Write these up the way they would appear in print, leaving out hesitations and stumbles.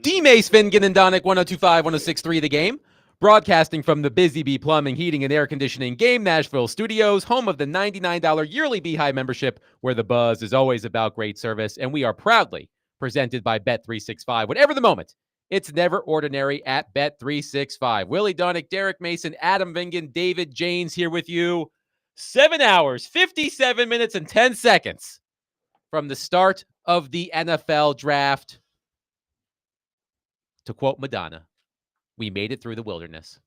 D-Mace, Fingen, and Donick, 102.5, 106.3 The Game. Broadcasting from the Busy Bee Plumbing, Heating, and Air Conditioning Game Nashville Studios, home of the $99 yearly Beehive membership, where the buzz is always about great service. And we are proudly presented by Bet365. Whatever the moment, it's never ordinary at Bet365. Willie Donick, Derek Mason, Adam Vingan, David Janes here with you. 7 hours, 57 minutes, and 10 seconds from the start of the NFL draft. To quote Madonna, we made it through the wilderness.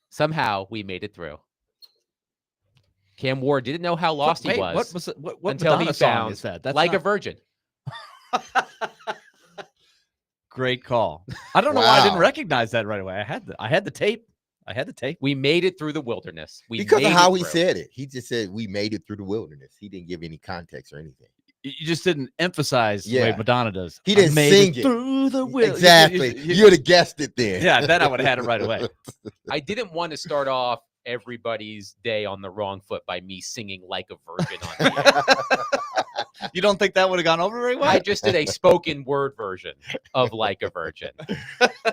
Somehow we made it through. Cam Ward didn't know how lost he was. What until Madonna he song found is that? That's Like not... a Virgin. Great call. I don't know why I didn't recognize that right away. I had the tape. We made it through the wilderness. Because of how he said it. He just said we made it through the wilderness. He didn't give any context or anything. You just didn't emphasize the way Madonna does. He didn't sing it through the wilderness. Exactly. You would have guessed it then. Yeah, then I would have had it right away. I didn't want to start off everybody's day on the wrong foot by me singing Like a Virgin on the air. You don't think that would have gone over very well? I just did a spoken word version of Like a Virgin.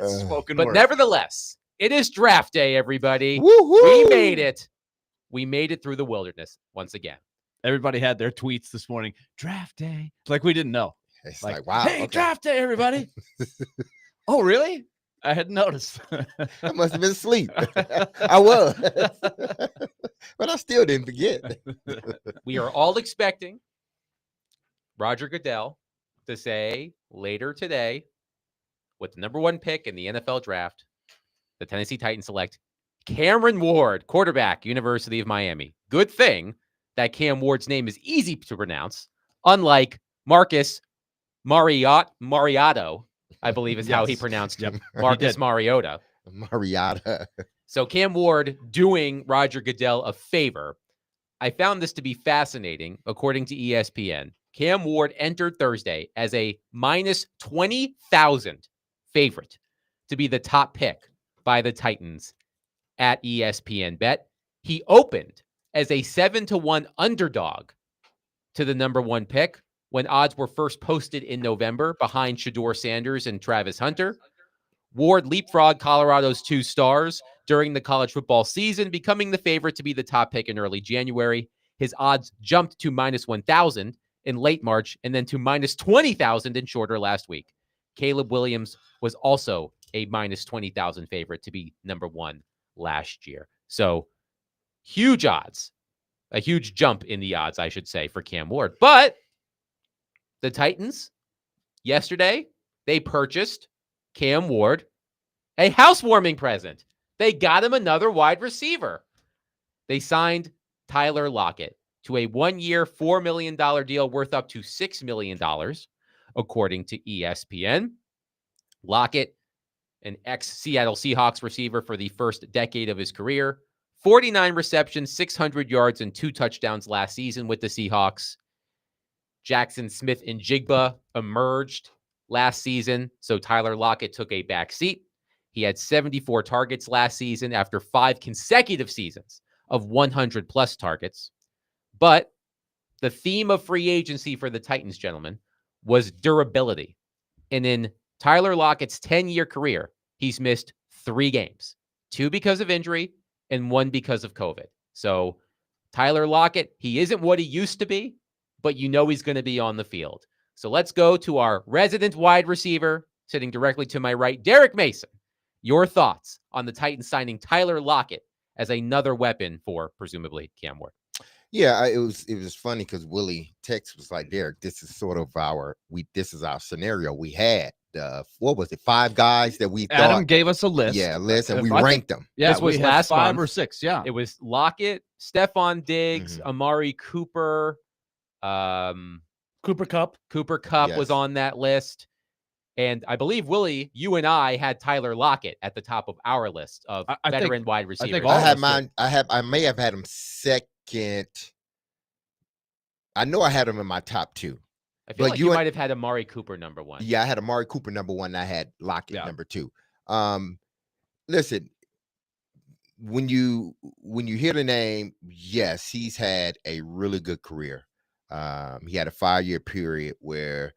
Spoken but word. Nevertheless, it is draft day, everybody. Woo-hoo. We made it. We made it through the wilderness once again. Everybody had their tweets this morning. Draft day. It's like we didn't know. It's like wow. Hey, draft day, everybody. Oh, really? I hadn't noticed. I must have been asleep. I was. But I still didn't forget. We are all expecting Roger Goodell to say later today, with the number one pick in the NFL draft, the Tennessee Titans select Cameron Ward, quarterback, University of Miami. Good thing that Cam Ward's name is easy to pronounce, unlike Marcus Mariotto, I believe is how he pronounced it. Marcus Mariota. Mariota. So Cam Ward doing Roger Goodell a favor. I found this to be fascinating, according to ESPN. Cam Ward entered Thursday as a minus 20,000 favorite to be the top pick by the Titans at ESPN Bet. He opened as a 7-1 underdog to the number one pick when odds were first posted in November behind Shedeur Sanders and Travis Hunter. Ward leapfrogged Colorado's two stars during the college football season, becoming the favorite to be the top pick in early January. His odds jumped to minus 1,000 in late March and then to minus 20,000 in shorter last week. Caleb Williams was also a minus 20,000 favorite to be number one last year. So huge odds, a huge jump in the odds, I should say, for Cam Ward. But the Titans, yesterday, they purchased Cam Ward a housewarming present. They got him another wide receiver. They signed Tyler Lockett to a 1-year, $4 million deal worth up to $6 million, according to ESPN. Lockett, an ex-Seattle Seahawks receiver for the first decade of his career, 49 receptions, 600 yards, and 2 touchdowns last season with the Seahawks. Jackson Smith and Jigba emerged last season, so Tyler Lockett took a back seat. He had 74 targets last season after 5 consecutive seasons of 100-plus targets. But the theme of free agency for the Titans, gentlemen, was durability. And in Tyler Lockett's 10-year career, he's missed 3 games, 2 because of injury and 1 because of COVID. So Tyler Lockett, he isn't what he used to be, but you know he's going to be on the field. So let's go to our resident wide receiver sitting directly to my right, Derek Mason. Your thoughts on the Titans signing Tyler Lockett as another weapon for presumably Cam Ward? Yeah, it was funny because Willie text was like, Derek, this is sort of our scenario. We had what was it, 5 guys that we Adam thought gave us a list. Yeah, list, and we ranked them. Yeah, this was we last had 5 month. or 6. Yeah, it was Lockett, Stephon Diggs, Amari Cooper, Cooper Kupp. Yes. was on that list. And I believe, Willie, you and I had Tyler Lockett at the top of our list of veteran wide receivers. I had mine. I may have had him second. I know I had him in my top 2. I feel like you might have had Amari Cooper number 1. Yeah, I had Amari Cooper number 1. And I had Lockett number 2. Listen, when you hear the name, yes, he's had a really good career. He had a 5-year period where,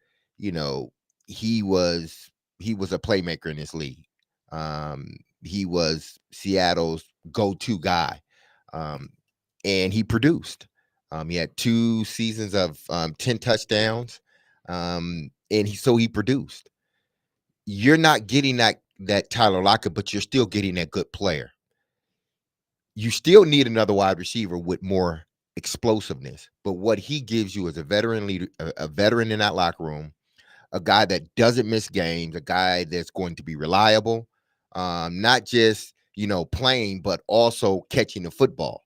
he was was a playmaker in this league. He was Seattle's go-to guy, and he produced. He had 2 seasons of 10 touchdowns, and he produced. You're not getting that Tyler Lockett, but you're still getting that good player. You still need another wide receiver with more explosiveness, but what he gives you is a veteran leader, a veteran in that locker room, a guy that doesn't miss games, a guy that's going to be reliable, not just playing, but also catching the football.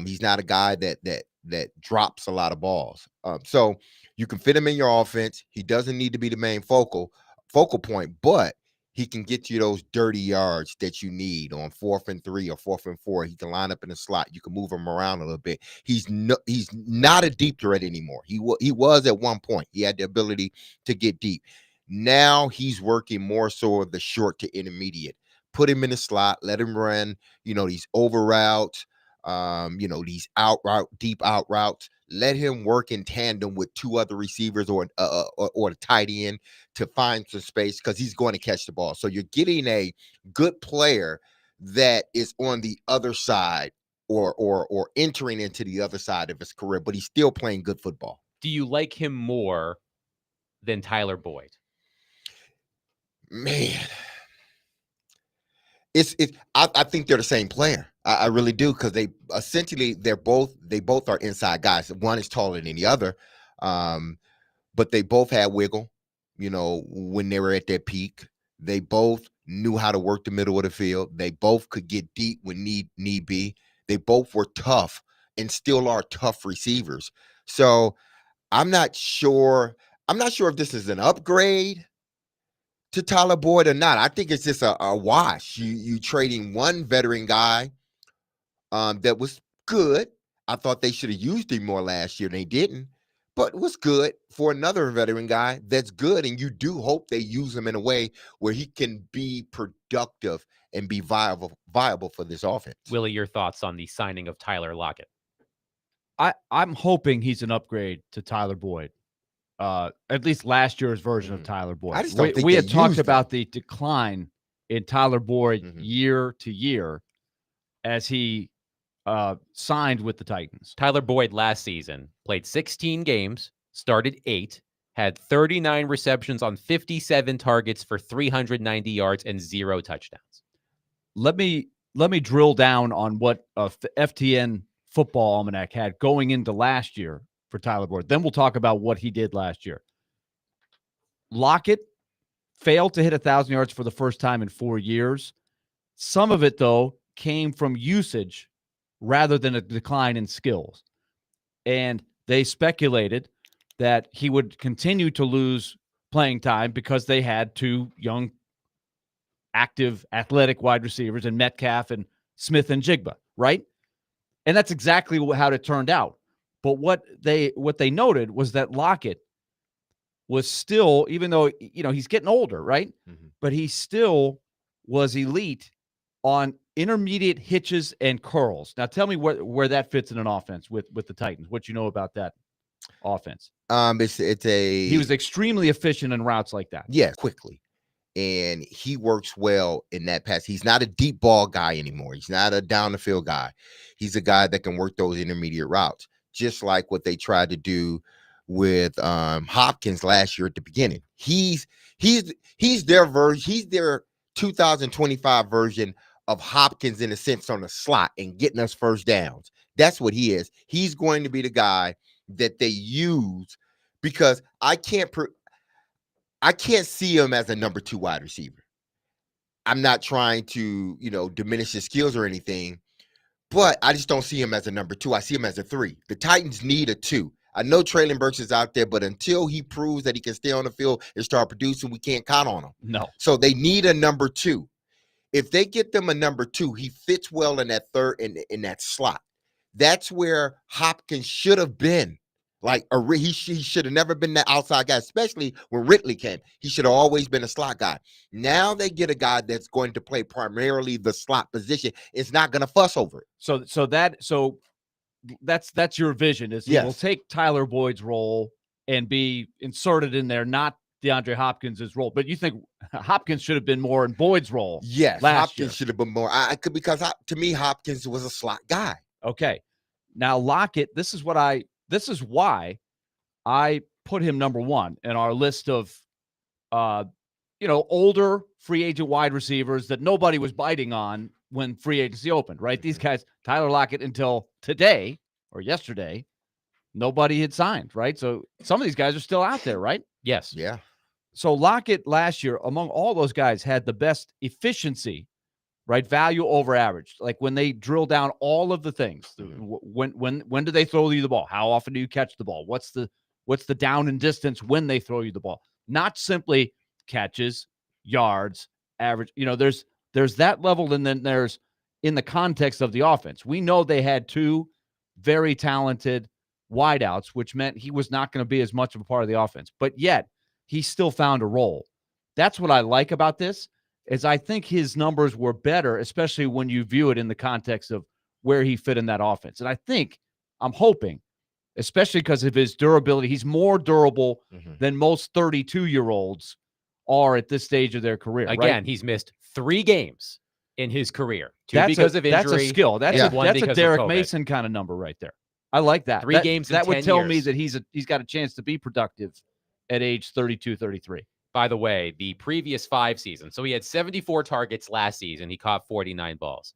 He's not a guy that drops a lot of balls. So you can fit him in your offense. He doesn't need to be the main focal point, but he can get you those dirty yards that you need on 4th and 3 or 4th and 4. He can line up in the slot. You can move him around a little bit. He's not a deep threat anymore. He was at one point. He had the ability to get deep. Now he's working more so of the short to intermediate. Put him in the slot. Let him run, these over routes, these deep out routes. Let him work in tandem with 2 other receivers or the tight end to find some space, because he's going to catch the ball. So you're getting a good player that is on the other side or entering into the other side of his career, but he's still playing good football. Do you like him more than Tyler Boyd? Man, I think they're the same player. I really do, because they both are inside guys. One is taller than the other, but they both had wiggle. When they were at their peak, they both knew how to work the middle of the field. They both could get deep when need be. They both were tough and still are tough receivers. So I'm not sure if this is an upgrade to Tyler Boyd or not. I think it's just a wash. You trading one veteran guy that was good. I thought they should have used him more last year. They didn't, but was good for another veteran guy that's good. And you do hope they use him in a way where he can be productive and be viable for this offense. Willie, your thoughts on the signing of Tyler Lockett? I'm hoping he's an upgrade to Tyler Boyd. At least last year's version of Tyler Boyd. I just don't think we had talked about him. the decline in Tyler Boyd year to year as he signed with the Titans. Tyler Boyd last season played 16 games, started 8, had 39 receptions on 57 targets for 390 yards and 0 touchdowns. Let me drill down on what FTN Football Almanac had going into last year for Tyler Boyd. Then we'll talk about what he did last year. Lockett failed to hit 1,000 yards for the first time in 4 years. Some of it, though, came from usage rather than a decline in skills. And they speculated that he would continue to lose playing time because they had 2 young, active, athletic wide receivers in Metcalf and Smith and Jigba, right? And that's exactly how it turned out. But what they noted was that Lockett was still, even though he's getting older, right? But he still was elite on intermediate hitches and curls. Now, tell me where that fits in an offense with the Titans. What you know about that offense? He was extremely efficient in routes like that. Yeah, quickly. And he works well in that pass. He's not a deep ball guy anymore. He's not a down the field guy. He's a guy that can work those intermediate routes, just like what they tried to do with Hopkins last year at the beginning. He's their version. He's their 2025 version of Hopkins in a sense on the slot and getting us first downs. That's what he is. He's going to be the guy that they use, because I can't see him as a number 2 wide receiver. I'm not trying to, diminish his skills or anything, but I just don't see him as a number 2. I see him as a 3. The Titans need a 2. I know Treylon Burks is out there, but until he proves that he can stay on the field and start producing, we can't count on him. No. So they need a number 2. If they get them a number 2, he fits well in that third in that slot. That's where Hopkins should have been. Like he should have never been that outside guy, especially when Ridley came. He should have always been a slot guy. Now they get a guy that's going to play primarily the slot position. It's not going to fuss over it. So that's your vision, is he will take Tyler Boyd's role and be inserted in there, not DeAndre Hopkins' role. But you think Hopkins should have been more in Boyd's role? Yes, last Hopkins year. should have been more. I could because to me Hopkins was a slot guy. Okay. Now Lockett, this is why I put him number one in our list of older free agent wide receivers that nobody was biting on when free agency opened, right? These guys, Tyler Lockett until today or yesterday, nobody had signed, right? So some of these guys are still out there, right? Yes. Yeah. So Lockett last year, among all those guys, had the best efficiency, right? Value over average. Like when they drill down all of the things, when do they throw you the ball? How often do you catch the ball? What's the down and distance when they throw you the ball? Not simply catches, yards, average. There's that level, and then there's in the context of the offense. We know they had two very talented wideouts, which meant he was not going to be as much of a part of the offense. But yet, he still found a role. That's what I like about this, is I think his numbers were better, especially when you view it in the context of where he fit in that offense. And I'm hoping, especially because of his durability, he's more durable than most 32-year-olds are at this stage of their career. Again, right? He's missed 3 games in his career. 2 That's because of injury. That's a skill. That's one a because of Derek COVID. Mason kind of number right there. I like that. 3 games in that would 10 tell me years. that he's got a chance to be productive at age 32, 33. By the way, the previous 5 seasons. So he had 74 targets last season. He caught 49 balls.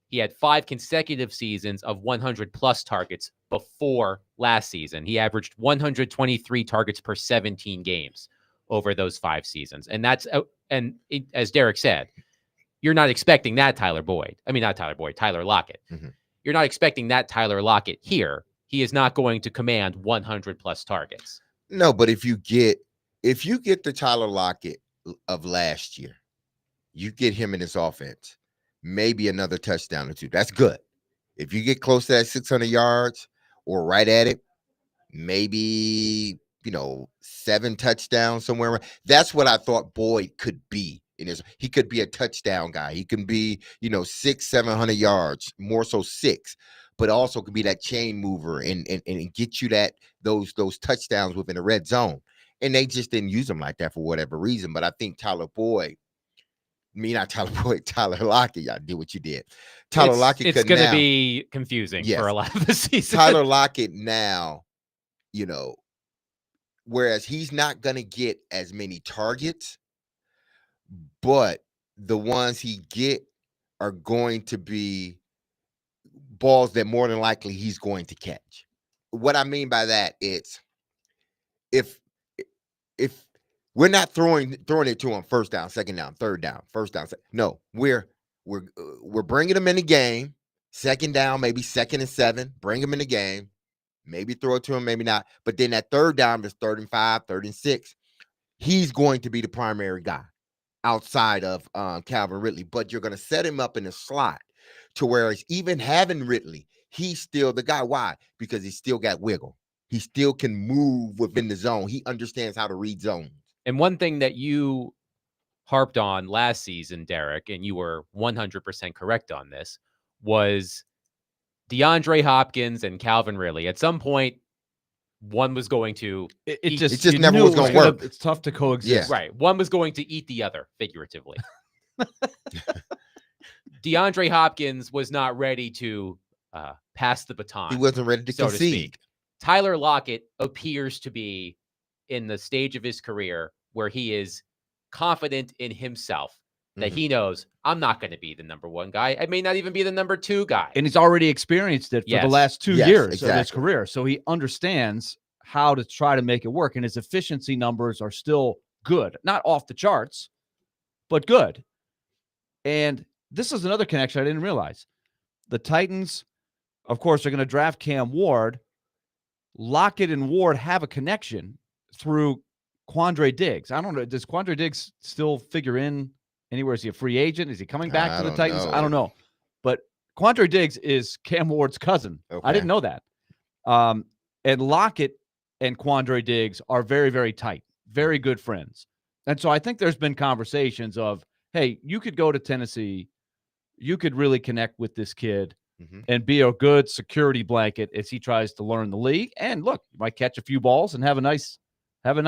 He had 5 consecutive seasons of 100-plus targets before last season. He averaged 123 targets per 17 games over those 5 seasons. And as Derek said, you're not expecting that Tyler Lockett. You're not expecting that Tyler Lockett here. He is not going to command 100-plus targets. No, but if you get the Tyler Lockett of last year, you get him in this offense, maybe another touchdown or 2. That's good. If you get close to that 600 yards or right at it, maybe 7 touchdowns somewhere. That's what I thought Boyd could be. He could be a touchdown guy. He can be 600-700 yards, more so 6, but also could be that chain mover and get you those touchdowns within the red zone. And they just didn't use him like that for whatever reason. But I think Tyler Lockett, y'all did what you did. Tyler Lockett. It's going to be confusing for a lot of the season. Tyler Lockett now, whereas he's not going to get as many targets, but the ones he get are going to be balls that more than likely he's going to catch. What I mean by that is if we're not throwing it to him first down, second down, third down, first down. No, we're bringing him in the game. Second down, maybe 2nd and 7. Bring him in the game. Maybe throw it to him, maybe not. But then that third down is 3rd and 5, 3rd and 6. He's going to be the primary guy outside of Calvin Ridley. But you're going to set him up in a slot to where it's even having Ridley, he's still the guy. Why? Because he's still got wiggle. He still can move within the zone. He understands how to read zones. And one thing that you harped on last season, Derek, and you were 100% correct on this, was DeAndre Hopkins and Calvin Ridley. At some point, one was going to... It just never was going to work. It's tough to coexist. Yeah. Right. One was going to eat the other, figuratively. DeAndre Hopkins was not ready to pass the baton. He wasn't ready to concede. Tyler Lockett appears to be in the stage of his career where he is confident in himself, that he knows, I'm not going to be the number 1 guy. I may not even be the number 2 guy. And he's already experienced it for the last 2 years of his career. So he understands how to try to make it work. And his efficiency numbers are still good. Not off the charts, but good. And this is another connection I didn't realize. The Titans, of course, are going to draft Cam Ward. Lockett and Ward have a connection through Quandre Diggs. I don't know. Does Quandre Diggs still figure in anywhere? Is he a free agent? Is he coming back to the Titans? I don't know. But Quandre Diggs is Cam Ward's cousin. Okay. I didn't know that. And Lockett and Quandre Diggs are very, very tight, very good friends. And so I think there's been conversations of, hey, you could go to Tennessee. You could really connect with this kid and be a good security blanket as he tries to learn the league. And look, you might catch a few balls and have a nice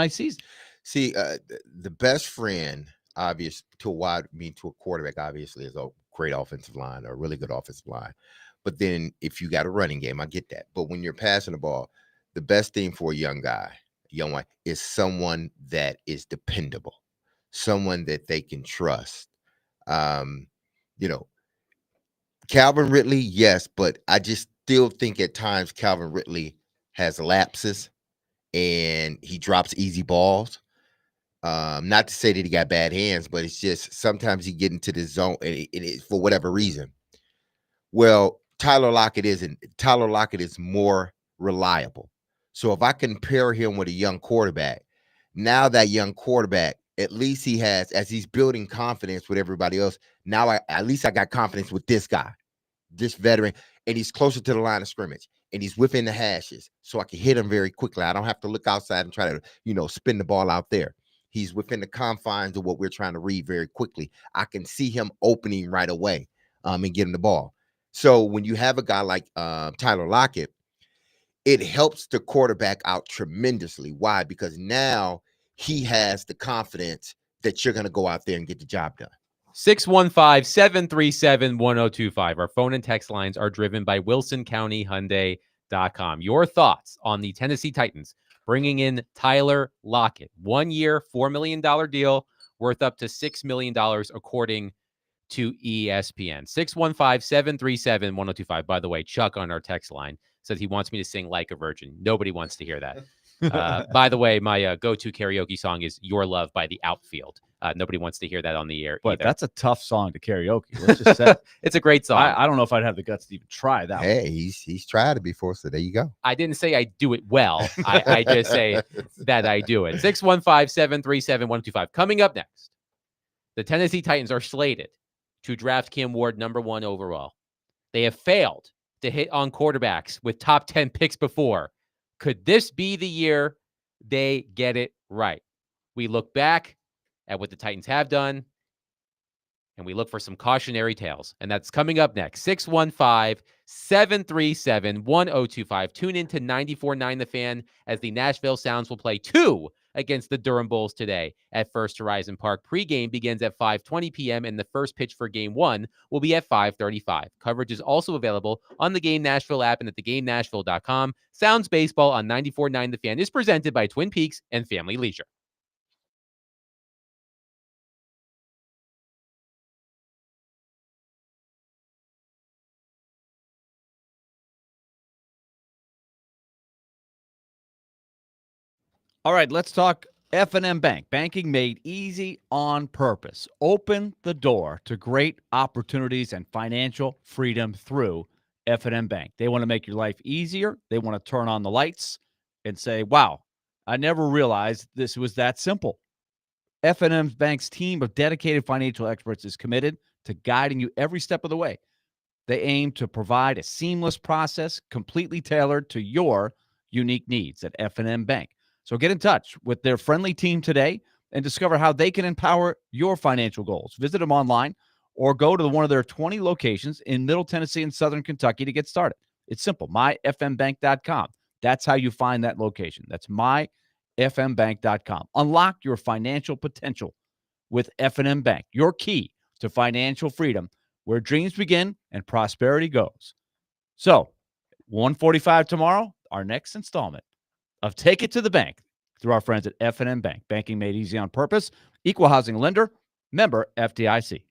season. See, the best friend, obvious to a to a quarterback, obviously, is a great offensive line or a really good offensive line. But then if you got a running game, I get that. But when you're passing the ball, the best thing for a young guy, young one, is someone that is dependable, someone that they can trust. Um, you know, Calvin Ridley, yes, but I just still think at times Calvin Ridley has lapses and he drops easy balls. Not to say that he got bad hands, but it's just sometimes he get into the zone and for whatever reason. Well, Tyler Lockett isn't. Tyler Lockett is more reliable. So if I can pair him with a young quarterback, now that young quarterback, at least he has, as he's building confidence with everybody else. Now at least I got confidence with this guy, this veteran, and he's closer to the line of scrimmage and he's within the hashes, so I can hit him very quickly. I don't have to look outside and try to, spin the ball out there. He's within the confines of what we're trying to read very quickly. I can see him opening right away, and getting the ball. So when you have a guy like Tyler Lockett, it helps the quarterback out tremendously. Why? Because now he has the confidence that you're going to go out there and get the job done. 615-737-1025. Our phone and text lines are driven by WilsonCountyHyundai.com. Your thoughts on the Tennessee Titans bringing in Tyler Lockett. 1 year, $4 million deal worth up to $6 million according to ESPN. 615-737-1025. By the way, Chuck on our text line says he wants me to sing Like a Virgin. Nobody wants to hear that. By the way, my go-to karaoke song is Your Love by The Outfield. Nobody wants to hear that on the air But either. that's a tough song to karaoke. Let's just say. It's a great song. I don't know if I'd have the guts to even try that. Hey, he's tried it before, so there you go. I didn't say I do it well. I just say that I do it. 615-737-1025. Coming up next, the Tennessee Titans are slated to draft Cam Ward #1 overall. They have failed to hit on quarterbacks with top 10 picks before. Could this be the year they get it right? We look back at what the Titans have done, and we look for some cautionary tales. And that's coming up next. 615-737-1025. Tune in to 94.9 The Fan as the Nashville Sounds will play 2 against the Durham Bulls today at First Horizon Park. Pre-game begins at 5:20 p.m. and the first pitch for Game 1 will be at 5:35. Coverage is also available on the Game Nashville app and at thegamenashville.com. Sounds Baseball on 94.9 The Fan is presented by Twin Peaks and Family Leisure. All right, let's talk F&M Bank. Banking made easy on purpose. Open the door to great opportunities and financial freedom through F&M Bank. They want to make your life easier. They want to turn on the lights and say, wow, I never realized this was that simple. F&M Bank's team of dedicated financial experts is committed to guiding you every step of the way. They aim to provide a seamless process completely tailored to your unique needs at F&M Bank. So get in touch with their friendly team today and discover how they can empower your financial goals. Visit them online or go to one of their 20 locations in Middle Tennessee and Southern Kentucky to get started. It's simple, myfmbank.com. That's how you find that location. That's myfmbank.com. Unlock your financial potential with F&M Bank, your key to financial freedom, where dreams begin and prosperity goes. So, 1:45 tomorrow, our next installment of Take It to the Bank through our friends at F&M Bank. Banking made easy on purpose. Equal housing lender. Member FDIC.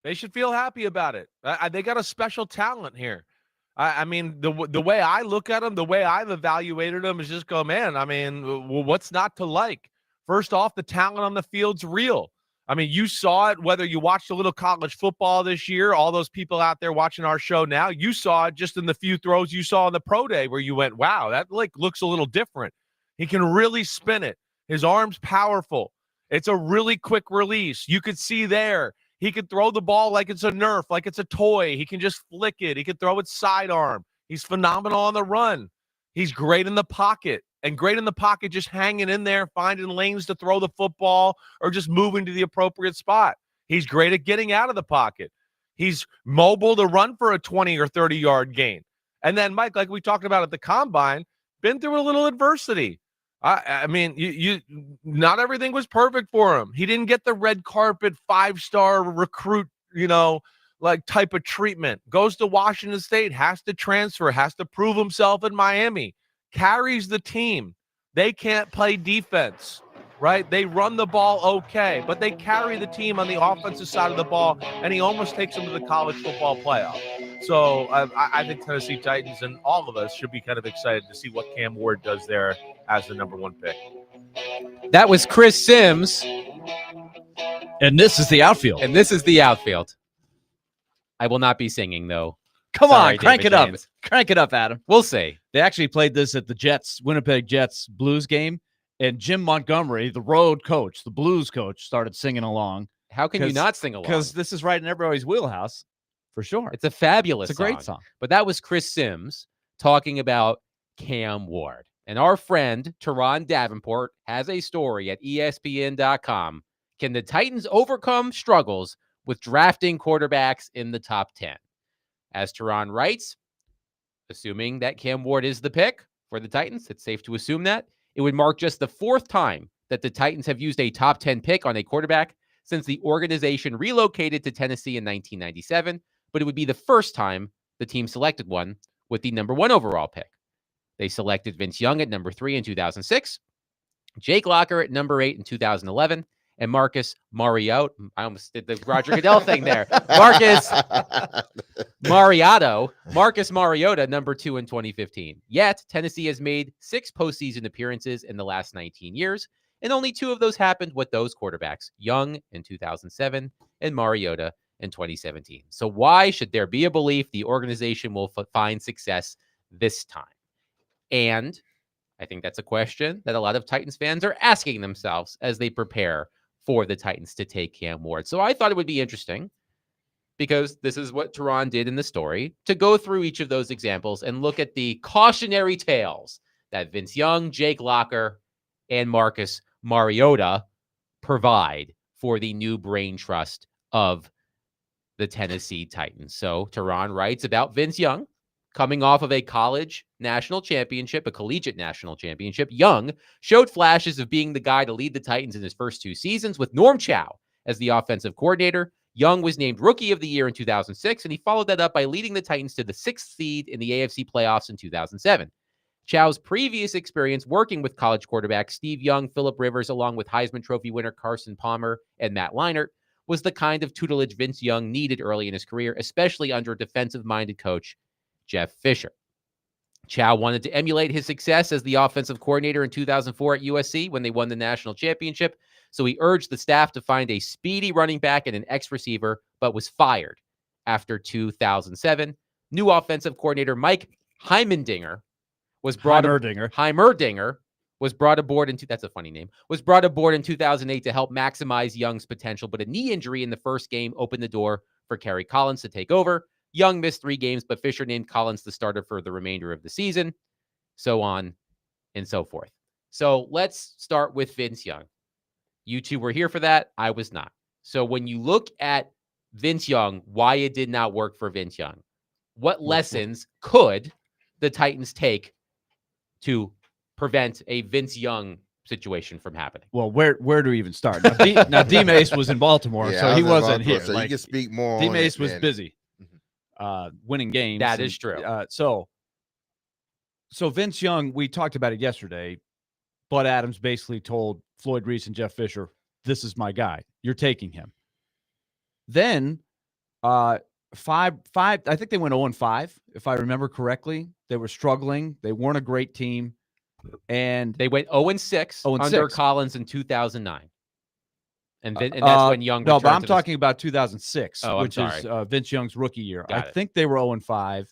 They should feel happy about it. They got a special talent here. I mean, the way I look at them, the way I've evaluated them is just go, man, I mean, what's not to like? First off, the talent on the field's real. I mean, you saw it whether you watched a little college football this year, all those people out there watching our show now, you saw it just in the few throws you saw on the pro day where you went, wow, that looks a little different. He can really spin it. His arm's powerful. It's a really quick release. You could see there. He could throw the ball like it's a Nerf, like it's a toy. He can just flick it. He can throw it sidearm. He's phenomenal on the run. He's great in the pocket, and great in the pocket just hanging in there, finding lanes to throw the football or just moving to the appropriate spot. He's great at getting out of the pocket. He's mobile to run for a 20 or 30-yard gain. And then, Mike, like we talked about at the Combine, been through a little adversity. I mean, you not everything was perfect for him. He didn't get the red carpet 5-star recruit, like type of treatment. Goes to Washington State, has to transfer, has to prove himself in Miami, carries the team. They can't play defense, right? They run the ball okay, but they carry the team on the offensive side of the ball, and he almost takes them to the college football playoff. So I think Tennessee Titans and all of us should be kind of excited to see what Cam Ward does there as the number 1 pick. That was Chris Sims. And this is the outfield. And this is the outfield. I will not be singing, though. Come Sorry, on, crank David it up. James. Crank it up, Adam. We'll see. They actually played this at the Winnipeg Jets Blues game, and Jim Montgomery, the road coach, the Blues coach, started singing along. How can you not sing along? Because this is right in everybody's wheelhouse, for sure. It's a fabulous It's a great song. But that was Chris Sims talking about Cam Ward. And our friend, Teron Davenport, has a story at ESPN.com. Can the Titans overcome struggles with drafting quarterbacks in the top 10? As Teron writes, assuming that Cam Ward is the pick for the Titans, it's safe to assume that, it would mark just the 4th time that the Titans have used a top 10 pick on a quarterback since the organization relocated to Tennessee in 1997, but it would be the first time the team selected one with the number 1 overall pick. They selected Vince Young at number 3 in 2006, Jake Locker at number 8 in 2011, and Marcus Mariota. I almost did the Roger Goodell thing there. Marcus Mariota, number 2 in 2015. Yet, Tennessee has made 6 postseason appearances in the last 19 years, and only 2 of those happened with those quarterbacks, Young in 2007 and Mariota in 2017. So why should there be a belief the organization will find success this time? And I think that's a question that a lot of Titans fans are asking themselves as they prepare for the Titans to take Cam Ward. So I thought it would be interesting, because this is what Teron did in the story, to go through each of those examples and look at the cautionary tales that Vince Young, Jake Locker, and Marcus Mariota provide for the new brain trust of the Tennessee Titans. So Teron writes about Vince Young. Coming off of a college national championship, a collegiate national championship, Young showed flashes of being the guy to lead the Titans in his first 2 seasons with Norm Chow as the offensive coordinator. Young was named Rookie of the Year in 2006, and he followed that up by leading the Titans to the 6th seed in the AFC playoffs in 2007. Chow's previous experience working with college quarterbacks Steve Young, Phillip Rivers, along with Heisman Trophy winner Carson Palmer and Matt Leinart, was the kind of tutelage Vince Young needed early in his career, especially under defensive-minded coach Jeff Fisher. Chow wanted to emulate his success as the offensive coordinator in 2004 at USC when they won the national championship, so he urged the staff to find a speedy running back and an ex-receiver, but was fired after 2007. New offensive coordinator Mike Heimerdinger was brought aboard that's a funny name, was brought aboard in 2008 to help maximize Young's potential, but a knee injury in the first game opened the door for Kerry Collins to take over. Young missed 3 games, but Fisher named Collins the starter for the remainder of the season, so on and so forth. So let's start with Vince Young. You two were here for that. I was not. So when you look at Vince Young, why it did not work for Vince Young, what lessons could the Titans take to prevent a Vince Young situation from happening? Well, where do we even start? Now, D Mace was in Baltimore, so he wasn't here. So you can speak more. D Mace was busy. Winning games. That is true. So Vince Young, we talked about it yesterday. Bud Adams basically told Floyd Reese and Jeff Fisher, "This is my guy. You're taking him." Then Five. I think they went 0-5, if I remember correctly. They were struggling. They weren't a great team, and They went 0-6 0-6. under Collins in 2009. And that's when Young no, but returned I'm to the- talking about 2006, Oh, I'm which is Vince Young's rookie year. Got I it. think they were 0-5,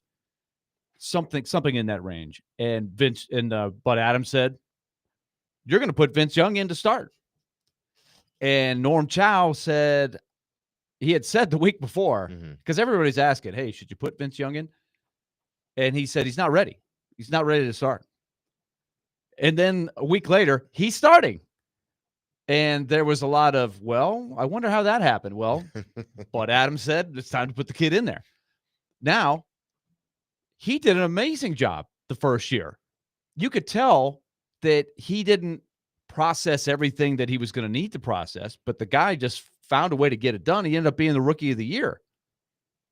something in that range. And Bud Adams said, "You're going to put Vince Young in to start." And Norm Chow said, he had said the week before, Mhm. because everybody's asking, "Hey, should you put Vince Young in?" And he said he's not ready. He's not ready to start. And then a week later, he's starting. And there was a lot of, well, I wonder how that happened. Well, Bud Adams said it's time to put the kid in there. Now, he did an amazing job the first year. You could tell that he didn't process everything that he was going to need to process, but the guy just found a way to get it done. He ended up being the rookie of the year.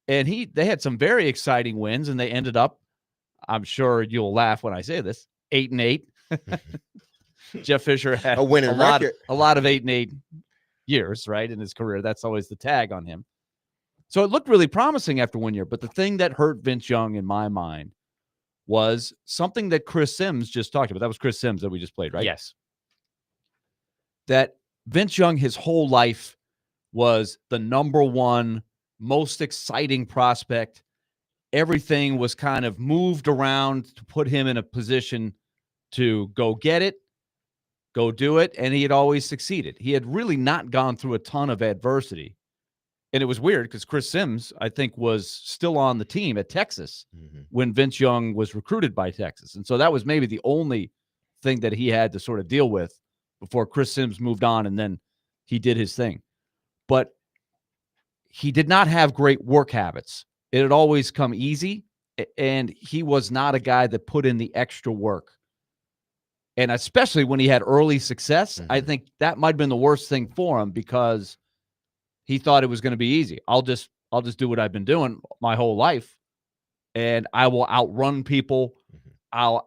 And they had some very exciting wins, and they ended up, I'm sure you'll laugh when I say this, 8-8. Jeff Fisher had A winning record. a lot of 8-8 years, right, in his career. That's always the tag on him. So it looked really promising after 1 year. But the thing that hurt Vince Young in my mind was something that Chris Sims just talked about. That was Chris Sims that we just played, right? Yes. That Vince Young, his whole life, was the number one most exciting prospect. Everything was kind of moved around to put him in a position to go get it, go do it, and he had always succeeded. He had really not gone through a ton of adversity. And it was weird because Chris Sims, I think, was still on the team at Texas when Vince Young was recruited by Texas. And so that was maybe the only thing that he had to sort of deal with before Chris Sims moved on, and then he did his thing. But he did not have great work habits. It had always come easy, and he was not a guy that put in the extra work. And especially when he had early success, I think that might have been the worst thing for him because he thought it was going to be easy. I'll just do what I've been doing my whole life, and I will outrun people. I'll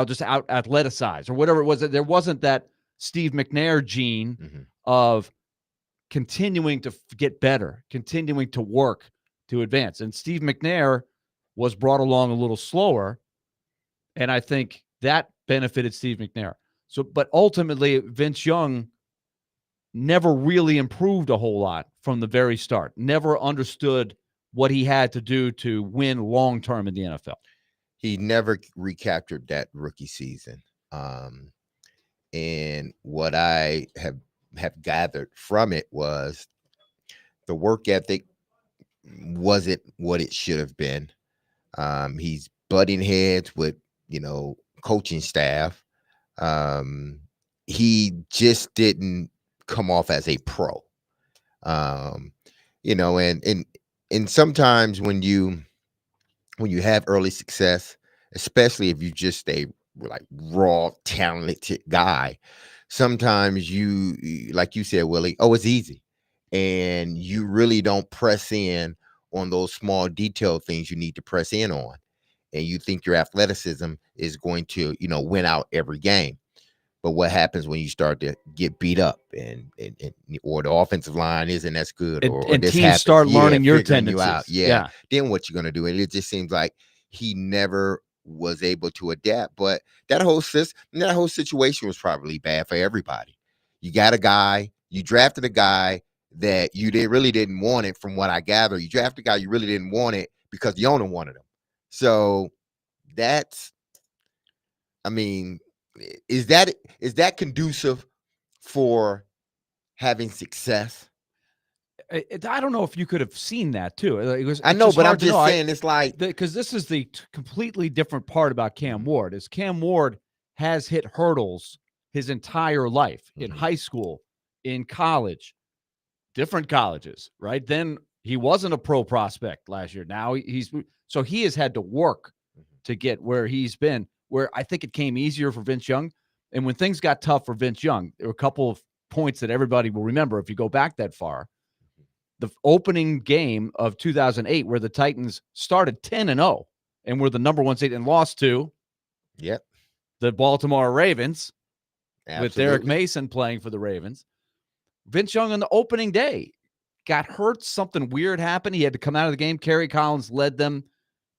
just out athleticize or whatever it was. There wasn't that Steve McNair gene of continuing to get better, continuing to work to advance. And Steve McNair was brought along a little slower, and I think that benefited Steve McNair. So, but ultimately, Vince Young never really improved a whole lot from the very start. Never understood what he had to do to win long-term in the NFL. He never recaptured that rookie season. And what I have gathered from it was the work ethic wasn't what it should have been. He's butting heads with, coaching staff. He just didn't come off as a pro. And sometimes when you have early success, especially if you just a like raw talented guy, sometimes you, like you said, Willie, it's easy, and you really don't press in on those small detailed things you need to press in on, and you think your athleticism is going to win out every game. But what happens when you start to get beat up and or the offensive line isn't as good, or this teams happens, start learning your figuring you tendencies. out. Then what you're going to do? And it just seems like he never was able to adapt. But that whole situation was probably bad for everybody. You got a guy, you drafted a guy that you really didn't want it. From what I gather, you drafted a guy you really didn't want it because the owner wanted him. So that's, is that conducive for having success? I don't know if you could have seen that too. I know, but I'm just saying it's like, because this is the completely different part about Cam Ward. Is Cam Ward has hit hurdles his entire life in high school, in college, different colleges, right? Then he wasn't a pro prospect last year. Now he has had to work to get where he's been, where I think it came easier for Vince Young. And when things got tough for Vince Young, there were a couple of points that everybody will remember if you go back that far. The opening game of 2008, where the Titans started 10-0 and were the number one seed and lost to the Baltimore Ravens. With Derek Mason playing for the Ravens. Vince Young on the opening day got hurt. Something weird happened. He had to come out of the game. Kerry Collins led them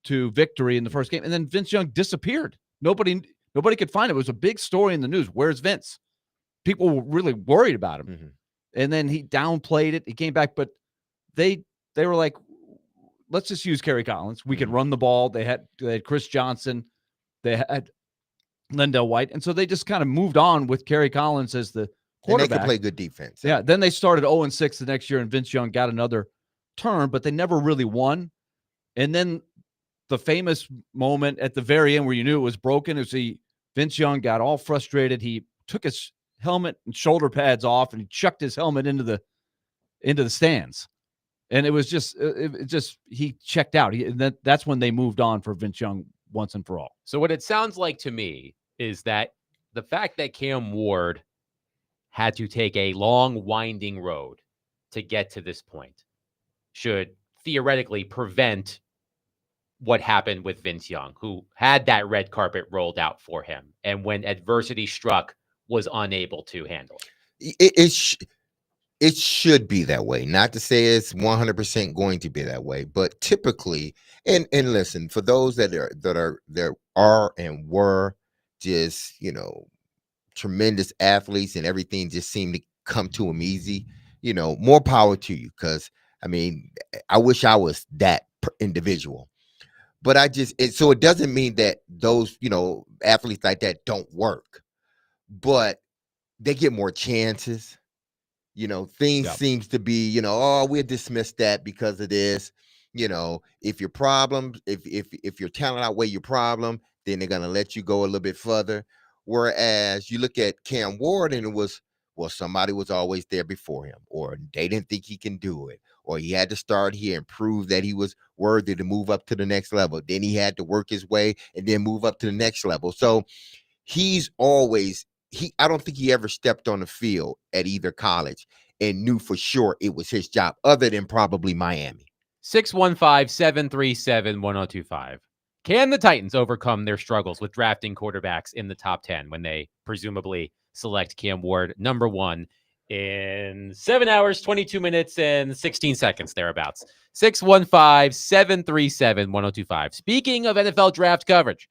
to victory in the first game, and then Vince Young disappeared. Nobody could find him. It was a big story in the news. Where's Vince? People were really worried about him. Mm-hmm. And then he downplayed it. He came back, but they were like, let's just use Kerry Collins. We can run the ball. They had Chris Johnson. They had Lendell White. And so they just kind of moved on with Kerry Collins as the quarterback. And they can play good defense. Yeah. Then they started 0-6 the next year, and Vince Young got another turn, but they never really won. And then the famous moment at the very end where you knew it was broken is Vince Young got all frustrated. He took his helmet and shoulder pads off, and he chucked his helmet into the stands. And it was just he checked out. That's when they moved on for Vince Young once and for all. So what it sounds like to me is that the fact that Cam Ward had to take a long, winding road to get to this point should theoretically prevent what happened with Vince Young, who had that red carpet rolled out for him, and when adversity struck, was unable to handle it. It should be that way. Not to say it's 100% going to be that way, but typically, and listen, for those that are and were just, tremendous athletes and everything just seemed to come to them easy, more power to you. Because I wish I was that individual. But so it doesn't mean that those, athletes like that don't work, but they get more chances. Things seems to be, we'll dismiss that because of this. If your problem, if your talent outweigh your problem, then they're going to let you go a little bit further. Whereas you look at Cam Ward and it was, well, somebody was always there before him, or they didn't think he can do it, or he had to start here and prove that he was worthy to move up to the next level. Then he had to work his way and then move up to the next level. So he's always, I don't think he ever stepped on the field at either college and knew for sure it was his job, other than probably Miami. 615-737-1025. Can the Titans overcome their struggles with drafting quarterbacks in the top 10 when they presumably select Cam Ward number 1 in 7 hours, 22 minutes, and 16 seconds, thereabouts? 615-737-1025. Speaking of NFL draft coverage,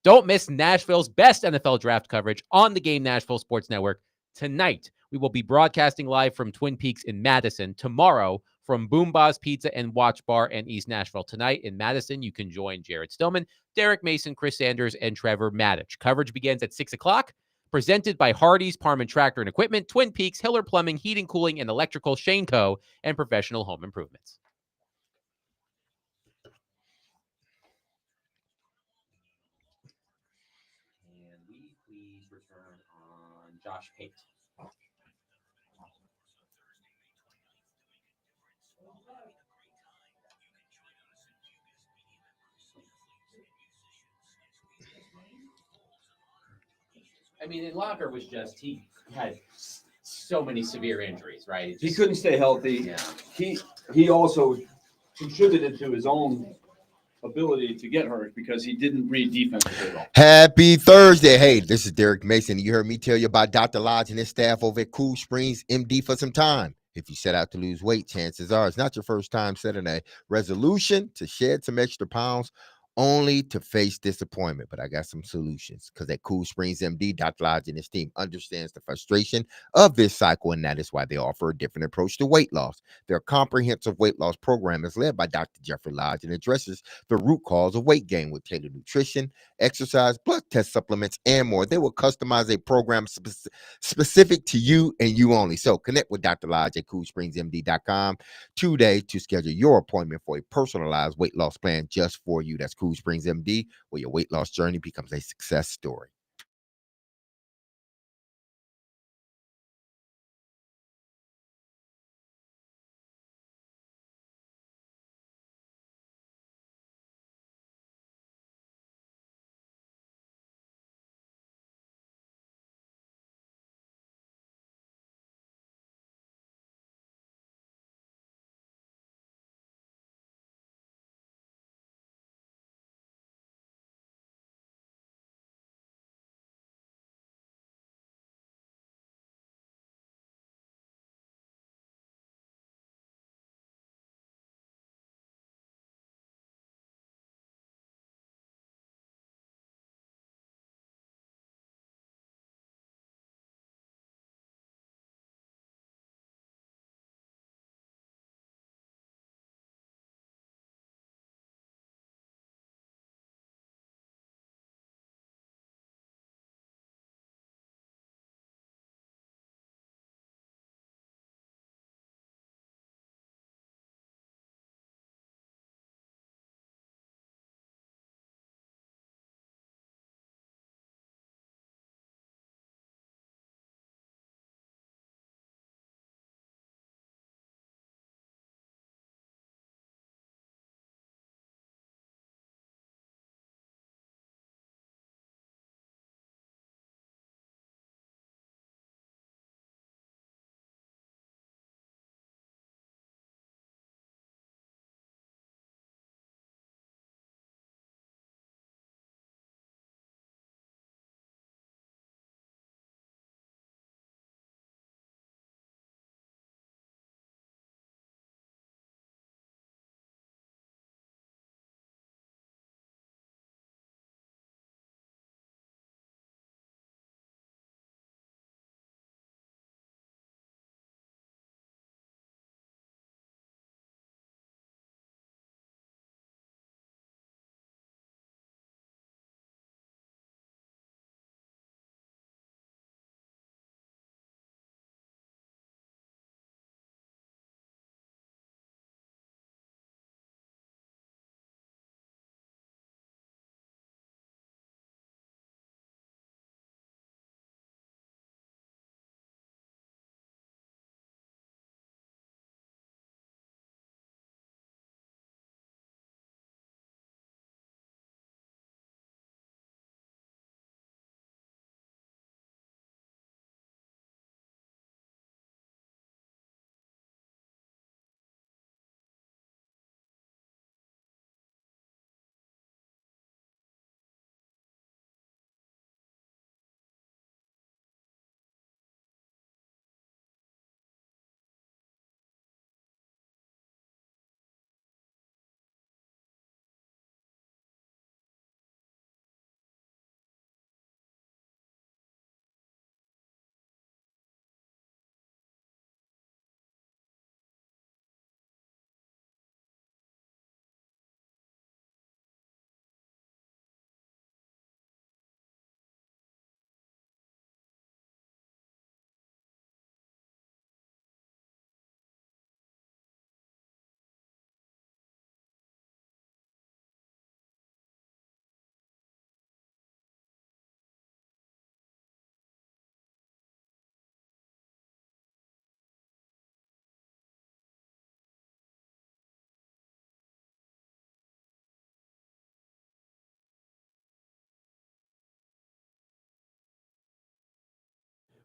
don't miss Nashville's best NFL draft coverage on the Game Nashville Sports Network tonight. We will be broadcasting live from Twin Peaks in Madison. Tomorrow from Boom Boss Pizza and Watch Bar in East Nashville. Tonight in Madison, you can join Jared Stillman, Derek Mason, Chris Sanders, and Trevor Maddich. Coverage begins at 6 o'clock. Presented by Hardee's Parman Tractor and Equipment, Twin Peaks, Hiller Plumbing, Heating, Cooling, and Electrical, Shane Co., and Professional Home Improvements. And we please return on Josh Pate. Locker was just, he had so many severe injuries, right? He couldn't stay healthy. Yeah. He also contributed to his own ability to get hurt because he didn't read defense very well. Happy Thursday. Hey, this is Derek Mason. You heard me tell you about Dr. Lodge and his staff over at Cool Springs MD for some time. If you set out to lose weight, chances are it's not your first time setting a resolution to shed some extra pounds, only to face disappointment. But I got some solutions, because at Cool Springs MD, Dr. Lodge and his team understands the frustration of this cycle, and that is why they offer a different approach to weight loss. Their comprehensive weight loss program is led by Dr. Jeffrey Lodge and addresses the root cause of weight gain with tailored nutrition, exercise, blood test supplements, and more. They will customize a program specific to you and you only. So connect with Dr. Lodge at CoolSpringsMD.com today to schedule your appointment for a personalized weight loss plan just for you. That's Cool Springs MD, where your weight loss journey becomes a success story.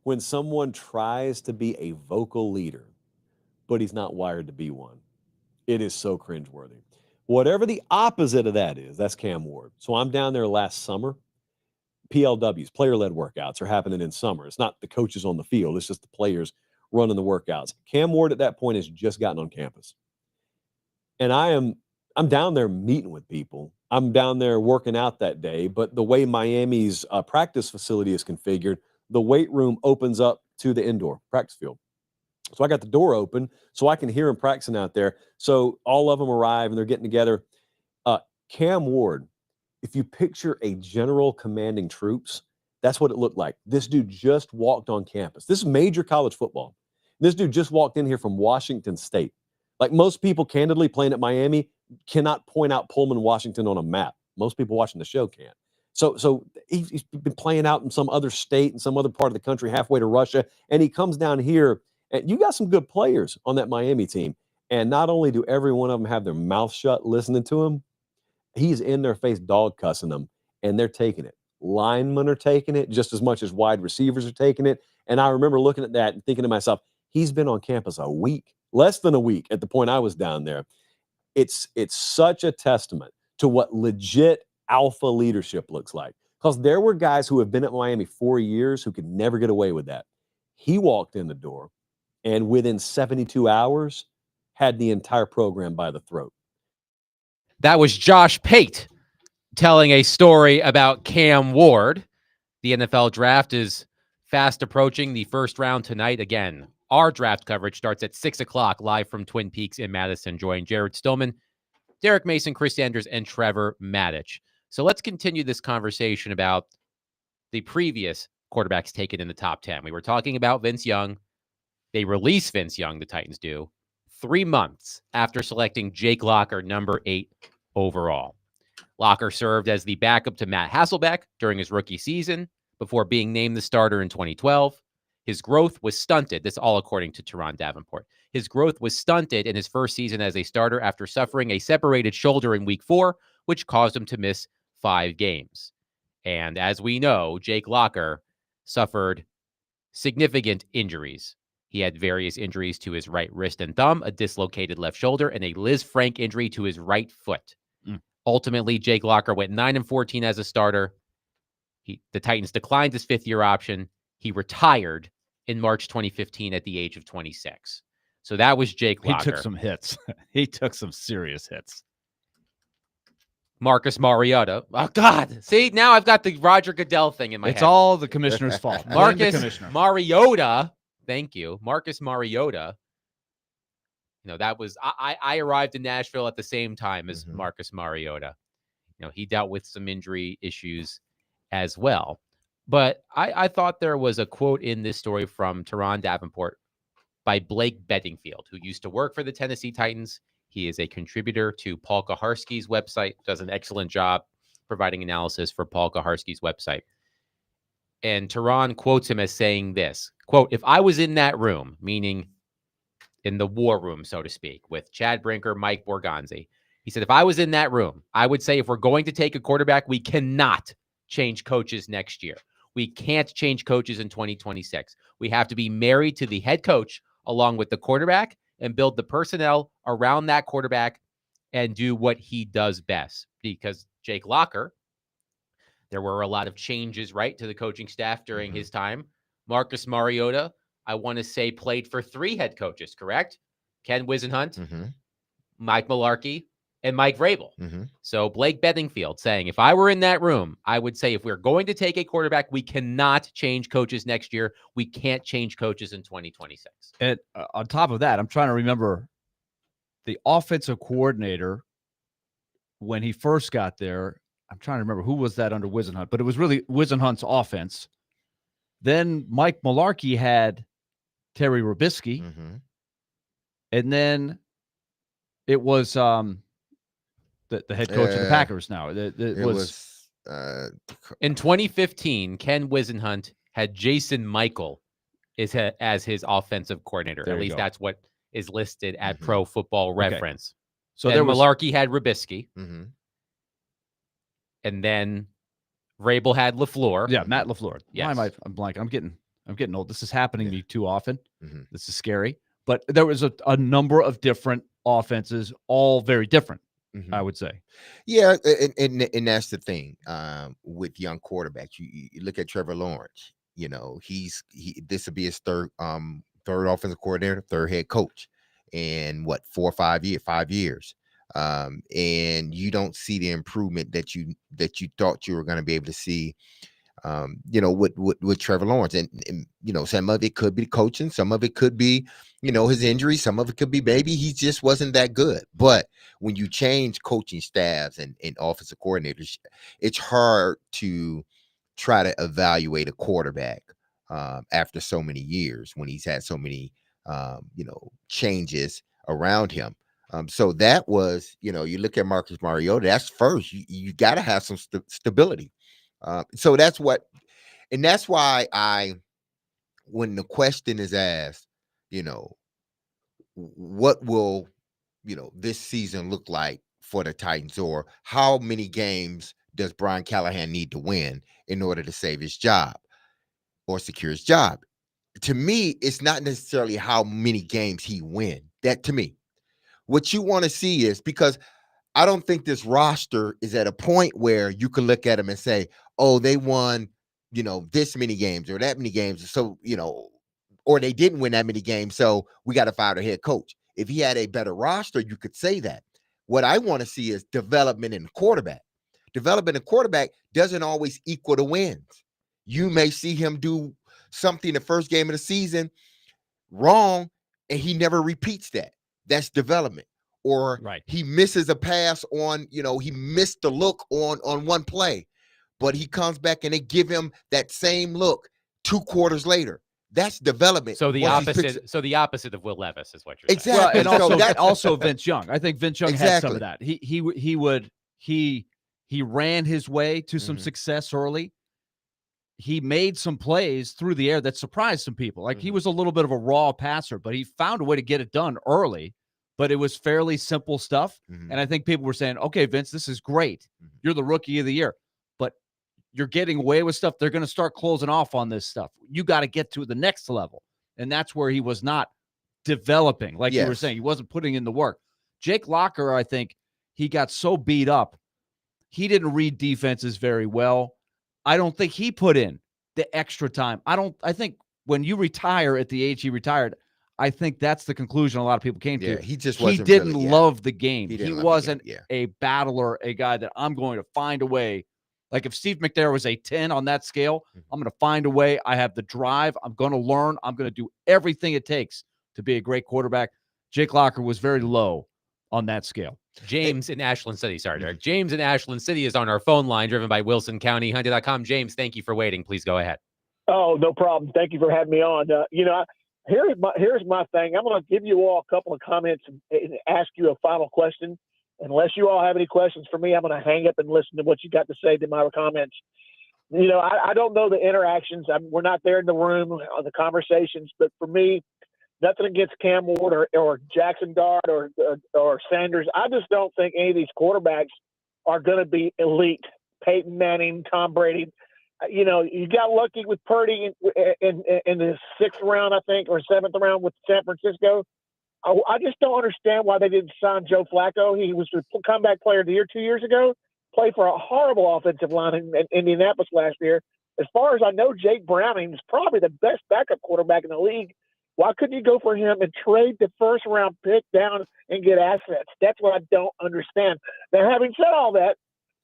when someone tries to be a vocal leader, but he's not wired to be one. It is so cringeworthy. Whatever the opposite of that is, that's Cam Ward. So I'm down there last summer. PLWs, player-led workouts, are happening in summer. It's not the coaches on the field. It's just the players running the workouts. Cam Ward at that point has just gotten on campus. And I'm down there meeting with people. I'm down there working out that day. But the way Miami's practice facility is configured, the weight room opens up to the indoor practice field. So I got the door open so I can hear them practicing out there. So all of them arrive and they're getting together. Cam Ward, if you picture a general commanding troops, that's what it looked like. This dude just walked on campus. This is major college football. This dude just walked in here from Washington State. Like most people, candidly, playing at Miami cannot point out Pullman, Washington on a map. Most people watching the show can't. So he's been playing out in some other state, in some other part of the country, halfway to Russia, and he comes down here, and you got some good players on that Miami team. And not only do every one of them have their mouth shut listening to him, he's in their face dog cussing them, and they're taking it. Linemen are taking it just as much as wide receivers are taking it. And I remember looking at that and thinking to myself, he's been on campus a week, less than a week at the point I was down there. It's such a testament to what legit alpha leadership looks like. Because there were guys who have been at Miami 4 years who could never get away with that. He walked in the door and within 72 hours had the entire program by the throat. That was Josh Pate telling a story about Cam Ward. The NFL draft is fast approaching. The first round tonight. Again, our draft coverage starts at 6 o'clock live from Twin Peaks in Madison. Join Jared Stillman, Derek Mason, Chris Sanders, and Trevor Maddich. So let's continue this conversation about the previous quarterbacks taken in the top 10. We were talking about Vince Young. They release Vince Young, the Titans do, 3 months after selecting Jake Locker, number 8 overall. Locker served as the backup to Matt Hasselbeck during his rookie season before being named the starter in 2012. His growth was stunted. This all according to Teron Davenport. His growth was stunted in his first season as a starter after suffering a separated shoulder in week 4, which caused him to miss 5 games. And as we know, Jake Locker suffered significant injuries. He had various injuries to his right wrist and thumb, a dislocated left shoulder, and a Liz Frank injury to his right foot. Ultimately, Jake Locker went 9-14 as a starter. The Titans declined his 5th-year option. He retired in March 2015 at the age of 26. So that was Jake Locker. He took some hits. He took some serious hits. Marcus Mariota. Oh, God. See, now I've got the Roger Goodell thing in my head. It's all the commissioner's fault. Marcus Mariota. Thank you. Marcus Mariota. You know, that was, I arrived in Nashville at the same time as Marcus Mariota. You know, he dealt with some injury issues as well. But I thought there was a quote in this story from Teron Davenport by Blake Bedingfield, who used to work for the Tennessee Titans. He is a contributor to Paul Kaharski's website, does an excellent job providing analysis for Paul Kaharski's website. And Teron quotes him as saying this, quote, "If I was in that room," meaning in the war room, so to speak, with Chad Brinker, Mike Borgonzi, he said, "If I was in that room, I would say if we're going to take a quarterback, we cannot change coaches next year. We can't change coaches in 2026. We have to be married to the head coach along with the quarterback and build the personnel around that quarterback and do what he does best." Because Jake Locker, there were a lot of changes, right, to the coaching staff during his time. Marcus Mariota, I want to say, played for 3 head coaches, correct? Ken Wisenhunt, Mike Mularkey, and Mike Vrabel. So Blake Bedingfield saying, if I were in that room, I would say if we're going to take a quarterback, we cannot change coaches next year. We can't change coaches in 2026. And on top of that, I'm trying to remember the offensive coordinator when he first got there. I'm trying to remember who was that under Wisenhunt, but it was really Wisenhunt's offense. Then Mike Mularkey had Terry Robisky. And then it was the head coach of the Packers now. It was in 2015, Ken Wisenhunt had Jason Michael as his offensive coordinator. At least that's what is listed at Pro Football Reference. So then Mularkey had Robisky. And then Vrabel had LaFleur. Yeah, Matt LaFleur. Yes. Why am I'm blanking? I'm getting I'm getting old. This is happening to me too often. Mhm. This is scary. But there was a number of different offenses, all very different, Mhm. I would say. Yeah, and that's the thing with young quarterbacks. You look at Trevor Lawrence. You know, this will be his third offensive coordinator, third head coach, in what 4 or 5 years, 5 years. And you don't see the improvement that you thought you were going to be able to see. You know, with Trevor Lawrence, and you know, some of it could be coaching, some of it could be, you know, his injury, some of it could be maybe he just wasn't that good. But when you change coaching staffs and offensive coordinators, it's hard to try to evaluate a quarterback after so many years when he's had so many you know, changes around him. So that was, you know, you look at Marcus Mariota, that's first. You got to have some stability. So that's why when the question is asked, you know, what will, you know, this season look like for the Titans, or how many games does Brian Callahan need to win in order to save his job or secure his job? To me, it's not necessarily how many games he win. That, to me, what you want to see is, because I don't think this roster is at a point where you can look at them and say, oh, they won, you know, this many games or that many games. So, you know, or they didn't win that many games. So we got to fire the head coach. If he had a better roster, you could say that. What I want to see is development in the quarterback. Development in quarterback doesn't always equal the wins. You may see him do something the first game of the season wrong, and he never repeats that. That's development. Or Right. he misses a pass on, you know, he missed the look on one play, but he comes back and they give him that same look 2 quarters later. That's development. So the Once he's opposite. fixed- So the opposite of Will Levis is what you're saying. Exactly. Well, and So also that- also Vince Young. I think Vince Young had some Exactly. of that. He ran his way to some Mhm. success early. He made some plays through the air that surprised some people. Like he Mhm. was a little bit of a raw passer, but he found a way to get it done early. But it was fairly simple stuff. Mhm. And I think people were saying, okay, Vince, this is great. Mhm. You're the rookie of the year. But you're getting away with stuff. They're going to start closing off on this stuff. You got to get to the next level. And that's where he was not developing. Like you were Yes. saying, he wasn't putting in the work. Jake Locker, I think he got so beat up. He didn't read defenses very well. I don't think he put in the extra time. I think when you retire at the age he retired, I think that's the conclusion a lot of people came Yeah, to. he just He wasn't didn't really, yeah. love the game. He He didn't love the wasn't game, yeah. a battler, a guy that I'm going to find a way. Like if Steve McNair was a 10 on that scale, I'm going to find a way. I have the drive. I'm going to learn. I'm going to do everything it takes to be a great quarterback. Jake Locker was very low on that scale. James in Ashland City. Sorry, Derek. James in Ashland City is on our phone line, driven by Wilson County Hyundai.com. James, thank you for waiting. Please go ahead. Oh, no problem. Thank you for having me on. You know, here's my thing. I'm going to give you all a couple of comments and ask you a final question. Unless you all have any questions for me, I'm going to hang up and listen to what you got to say to my comments. You know, I don't know the interactions. We're not there in the room on the conversations, but for me, nothing against Cam Ward or Jackson Dart or Sanders. I just don't think any of these quarterbacks are going to be elite. Peyton Manning, Tom Brady. You know, you got lucky with Purdy in the 6th round, I think, or 7th round with San Francisco. I just don't understand why they didn't sign Joe Flacco. He was the comeback player of the year 2 years ago, played for a horrible offensive line in Indianapolis last year. As far as I know, Jake Browning is probably the best backup quarterback in the league. Why couldn't you go for him and trade the 1st-round pick down and get assets? That's what I don't understand. Now, having said all that,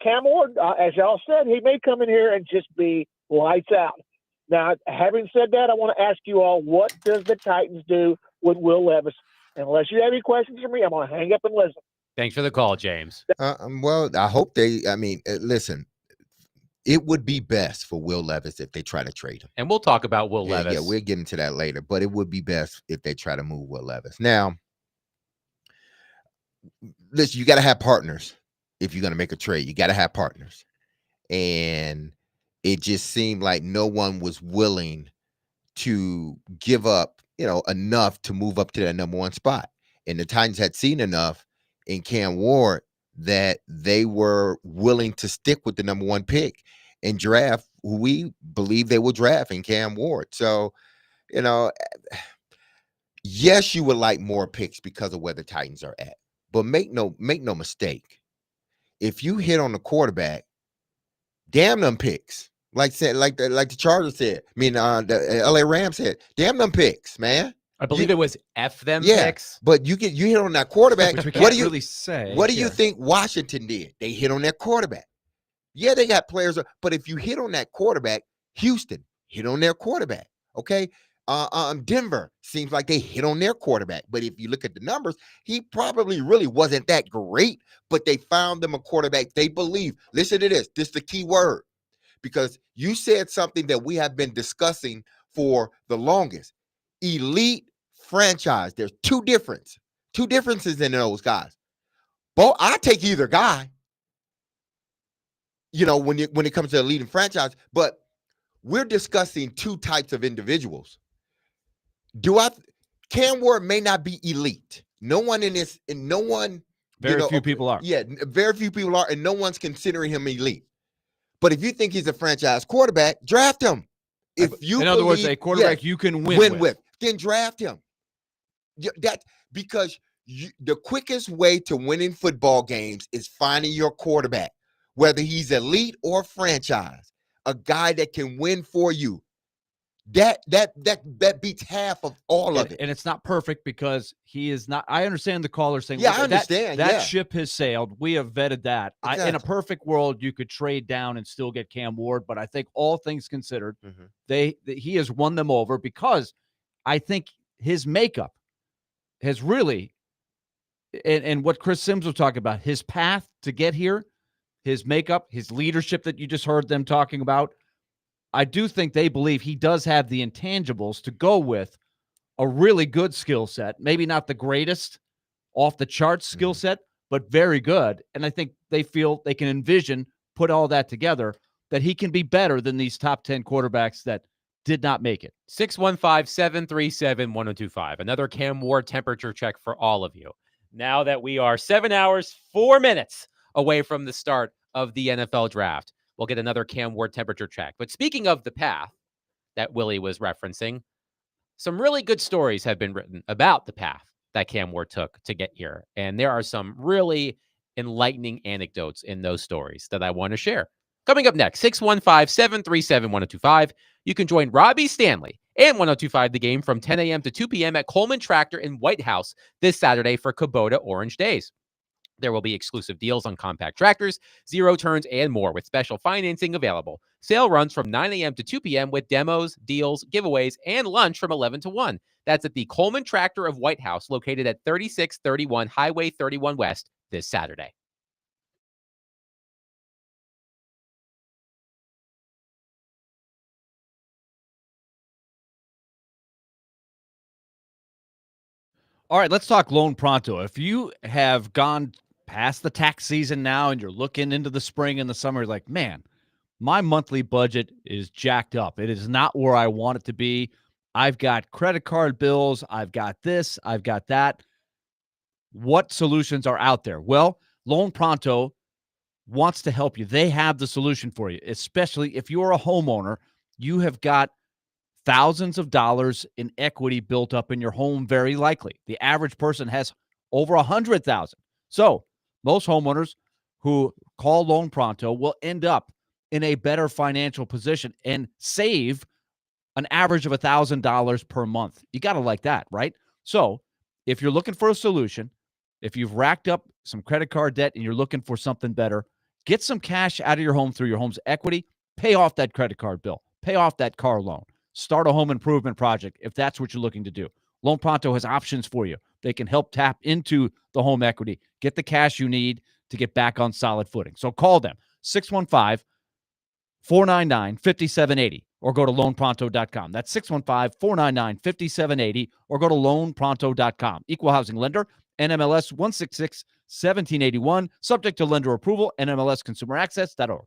Cam Ward, as y'all said, he may come in here and just be lights out. Now, having said that, I want to ask you all, what does the Titans do with Will Levis? Unless you have any questions for me, I'm going to hang up and listen. Thanks for the call, James. Well, I hope listen, it would be best for Will Levis if they try to trade him. And we'll talk about Will Yeah, Levis. yeah, we'll get into that later, but it would be best if they try to move Will Levis. Now, listen, you got to have partners. If you're going to make a trade, you got to have partners. And it just seemed like no one was willing to give up, you know, enough to move up to that number 1 spot. And the Titans had seen enough in Cam Ward that they were willing to stick with the number 1 pick and draft who we believe they will draft in Cam Ward. So, you know, yes, you would like more picks because of where the Titans are at. But make no mistake. If you hit on the quarterback, damn them picks. Like the Chargers said. I mean, the LA Rams said, damn them picks, man. I believe it was F them Yeah, picks. but you hit on that quarterback. Which we What can't do you really say. What do you here. think Washington did? They hit on their quarterback. Yeah, they got players, but if you hit on that quarterback, Houston hit on their quarterback. Okay. Denver seems like they hit on their quarterback. But if you look at the numbers, he probably really wasn't that great, but they found them a quarterback they believe. Listen to this. This is the key word, because you said something that we have been discussing for the longest. Elite franchise. There's two differences in those guys. Both, I take either guy, when it comes to a leading franchise, but we're discussing two types of individuals. Cam Ward may not be elite. No one in this, and no one, Very few people are. Yeah, very few people are, and no one's considering him elite. But if you think he's a franchise quarterback, draft him. If you, in other words, a quarterback you can win with, then draft him. Because the quickest way to winning football games is finding your quarterback, whether he's elite or franchise, a guy that can win for you. That beats half of all of it. And it's not perfect because he is not. I understand the caller saying, yeah, I understand. That ship has sailed. We have vetted that. Exactly. In a perfect world, you could trade down and still get Cam Ward, but I think all things considered, he has won them over because I think his makeup has really, and what Chris Sims was talking about, his path to get here, his makeup, his leadership that you just heard them talking about, I do think they believe he does have the intangibles to go with a really good skill set. Maybe not the greatest off the charts skill set, but very good. And I think they feel they can envision, put all that together, that he can be better than these top 10 quarterbacks that did not make it. 615-737-1025. Another Cam Ward temperature check for all of you. Now that we are 7 hours, 4 minutes away from the start of the NFL draft, we'll get another Cam Ward temperature check. But speaking of the path that Willie was referencing, some really good stories have been written about the path that Cam Ward took to get here. And there are some really enlightening anecdotes in those stories that I want to share. Coming up next, 615-737-1025. You can join Robbie Stanley and 1025 The Game from 10 a.m. to 2 p.m. at Coleman Tractor in White House this Saturday for Kubota Orange Days. There will be exclusive deals on compact tractors, zero turns, and more with special financing available. Sale runs from 9 a.m. to 2 p.m. with demos, deals, giveaways, and lunch from 11 to 1. That's at the Coleman Tractor of White House, located at 3631 Highway 31 West this Saturday. All right, let's talk Loan Pronto. If you have gone past the tax season now and you're looking into the spring and the summer, you're like, man, my monthly budget is jacked up. It is not where I want it to be. I've got credit card bills. I've got this. I've got that. What solutions are out there? Well, Loan Pronto wants to help you. They have the solution for you, especially if you're a homeowner. You have got thousands of dollars in equity built up in your home, very likely. The average person has over 100,000. So most homeowners who call Loan Pronto will end up in a better financial position and save an average of $1,000 per month. You got to like that, right? So if you're looking for a solution, if you've racked up some credit card debt and you're looking for something better, get some cash out of your home through your home's equity, pay off that credit card bill, pay off that car loan. Start a home improvement project if that's what you're looking to do. Loan Pronto has options for you. They can help tap into the home equity, get the cash you need to get back on solid footing. So call them, 615-499-5780, or go to loanpronto.com. That's 615-499-5780, or go to loanpronto.com. Equal housing lender, NMLS 166-1781, subject to lender approval, NMLSconsumeraccess.org.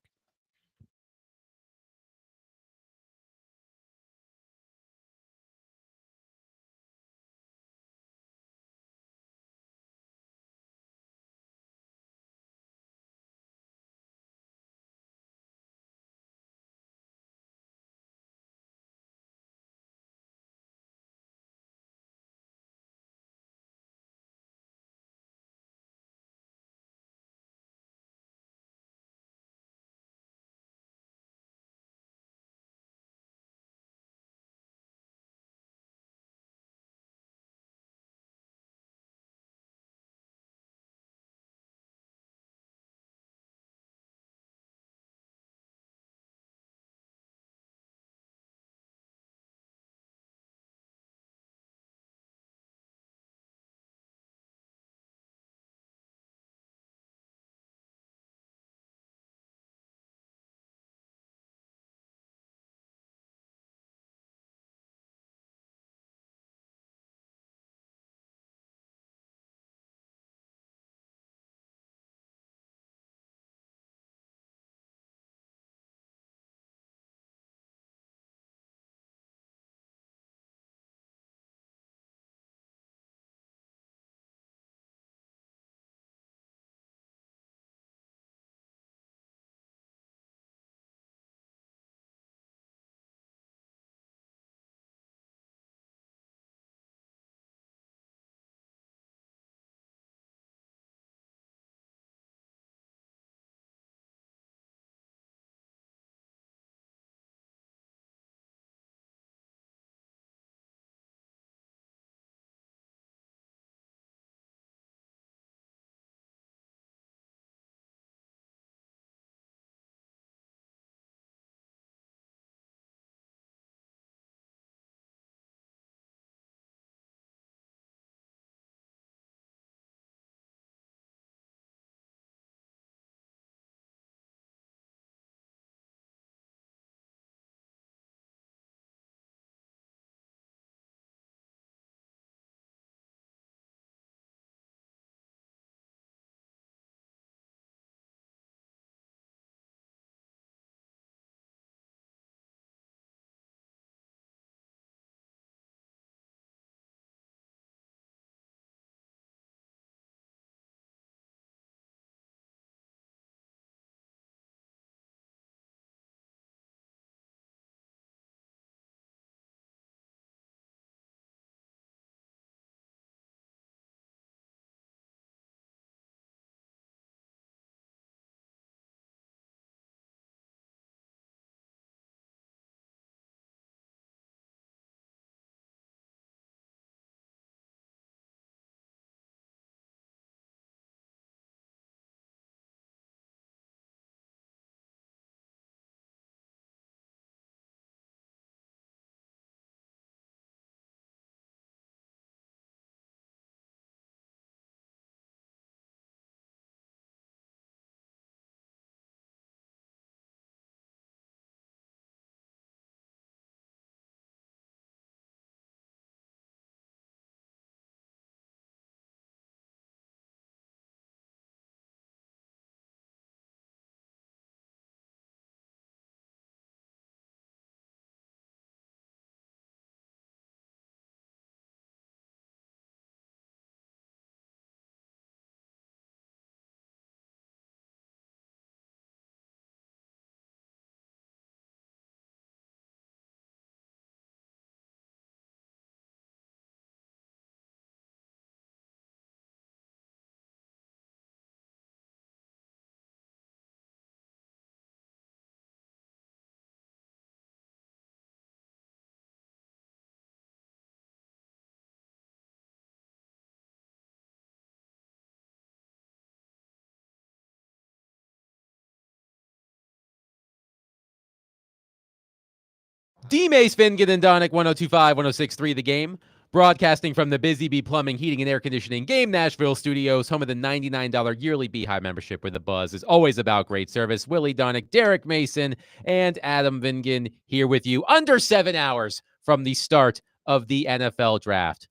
D. Mace, Fingan, and Donick, 102.5, 106.3 The Game. Broadcasting from the Busy Bee Plumbing, Heating, and Air Conditioning Game Nashville studios, home of the $99 yearly Beehive membership, where the buzz is always about great service. Willie Donick, Derek Mason, and Adam Vingan here with you under 7 hours from the start of the NFL draft.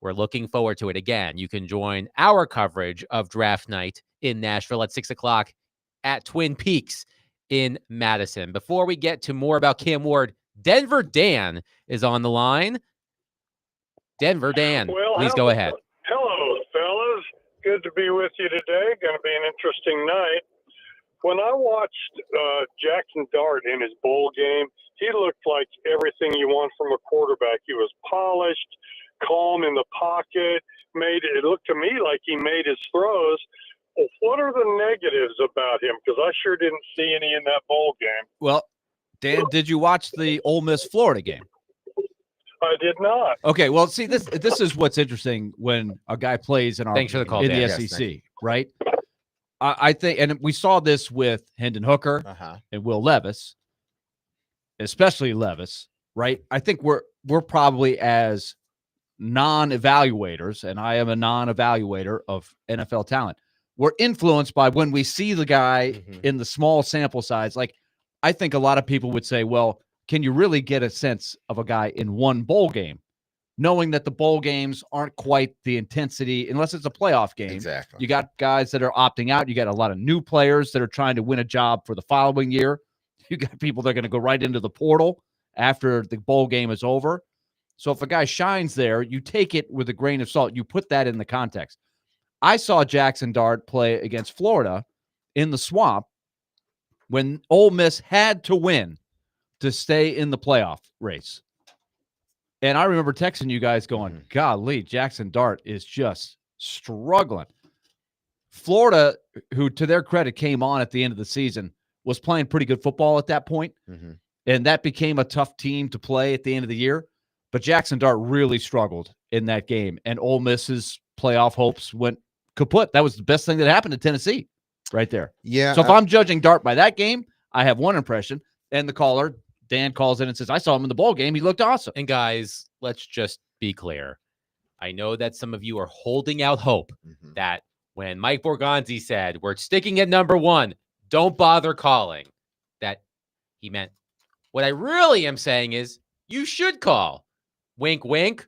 We're looking forward to it. Again, you can join our coverage of draft night in Nashville at 6 o'clock at Twin Peaks in Madison. Before we get to more about Cam Ward, Denver Dan is on the line. Denver Dan, please go ahead. Hello, fellas. Good to be with you today. Going to be an interesting night. When I watched Jackson Dart in his bowl game, he looked like everything you want from a quarterback. He was polished, calm in the pocket. It looked to me like he made his throws. Well, what are the negatives about him? Because I sure didn't see any in that bowl game. Well, Dan, did you watch the Ole Miss Florida game? I did not. Okay, well, see, this is what's interesting when a guy plays in our Thanks for the call, in Dan. the Yes, SEC, thank you. right? I think, and we saw this with Hendon Hooker and Will Levis, especially Levis, right? I think we're probably as non-evaluators, and I am a non-evaluator of NFL talent. We're influenced by when we see the guy in the small sample size. Like, I think a lot of people would say, well, can you really get a sense of a guy in one bowl game, knowing that the bowl games aren't quite the intensity unless it's a playoff game? Exactly. You got guys that are opting out. You got a lot of new players that are trying to win a job for the following year. You got people that are going to go right into the portal after the bowl game is over. So if a guy shines there, you take it with a grain of salt. You put that in the context. I saw Jackson Dart play against Florida in the Swamp when Ole Miss had to win to stay in the playoff race. And I remember texting you guys going, golly, Jackson Dart is just struggling. Florida, who to their credit came on at the end of the season, was playing pretty good football at that point. And that became a tough team to play at the end of the year. But Jackson Dart really struggled in that game. And Ole Miss's playoff hopes went kaput. That was the best thing that happened to Tennessee right there. Yeah. So if I'm judging Dart by that game, I have one impression. And the caller, Dan, calls in and says, I saw him in the bowl game. He looked awesome. And guys, let's just be clear. I know that some of you are holding out hope that when Mike Borgonzi said, we're sticking at number one, don't bother calling, that he meant. What I really am saying is you should call. Wink, wink.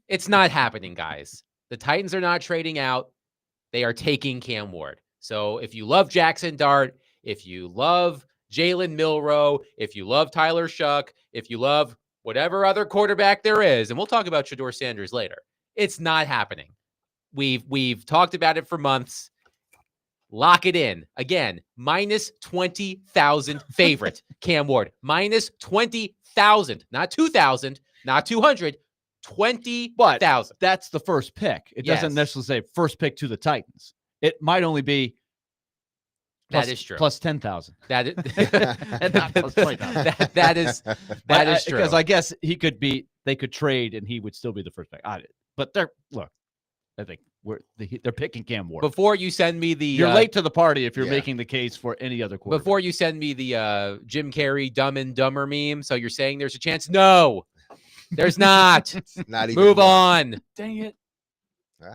It's not happening, guys. The Titans are not trading out. They are taking Cam Ward. So if you love Jackson Dart, if you love Jalen Milroe, if you love Tyler Shuck, if you love whatever other quarterback there is, and we'll talk about Shedeur Sanders later, it's not happening. We've talked about it for months. Lock it in. Again, minus 20,000 favorite Cam Ward. Minus 20,000. Not 2,000, not 200, 20,000. But that's the first pick. It doesn't Yes. necessarily say first pick to the Titans. It might only be That is true. plus 10,000. That is, And not plus 20,000. that is true. Because I guess they could trade and he would still be the first pick. But I think they're picking Cam Ward. Before you send me the You're late to the party if you're Yeah. making the case for any other quarterback. before you send me the Jim Carrey Dumb and Dumber meme. So you're saying there's a chance? No, there's not. Not even Move one. on. Dang it.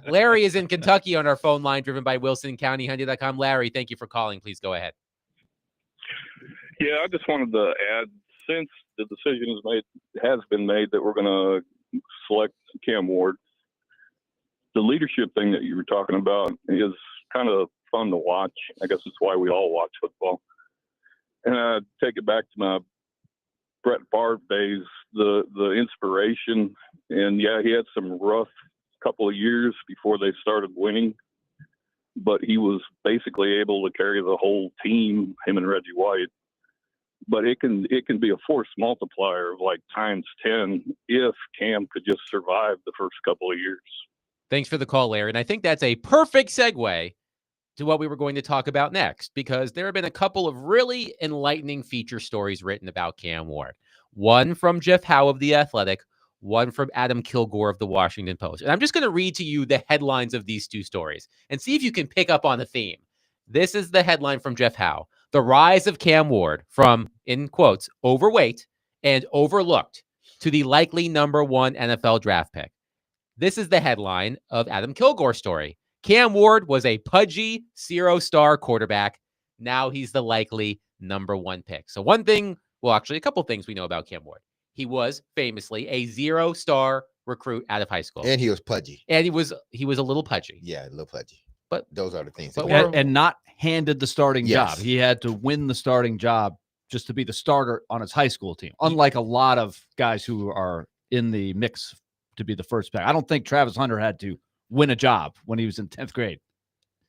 Larry is in Kentucky on our phone line, driven by WilsonCountyHundy.com. Larry, thank you for calling. Please go ahead. Yeah, I just wanted to add, since the decision has been made that we're going to select Cam Ward, the leadership thing that you were talking about is kind of fun to watch. I guess it's why we all watch football. And I take it back to my Brett Favre days, the inspiration. And yeah, he had some rough couple of years before they started winning, but he was basically able to carry the whole team, him and Reggie White. But it can be a force multiplier of like times 10 if Cam could just survive the first couple of years. Thanks for the call, Larry. And I think that's a perfect segue to what we were going to talk about next, because there have been a couple of really enlightening feature stories written about Cam Ward. One from Jeff Howe of The Athletic, one from Adam Kilgore of The Washington Post. And I'm just going to read to you the headlines of these two stories and see if you can pick up on the theme. This is the headline from Jeff Howe: the rise of Cam Ward from in quotes, overweight and overlooked to the likely number 1 NFL draft pick. This is the headline of Adam Kilgore's story. Cam Ward was a pudgy 0-star quarterback. Now he's the likely number 1 pick. So one thing, well, actually a couple things we know about Cam Ward. He was famously a 0-star recruit out of high school. And he was pudgy. And he was a little pudgy. Yeah, a little pudgy. But those are the things. but that we're- And not handed the starting Yes. job. He had to win the starting job just to be the starter on his high school team. Unlike a lot of guys who are in the mix to be the first pick. I don't think Travis Hunter had to win a job when he was in 10th grade.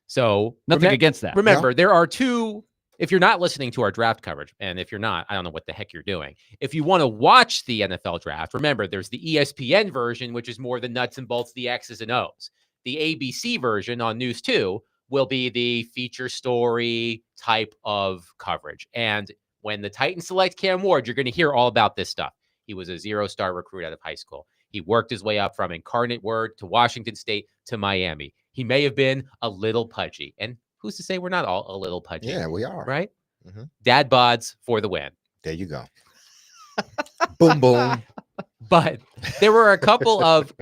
So Nothing against that. Remember, there are two. If you're not listening to our draft coverage, and if you're not, I don't know what the heck you're doing. If you want to watch the NFL draft, remember there's the ESPN version, which is more the nuts and bolts, the X's and O's. The ABC version on News 2 will be the feature story type of coverage. And when the Titans select Cam Ward, you're going to hear all about this stuff. He was a 0-star recruit out of high school. He worked his way up from Incarnate Word to Washington State to Miami. He may have been a little pudgy. And who's to say we're not all a little pudgy? Yeah, we are. Right? Mhm. Dad bods for the win. There you go. Boom, boom. But there were a couple of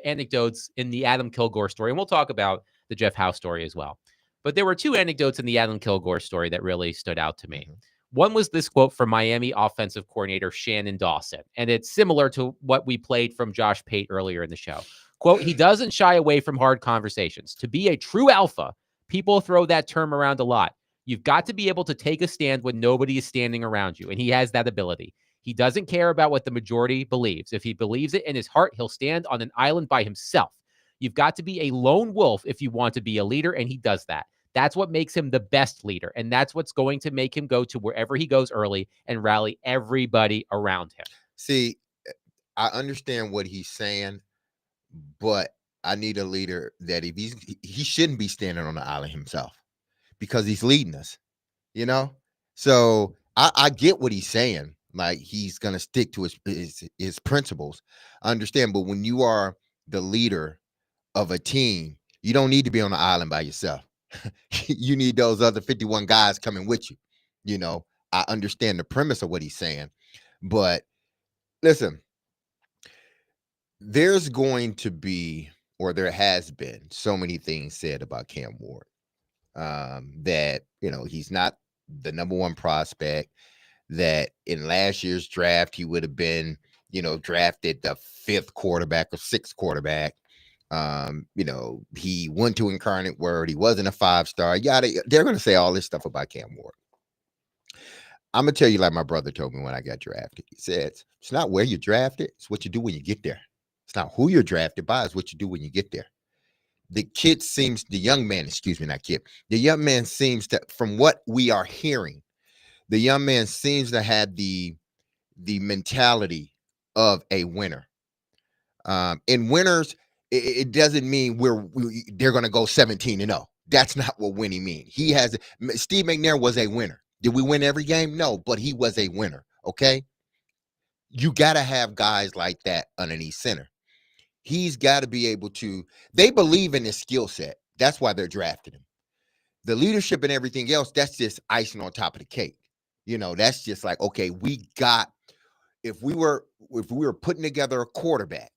anecdotes in the Adam Kilgore story, and we'll talk about the Jeff Howe story as well. But there were 2 anecdotes in the Adam Kilgore story that really stood out to me. Mhm. One was this quote from Miami offensive coordinator Shannon Dawson, and it's similar to what we played from Josh Pate earlier in the show. Quote, he doesn't shy away from hard conversations. To be a true alpha, people throw that term around a lot. You've got to be able to take a stand when nobody is standing around you, and he has that ability. He doesn't care about what the majority believes. If he believes it in his heart, he'll stand on an island by himself. You've got to be a lone wolf if you want to be a leader, and he does that. That's what makes him the best leader, and that's what's going to make him go to wherever he goes early and rally everybody around him. See, I understand what he's saying, but I need a leader that if he shouldn't be standing on the island himself because he's leading us, you know? So I get what he's saying. Like he's going to stick to his principles. I understand. But when you are the leader of a team, you don't need to be on the island by yourself. You need those other 51 guys coming with you. You know, I understand the premise of what he's saying, but listen, there's going to be, or there has been so many things said about Cam Ward that, you know, he's not the number 1 prospect, that in last year's draft, he would have been, you know, drafted the 5th quarterback or 6th quarterback. You know, he went to Incarnate Word. He wasn't a 5-star. They're going to say all this stuff about Cam Ward. I'm going to tell you like my brother told me when I got drafted. He said, it's not where you're drafted. It's what you do when you get there. It's not who you're drafted by. It's what you do when you get there. The young man seems to, from what we are hearing, the young man seems to have the mentality of a winner. And winners, it doesn't mean they're going to go 17-0. That's not what winning means. Steve McNair was a winner. Did we win every game? No, but he was a winner. Okay. You got to have guys like that underneath center. He's got to be able to, they believe in his skill set. That's why they're drafting him. The leadership and everything else, that's just icing on top of the cake. You know, that's just like, okay, if we were putting together a quarterback,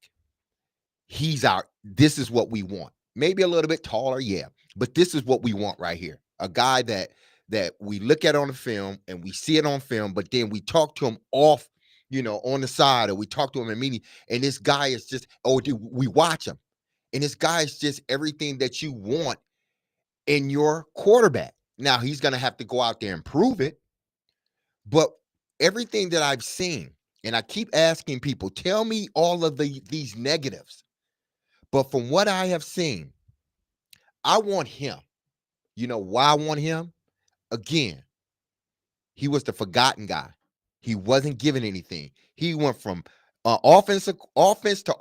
this is what we want. Maybe a little bit taller, yeah, but this is what we want right here. A guy that we look at on the film and we see it on film, but then we talk to him off, you know, on the side, or we talk to him in a meeting, and this guy is just, we watch him, and this guy is just everything that you want in your quarterback. Now he's going to have to go out there and prove it, but everything that I've seen, and I keep asking people, tell me all of these negatives, but from what I have seen, I want him. You know why I want him? Again, he was the forgotten guy. He wasn't given anything. He went from offense to offense to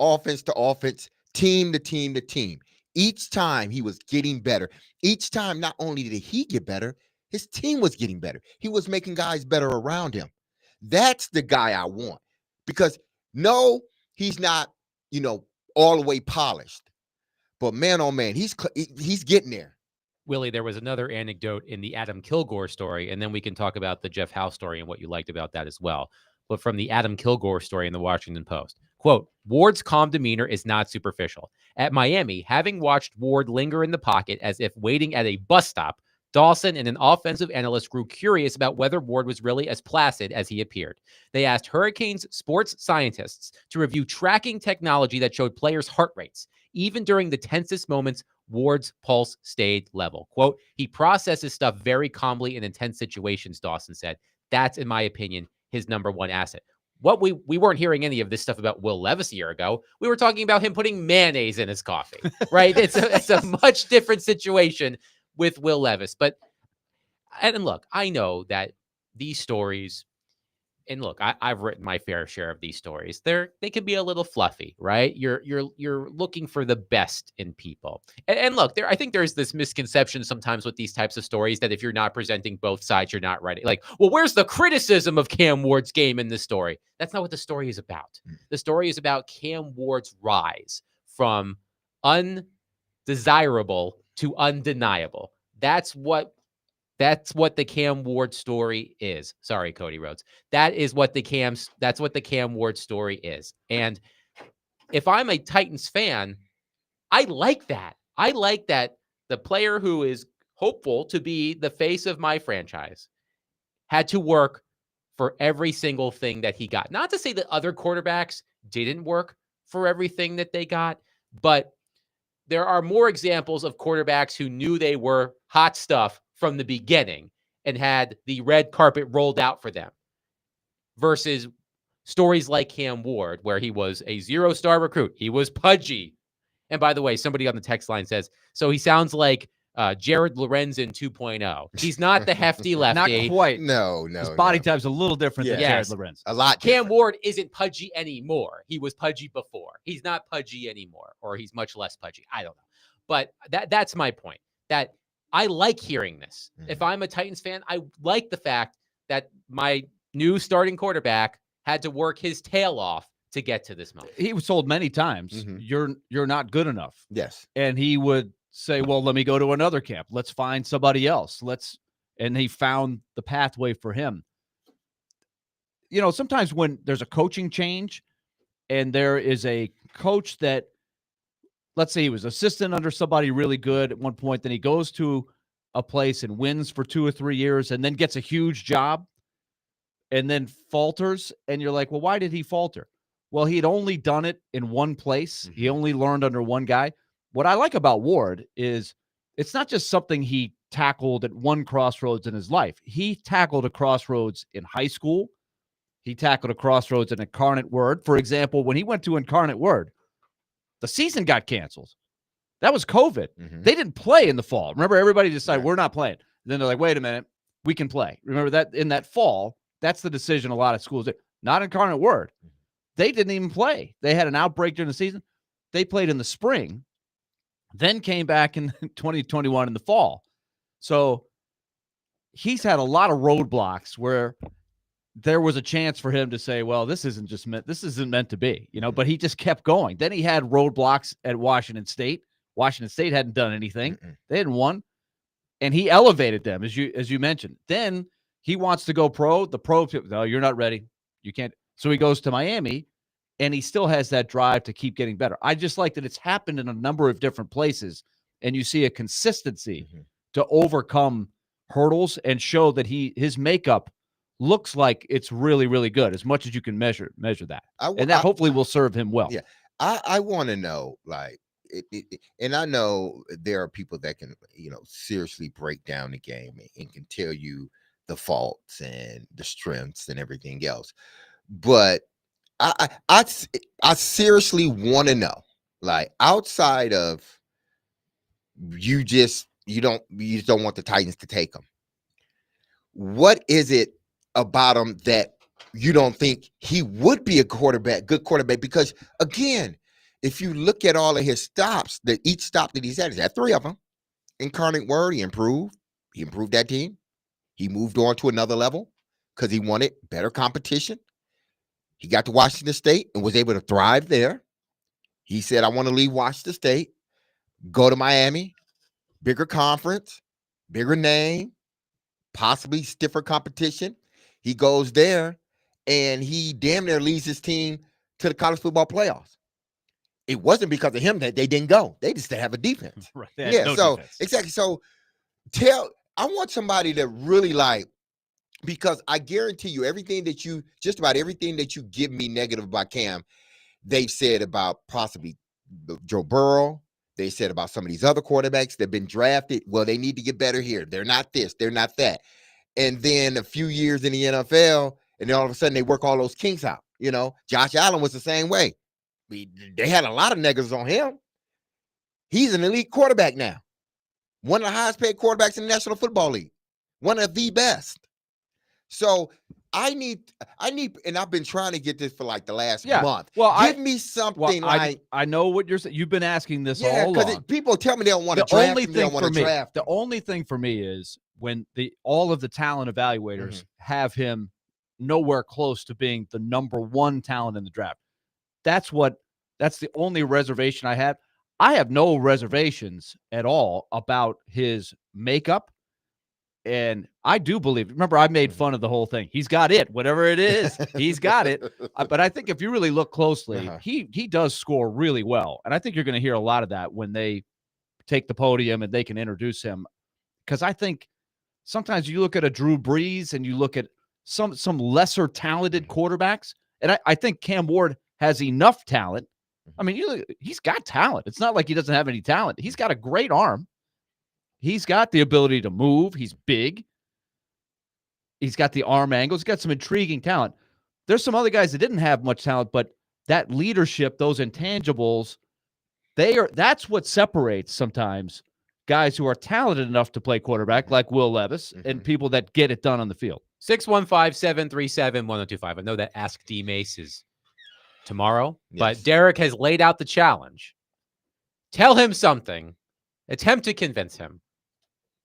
offense, team to team to team. Each time he was getting better. Each time, not only did he get better, his team was getting better. He was making guys better around him. That's the guy I want. Because no, he's not, you know, all the way polished. But man, oh man, he's getting there. Willie, there was another anecdote in the Adam Kilgore story, and then we can talk about the Jeff Howe story and what you liked about that as well. But from the Adam Kilgore story in the Washington Post, quote, Ward's calm demeanor is not superficial. At Miami, having watched Ward linger in the pocket as if waiting at a bus stop, Dawson and an offensive analyst grew curious about whether Ward was really as placid as he appeared. They asked Hurricanes sports scientists to review tracking technology that showed players' heart rates. Even during the tensest moments, Ward's pulse stayed level. Quote, he processes stuff very calmly in intense situations, Dawson said. That's, in my opinion, his number one asset. What we weren't hearing any of this stuff about Will Levis a year ago. We were talking about him putting mayonnaise in his coffee, right? It's a much different situation with Will Levis. But, and look, I know that these stories, and look, I've written my fair share of these stories. They can be a little fluffy, right? You're looking for the best in people. And look, I think there's this misconception sometimes with these types of stories that if you're not presenting both sides, you're not ready. Like, well, where's the criticism of Cam Ward's game in this story? That's not what the story is about. The story is about Cam Ward's rise from undesirable to undeniable. That's what the Cam Ward story is. Sorry, Cody Rhodes. That's what the Cam Ward story is. And if I'm a Titans fan, I like that. I like that the player who is hopeful to be the face of my franchise had to work for every single thing that he got. Not to say that other quarterbacks didn't work for everything that they got, but there are more examples of quarterbacks who knew they were hot stuff from the beginning and had the red carpet rolled out for them versus stories like Cam Ward, where he was a 0-star recruit. He was pudgy. And by the way, somebody on the text line says, so he sounds like Jared Lorenzen 2.0. He's not the hefty lefty. Not quite. No. His body type's a little different than Yes. Jared Lorenzen. A lot. Cam different. Ward isn't pudgy anymore. He was pudgy before. He's not pudgy anymore, or he's much less pudgy. I don't know. But that's my point, that I like hearing this. If I'm a Titans fan, I like the fact that my new starting quarterback had to work his tail off to get to this moment. He was told many times, you're not good enough. Yes. And he would say, well, let me go to another camp. Let's find somebody else. And he found the pathway for him. You know, sometimes when there's a coaching change and there is a coach that, let's say he was assistant under somebody really good at one point, then he goes to a place and wins for 2 or 3 years and then gets a huge job and then falters. And you're like, well, why did he falter? Well, he had only done it in one place. He only learned under one guy. What I like about Ward is it's not just something he tackled at one crossroads in his life. He tackled a crossroads in high school. He tackled a crossroads in Incarnate Word. For example, when he went to Incarnate Word, the season got canceled. That was COVID. They didn't play in the fall. Remember, everybody decided we're not playing. Then they're like, wait a minute, we can play. Remember that in that fall, that's the decision a lot of schools did. Not Incarnate Word. They didn't even play. They had an outbreak during the season. They played in the spring, then came back in 2021 in the fall. So he's had a lot of roadblocks where there was a chance for him to say, well, this isn't meant to be, but he just kept going. Then he had roadblocks at Washington State. Washington State hadn't done anything. They hadn't won. And he elevated them, as you mentioned. Then he wants to go pro. The pro, no, you're not ready. You can't. So he goes to Miami, and he still has that drive to keep getting better. I just like that it's happened in a number of different places, and you see a consistency to overcome hurdles and show that his makeup looks like it's really, really good, as much as you can measure that. And that hopefully will serve him well. Yeah. I want to know, like, and I know there are people that can, seriously break down the game and can tell you the faults and the strengths and everything else. But I seriously want to know, like, outside of you just don't want the Titans to take him. What is it about him that you don't think he would be a good quarterback? Because again, if you look at all of his stops, each stop that he's had 3 of them. Incarnate Word, he improved that team. He moved on to another level because he wanted better competition. He got to Washington State and was able to thrive there. He said, I want to leave Washington State, go to Miami, bigger conference, bigger name, possibly stiffer competition. He goes there and he damn near leads his team to the college football playoffs. It wasn't because of him that they didn't go. They just didn't have a defense. Right. They had Yeah, no so defense. exactly. So I want somebody to really like, because I guarantee you just about everything that you give me negative about Cam, they've said about possibly Joe Burrow. They said about some of these other quarterbacks that have been drafted. Well, they need to get better here. They're not this, they're not that. And then a few years in the NFL, and then all of a sudden they work all those kinks out. Josh Allen was the same way. They had a lot of negatives on him. He's an elite quarterback now. One of the highest paid quarterbacks in the National Football League. One of the best. So I need, and I've been trying to get this for like the last month. Well, give me something like. I know what you're saying. You've been asking this all along. Because people tell me they don't want to draft him. They don't want to draft. The only thing for me is when all of the talent evaluators have him nowhere close to being the number one talent in the draft. That's the only reservation I have. I have no reservations at all about his makeup. And I do believe, remember, I made fun of the whole thing. He's got it, whatever it is, he's got it. But I think if you really look closely, he does score really well. And I think you're going to hear a lot of that when they take the podium and they can introduce him. Because I think sometimes you look at a Drew Brees and you look at some lesser talented quarterbacks. And I think Cam Ward has enough talent. I mean, he's got talent. It's not like he doesn't have any talent. He's got a great arm. He's got the ability to move. He's big. He's got the arm angles. He's got some intriguing talent. There's some other guys that didn't have much talent, but that leadership, those intangibles, that's what separates sometimes guys who are talented enough to play quarterback, like Will Levis, and people that get it done on the field. 615-737-1025. I know that Ask D Mace is tomorrow, but Derek has laid out the challenge. Tell him something. Attempt to convince him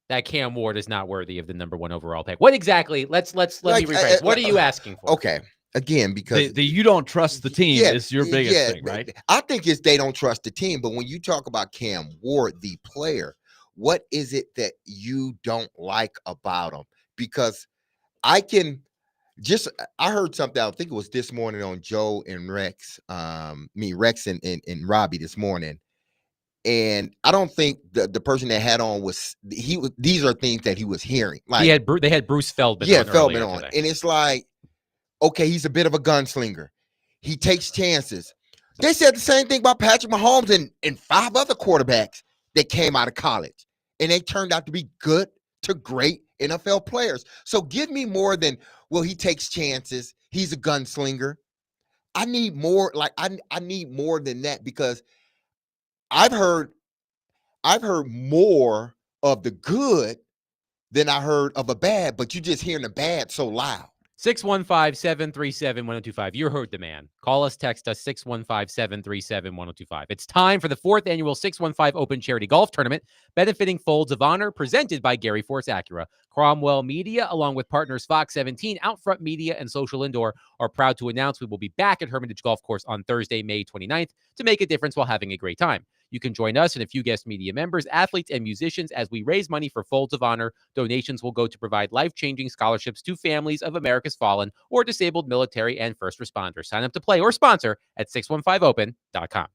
that Cam Ward is not worthy of the number one overall pick. What exactly? Let me rephrase. What are you asking for? Okay. Again, because the you don't trust the team is your biggest thing, right? I think it's they don't trust the team. But when you talk about Cam Ward, the player, what is it that you don't like about him? Because I heard something, I think it was this morning on Joe and Rex, Rex and Robbie this morning. And I don't think the person that had on these are things that he was hearing. Like they had Bruce Feldman. Yeah, Feldman on. And it's like, okay, he's a bit of a gunslinger. He takes chances. They said the same thing about Patrick Mahomes and 5 other quarterbacks that came out of college. And they turned out to be good to great NFL players. So give me more than, well, he takes chances. He's a gunslinger. I need more. Like I need more than that, because I've heard more of the good than I heard of a bad, but you just hearing the bad so loud. 615-737-1025. You heard the man. Call us, text us, 615-737-1025. It's time for the 4th annual 615 Open Charity Golf Tournament, benefiting Folds of Honor, presented by Gary Force Acura. Cromwell Media, along with partners Fox 17, Outfront Media, and Social Indoor, are proud to announce we will be back at Hermitage Golf Course on Thursday, May 29th, to make a difference while having a great time. You can join us and a few guest media members, athletes, and musicians as we raise money for Folds of Honor. Donations will go to provide life-changing scholarships to families of America's fallen or disabled military and first responders. Sign up to play or sponsor at 615open.com.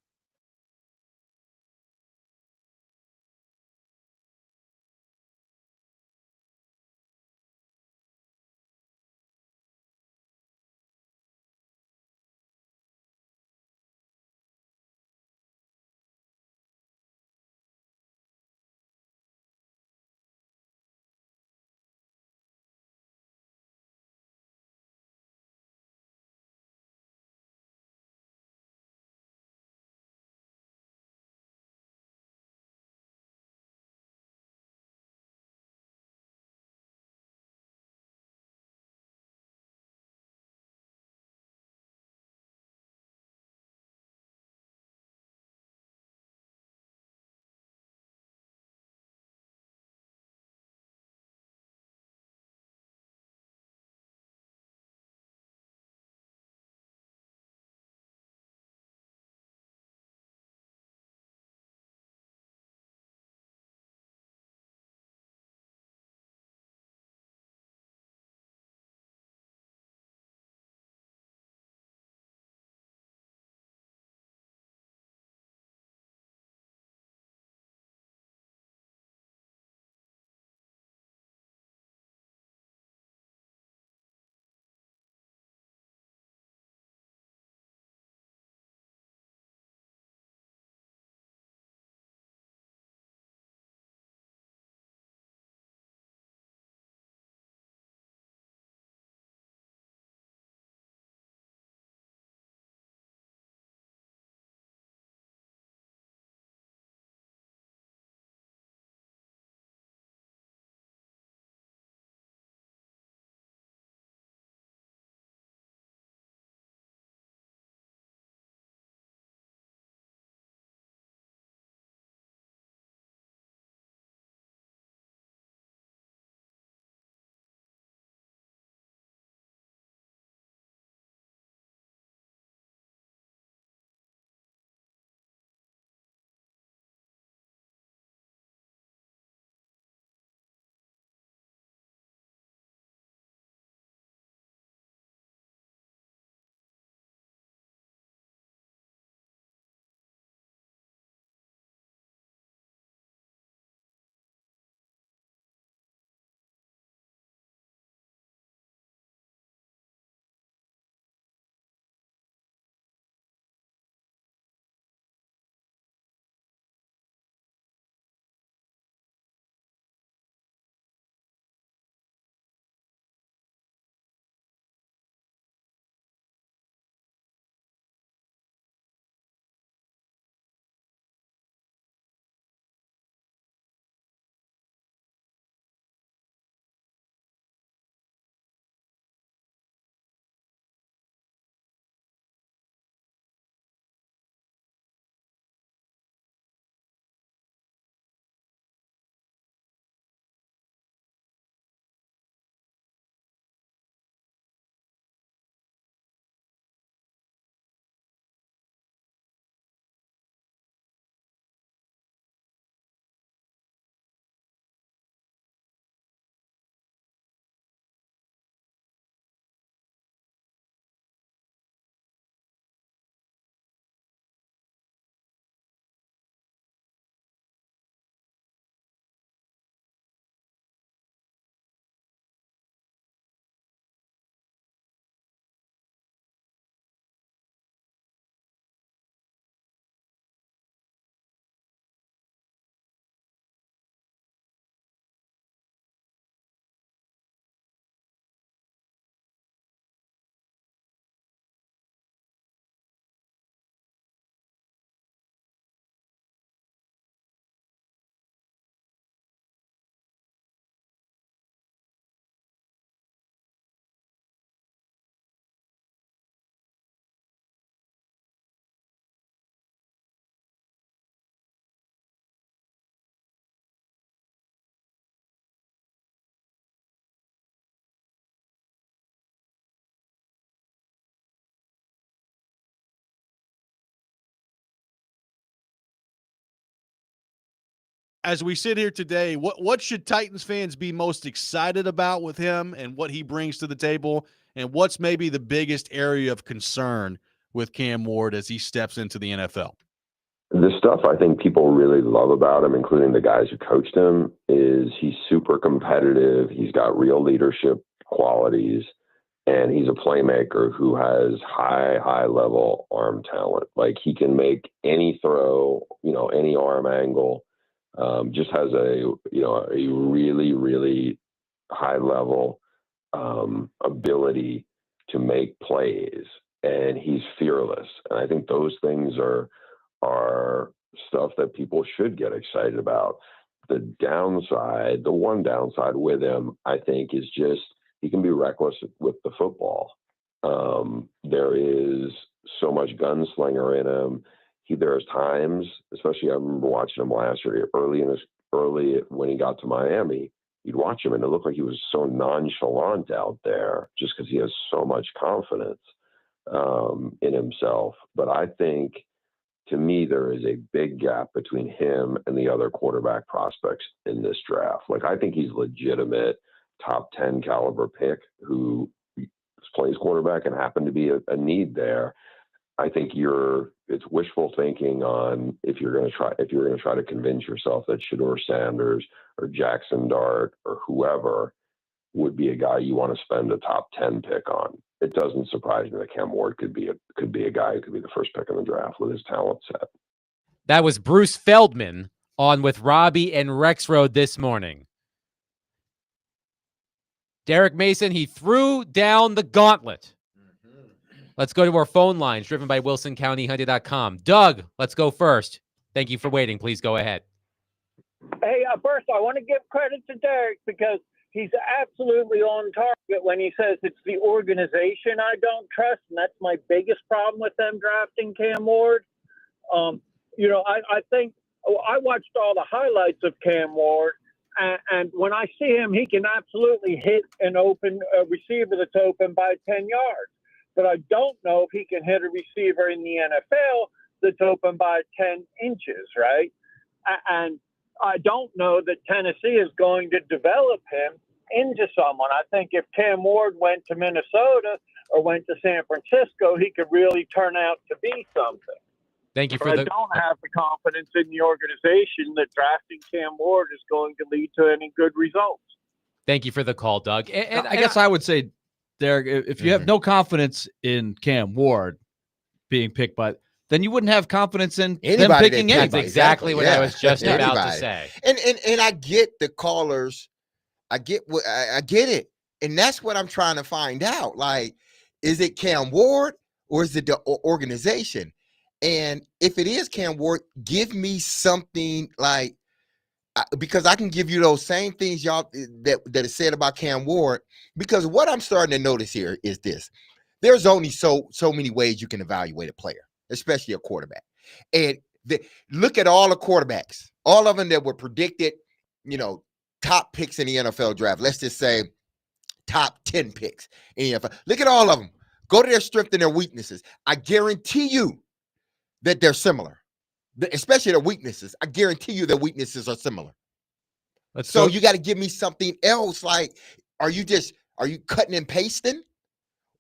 as we sit here today, what should Titans fans be most excited about with him and what he brings to the table? And what's maybe the biggest area of concern with Cam Ward as he steps into the NFL? The stuff I think people really love about him, including the guys who coached him, is he's super competitive. He's got real leadership qualities, and he's a playmaker who has high level arm talent. Like, he can make any throw, any arm angle. Just has a really high level ability to make plays, and he's fearless. And I think those things are stuff that people should get excited about. The one downside with him, I think, is just he can be reckless with the football. There is so much gunslinger in him. There's times, especially I remember watching him last year, early when he got to Miami, you'd watch him and it looked like he was so nonchalant out there just because he has so much confidence in himself. But I think, to me, there is a big gap between him and the other quarterback prospects in this draft. Like, I think he's legitimate top 10 caliber pick who plays quarterback and happened to be a need there. I think it's wishful thinking on if you're going to try to convince yourself that Shedeur Sanders or Jackson Dart or whoever would be a guy you want to spend a top 10 pick on. It doesn't surprise me that Cam Ward could be a guy who could be the first pick in the draft with his talent set. That was Bruce Feldman on with Robbie and Rexroad this morning. Derek Mason, he threw down the gauntlet. Let's go to our phone lines, driven by WilsonCountyHunter.com. Doug, let's go first. Thank you for waiting. Please go ahead. Hey, first, I want to give credit to Derek because he's absolutely on target when he says it's the organization I don't trust, and that's my biggest problem with them drafting Cam Ward. I think I watched all the highlights of Cam Ward, and when I see him, he can absolutely hit an open receiver that's open by 10 yards. But I don't know if he can hit a receiver in the NFL that's open by 10 inches, right? And I don't know that Tennessee is going to develop him into someone. I think if Cam Ward went to Minnesota or went to San Francisco, he could really turn out to be something. Thank you I don't have the confidence in the organization that drafting Cam Ward is going to lead to any good results. Thank you for the call, Doug. And I guess I would say, Derek, if you have no confidence in Cam Ward being picked then you wouldn't have confidence in them picking him. That's exactly what I was just about to say. And I get the callers. I get it. And that's what I'm trying to find out. Like, is it Cam Ward or is it the organization? And if it is Cam Ward, give me something like, because I can give you those same things y'all that is said about Cam Ward. Because what I'm starting to notice here is this: there's only so many ways you can evaluate a player, especially a quarterback. And look at all the quarterbacks, all of them that were predicted, top picks in the NFL draft. Let's just say top 10 picks in the NFL. Look at all of them. Go to their strengths and their weaknesses. I guarantee you that they're similar. Especially their weaknesses. I guarantee you their weaknesses are similar. So you got to give me something else. Like, are you cutting and pasting?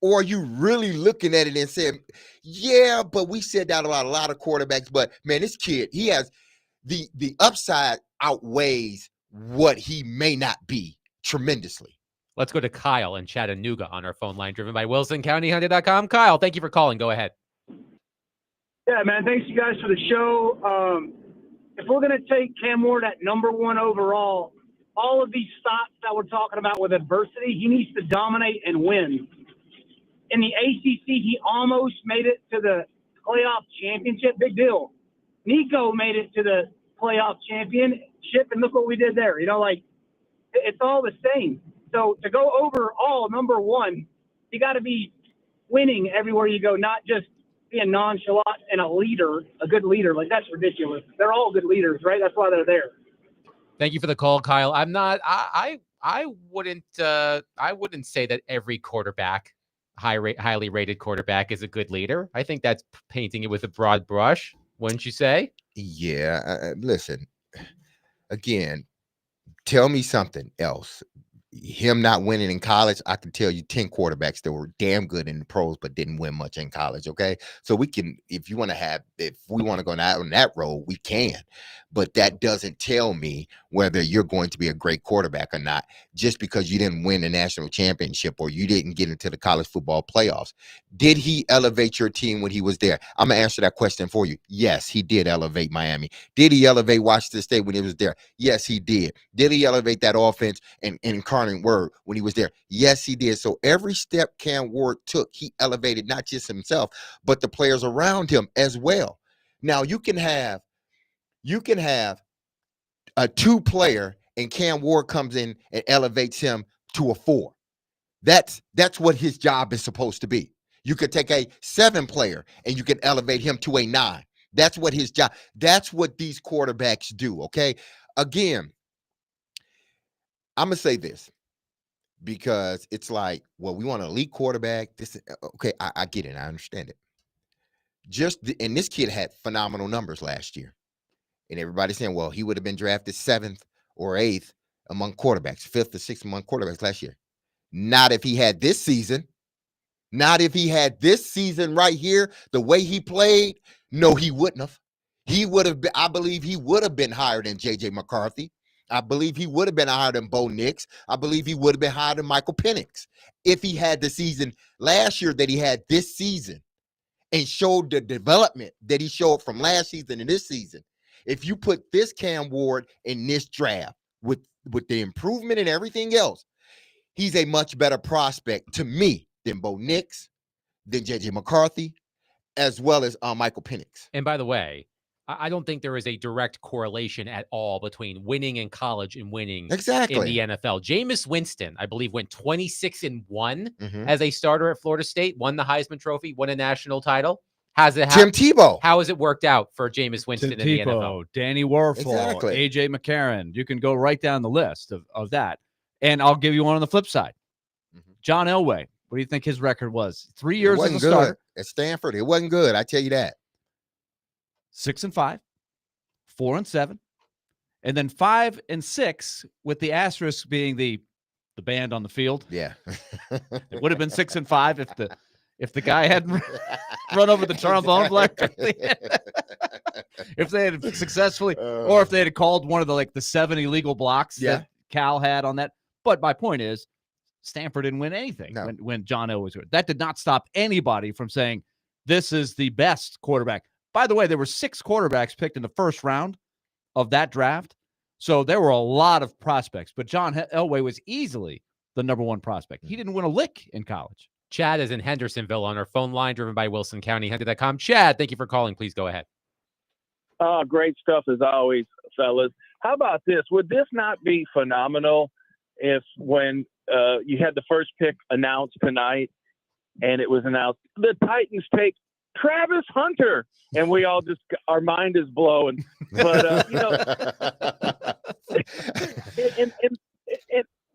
Or are you really looking at it and saying, yeah, but we said that about a lot of quarterbacks, but man, this kid, he has the upside outweighs what he may not be tremendously. Let's go to Kyle in Chattanooga on our phone line, driven by WilsonCountyHunter.com. Kyle, thank you for calling. Go ahead. Yeah, man. Thanks, you guys, for the show. If we're going to take Cam Ward at number 1 overall, all of these stops that we're talking about with adversity, he needs to dominate and win. In the ACC, he almost made it to the playoff championship. Big deal. Nico made it to the playoff championship, and look what we did there. It's all the same. So to go overall number 1, you got to be winning everywhere you go, not just being nonchalant and a good leader. Like, that's ridiculous. They're all good leaders, right? That's why they're there. Thank you for the call, Kyle. I'm not. I wouldn't say that every quarterback, highly rated quarterback, is a good leader. I think that's painting it with a broad brush. Wouldn't you say? Yeah. Listen, again, tell me something else. Him not winning in college, I can tell you 10 quarterbacks that were damn good in the pros but didn't win much in college. Okay, so we can, if we want to go on that road, we can, but that doesn't tell me whether you're going to be a great quarterback or not just because you didn't win the national championship or you didn't get into the college football playoffs. Did he elevate your team when he was there? I'm gonna answer that question for you. Yes, he did elevate Miami. Did he elevate Washington State when he was there? Yes, he did. Did he elevate that offense and Incarnate Word when he was there? Yes, he did. So every step Cam Ward took, he elevated not just himself, but the players around him as well. Now you can have a 2-player and Cam Ward comes in and elevates him to a 4. That's what his job is supposed to be. You could take a 7-player and you can elevate him to a 9. That's what his job. That's what these quarterbacks do. Okay. Again, I'm gonna say this because it's like, well, we want an elite quarterback. This is okay. I get it. I understand it. And this kid had phenomenal numbers last year, and everybody's saying, well, he would have been drafted 7th or 8th among quarterbacks, 5th or 6th among quarterbacks last year. Not if he had this season. Not if he had this season right here, the way he played. No, he wouldn't have. He would have been. I believe he would have been higher than J.J. McCarthy. I believe he would have been higher than Bo Nix. I believe he would have been higher than Michael Penix if he had the season last year that he had this season and showed the development that he showed from last season and this season. If you put this Cam Ward in this draft with the improvement and everything else, he's a much better prospect to me than Bo Nix, than J.J. McCarthy, as well as Michael Penix. And by the way, I don't think there is a direct correlation at all between winning in college and winning in the NFL. Jameis Winston, I believe, went 26-1 as a starter at Florida State, won the Heisman Trophy, won a national title. Tim Tebow. How has it worked out for Jameis Winston in the NFL? Danny Werfel, AJ McCarron. You can go right down the list of that. And I'll give you one on the flip side. John Elway. What do you think his record was? 3 years as a starter at Stanford. It wasn't good. I tell you that. 6-5, 4-7, and then 5-6 with the asterisk being the band on the field. Yeah, it would have been 6-5 if the guy hadn't run over the trombone player. If they had successfully, or if they had called one of the 7 illegal blocks that Cal had on that. But my point is, Stanford didn't win anything when John Elway was here. That did not stop anybody from saying this is the best quarterback. By the way, there were 6 quarterbacks picked in the first round of that draft. So there were a lot of prospects, but John Elway was easily the number 1 prospect. He didn't win a lick in college. Chad is in Hendersonville on our phone line, driven by Wilson County, Hunter.com. Chad, thank you for calling. Please go ahead. Great stuff as always, fellas. How about this? Would this not be phenomenal if when you had the first pick announced tonight and it was announced the Titans take Travis Hunter, and we all just, our mind is blowing. But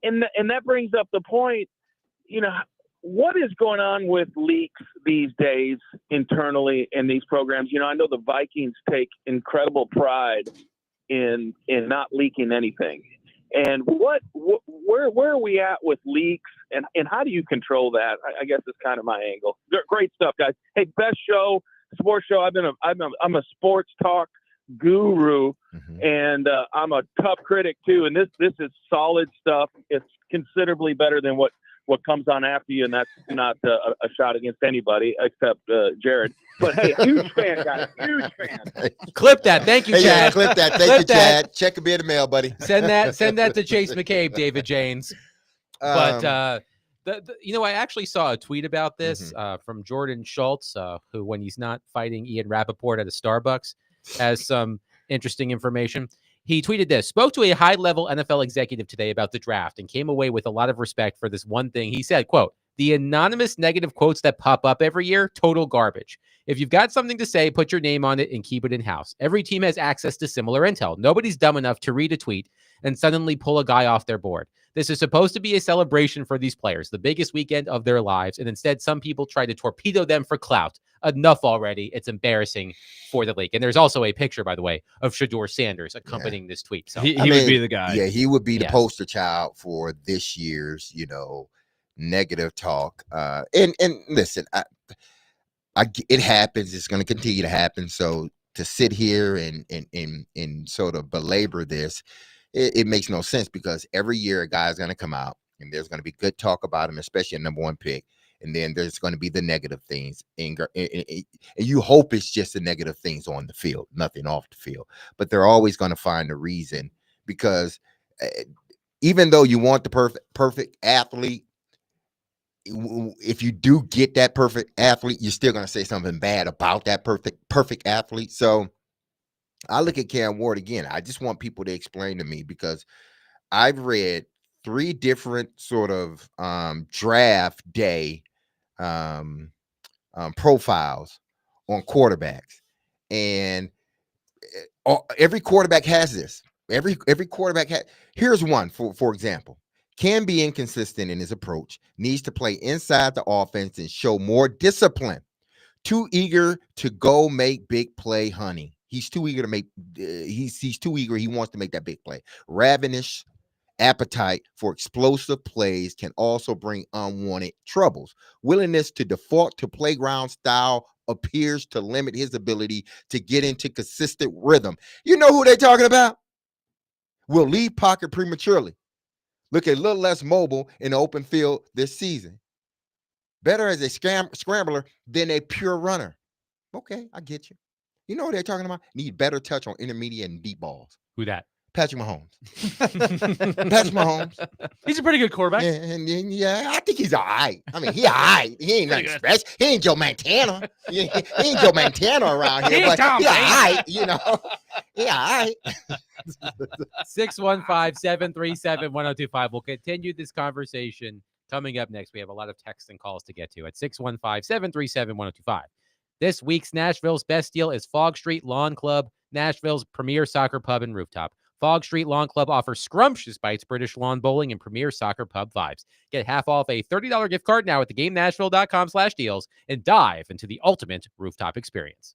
and that brings up the point, what is going on with leaks these days internally in these programs? I know the Vikings take incredible pride in not leaking anything. And where are we at with leaks, and how do you control that? I guess is kind of my angle. Great stuff, guys. Hey, best show, sports show. I'm a sports talk guru, and I'm a tough critic too. And this is solid stuff. It's considerably better than what comes on after you, and that's not a shot against anybody except Jared. But hey, huge fan, guys. Huge fan. Clip that. Thank you, Chad. Yeah, clip that. Thank you, Chad. Check a bit of mail, buddy. Send that to Chase McCabe, David Janes. But I actually saw a tweet about this from Jordan Schultz, who, when he's not fighting Ian Rappaport at a Starbucks, has some interesting information. He tweeted this: spoke to a high-level NFL executive today about the draft and came away with a lot of respect for this one thing. He said, quote, "The anonymous negative quotes that pop up every year, total garbage. If you've got something to say, put your name on it and keep it in-house. Every team has access to similar intel. Nobody's dumb enough to read a tweet and suddenly pull a guy off their board. This is supposed to be a celebration for these players, the biggest weekend of their lives. And instead, some people try to torpedo them for clout. Enough already. It's embarrassing for the league. And there's also a picture, by the way, of Shador Sanders accompanying this tweet. So He would be the guy. Yeah, he would be the Yes. poster child for this year's, negative talk. And listen, it happens. It's going to continue to happen. So to sit here and sort of belabor this, it makes no sense, because every year a guy's going to come out and there's going to be good talk about him, especially a number one pick. And then there's going to be the negative things. And you hope it's just the negative things on the field, nothing off the field. But they're always going to find a reason, because even though you want the perfect athlete, if you do get that perfect athlete, you're still going to say something bad about that perfect athlete. So I look at Cam Ward again. I just want people to explain to me, because I've read 3 different sort of draft day profiles on quarterbacks, and every quarterback has this. Every quarterback has. Here's one for example. Can be inconsistent in his approach, needs to play inside the offense and show more discipline. Too eager to go make big play, honey. He's too eager to make. He's too eager. He wants to make that big play. Ravenous appetite for explosive plays can also bring unwanted troubles. Willingness to default to playground style appears to limit his ability to get into consistent rhythm. You know who they're talking about? Will leave pocket prematurely. Look a little less mobile in the open field this season. Better as a scrambler than a pure runner. Okay, I get you. You know what they're talking about? Need better touch on intermediate and deep balls. who that? Patrick Mahomes. Patrick Mahomes. He's a pretty good quarterback. Yeah, I think he's all right. I mean, he all right. He ain't nothing special. He ain't Joe Montana. He ain't Joe Montana around here, but he all right, He all right. 615-737-1025. We'll continue this conversation coming up next. We have a lot of texts and calls to get to at 615-737-1025. This week's Nashville's best deal is Fog Street Lawn Club, Nashville's premier soccer pub and rooftop. Fog Street Lawn Club offers scrumptious bites, British lawn bowling, and premier soccer pub vibes. Get half off a $30 gift card now at theGameNashville.com/deals and dive into the ultimate rooftop experience.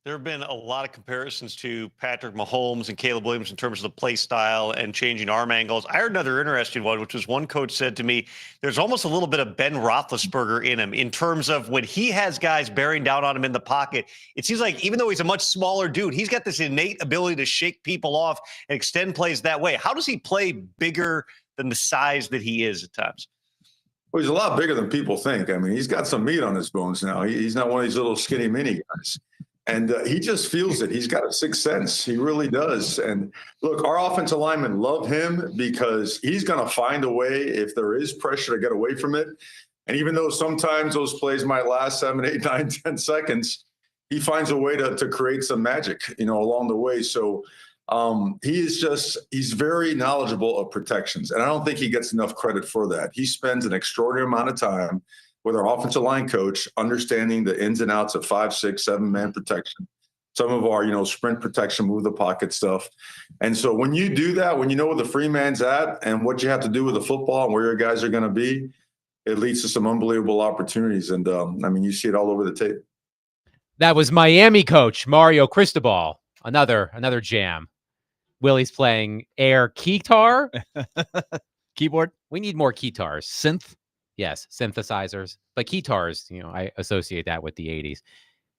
There have been a lot of comparisons to Patrick Mahomes and Caleb Williams in terms of the play style and changing arm angles. I heard another interesting one, which was one coach said to me, there's almost a little bit of Ben Roethlisberger in him in terms of when he has guys bearing down on him in the pocket. It seems like even though he's a much smaller dude, he's got this innate ability to shake people off and extend plays that way. How does he play bigger than the size that he is at times? Well, he's a lot bigger than people think. I mean, he's got some meat on his bones now. He's not one of these little skinny mini guys. And he just feels it. He's got a sixth sense. He really does. And look, our offensive linemen love him because he's going to find a way, if there is pressure, to get away from it. And even though sometimes those plays might last 7, 8, 9, 10 seconds, he finds a way to create some magic, along the way. So he's very knowledgeable of protections. And I don't think he gets enough credit for that. He spends an extraordinary amount of time with our offensive line coach, understanding the ins and outs of 5, 6, 7-man protection, some of our, sprint protection, move the pocket stuff. And so when you do that, when you know where the free man's at and what you have to do with the football and where your guys are going to be, it leads to some unbelievable opportunities. And you see it all over the tape. That was Miami coach Mario Cristobal. Another jam. Willie's playing air keytar. Keyboard. We need more keytars. Synth. Yes, synthesizers. But keytars, I associate that with the 80s.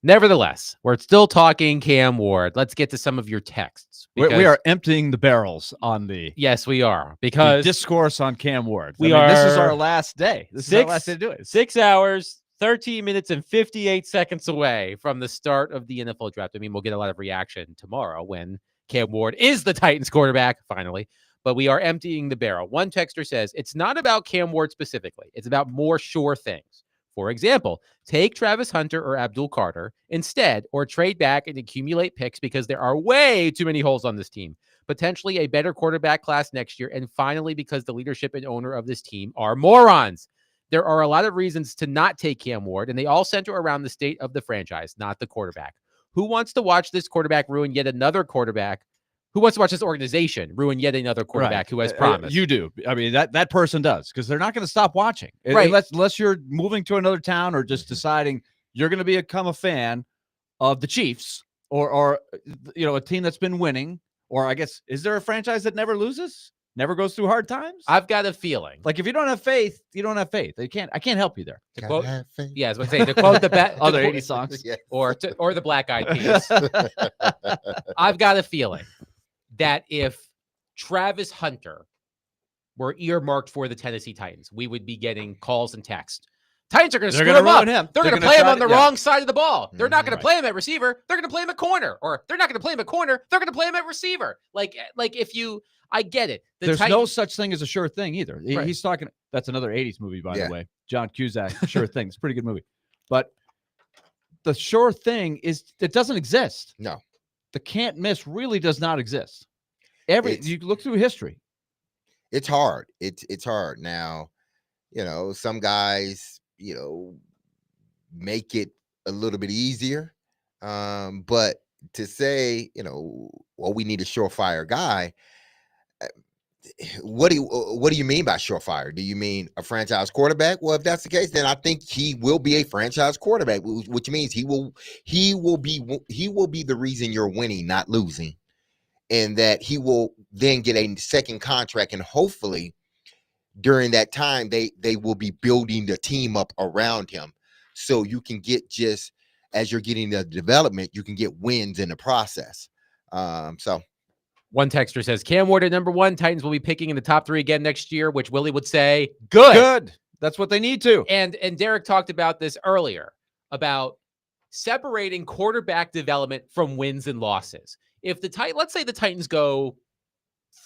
Nevertheless, we're still talking Cam Ward. Let's get to some of your texts. We are emptying the barrels on the Yes, we are. Because discourse on Cam Ward. This is our last day. This is our last day to do it. 6 hours, 13 minutes, and 58 seconds away from the start of the NFL draft. We'll get a lot of reaction tomorrow when Cam Ward is the Titans quarterback, finally. But we are emptying the barrel. One texter says, it's not about Cam Ward specifically. It's about more sure things. For example, take Travis Hunter or Abdul Carter instead, or trade back and accumulate picks because there are way too many holes on this team. Potentially a better quarterback class next year. And finally, because the leadership and owner of this team are morons. There are a lot of reasons to not take Cam Ward, and they all center around the state of the franchise, not the quarterback. Who wants to watch this quarterback ruin yet another quarterback? Who wants to watch this organization ruin yet another quarterback who has promised? You do. I mean, that person does, because they're not going to stop watching. Right. Unless you're moving to another town or just deciding you're going to become a fan of the Chiefs or a team that's been winning. Or I guess, is there a franchise that never loses? Never goes through hard times? I've got a feeling. Like, if you don't have faith, you don't have faith. I can't help you there. To quote, I was going to say, to quote the other 80 songs. Yeah. or the Black Eyed Peas. I've got a feeling that if Travis Hunter were earmarked for the Tennessee Titans, we would be getting calls and texts. Titans are going to screw him up. They're going to play him on the wrong side of the ball. They're not going to play him at receiver. They're going to play him at corner. Or they're not going to play him at corner. They're going to play him at receiver. I get it. There's no such thing as a sure thing either. Right. He's talking. That's another 80s movie, by the way. John Cusack, Sure Thing. It's a pretty good movie. But the sure thing is it doesn't exist. No. The can't miss really does not exist. You look through history. It's hard. It's hard. Now, some guys, make it a little bit easier. But to say, we need a surefire guy. What do you mean by surefire? Do you mean a franchise quarterback? Well, if that's the case, then I think he will be a franchise quarterback, which means he will be the reason you're winning, not losing, and that he will then get a second contract, and hopefully during that time they will be building the team up around him, so you can get, just as you're getting the development, you can get wins in the process. So. One texter says, Cam Ward at number 1. Titans will be picking in the top 3 again next year, which Willie would say, good. That's what they need to. And Derek talked about this earlier, about separating quarterback development from wins and losses. If let's say the Titans go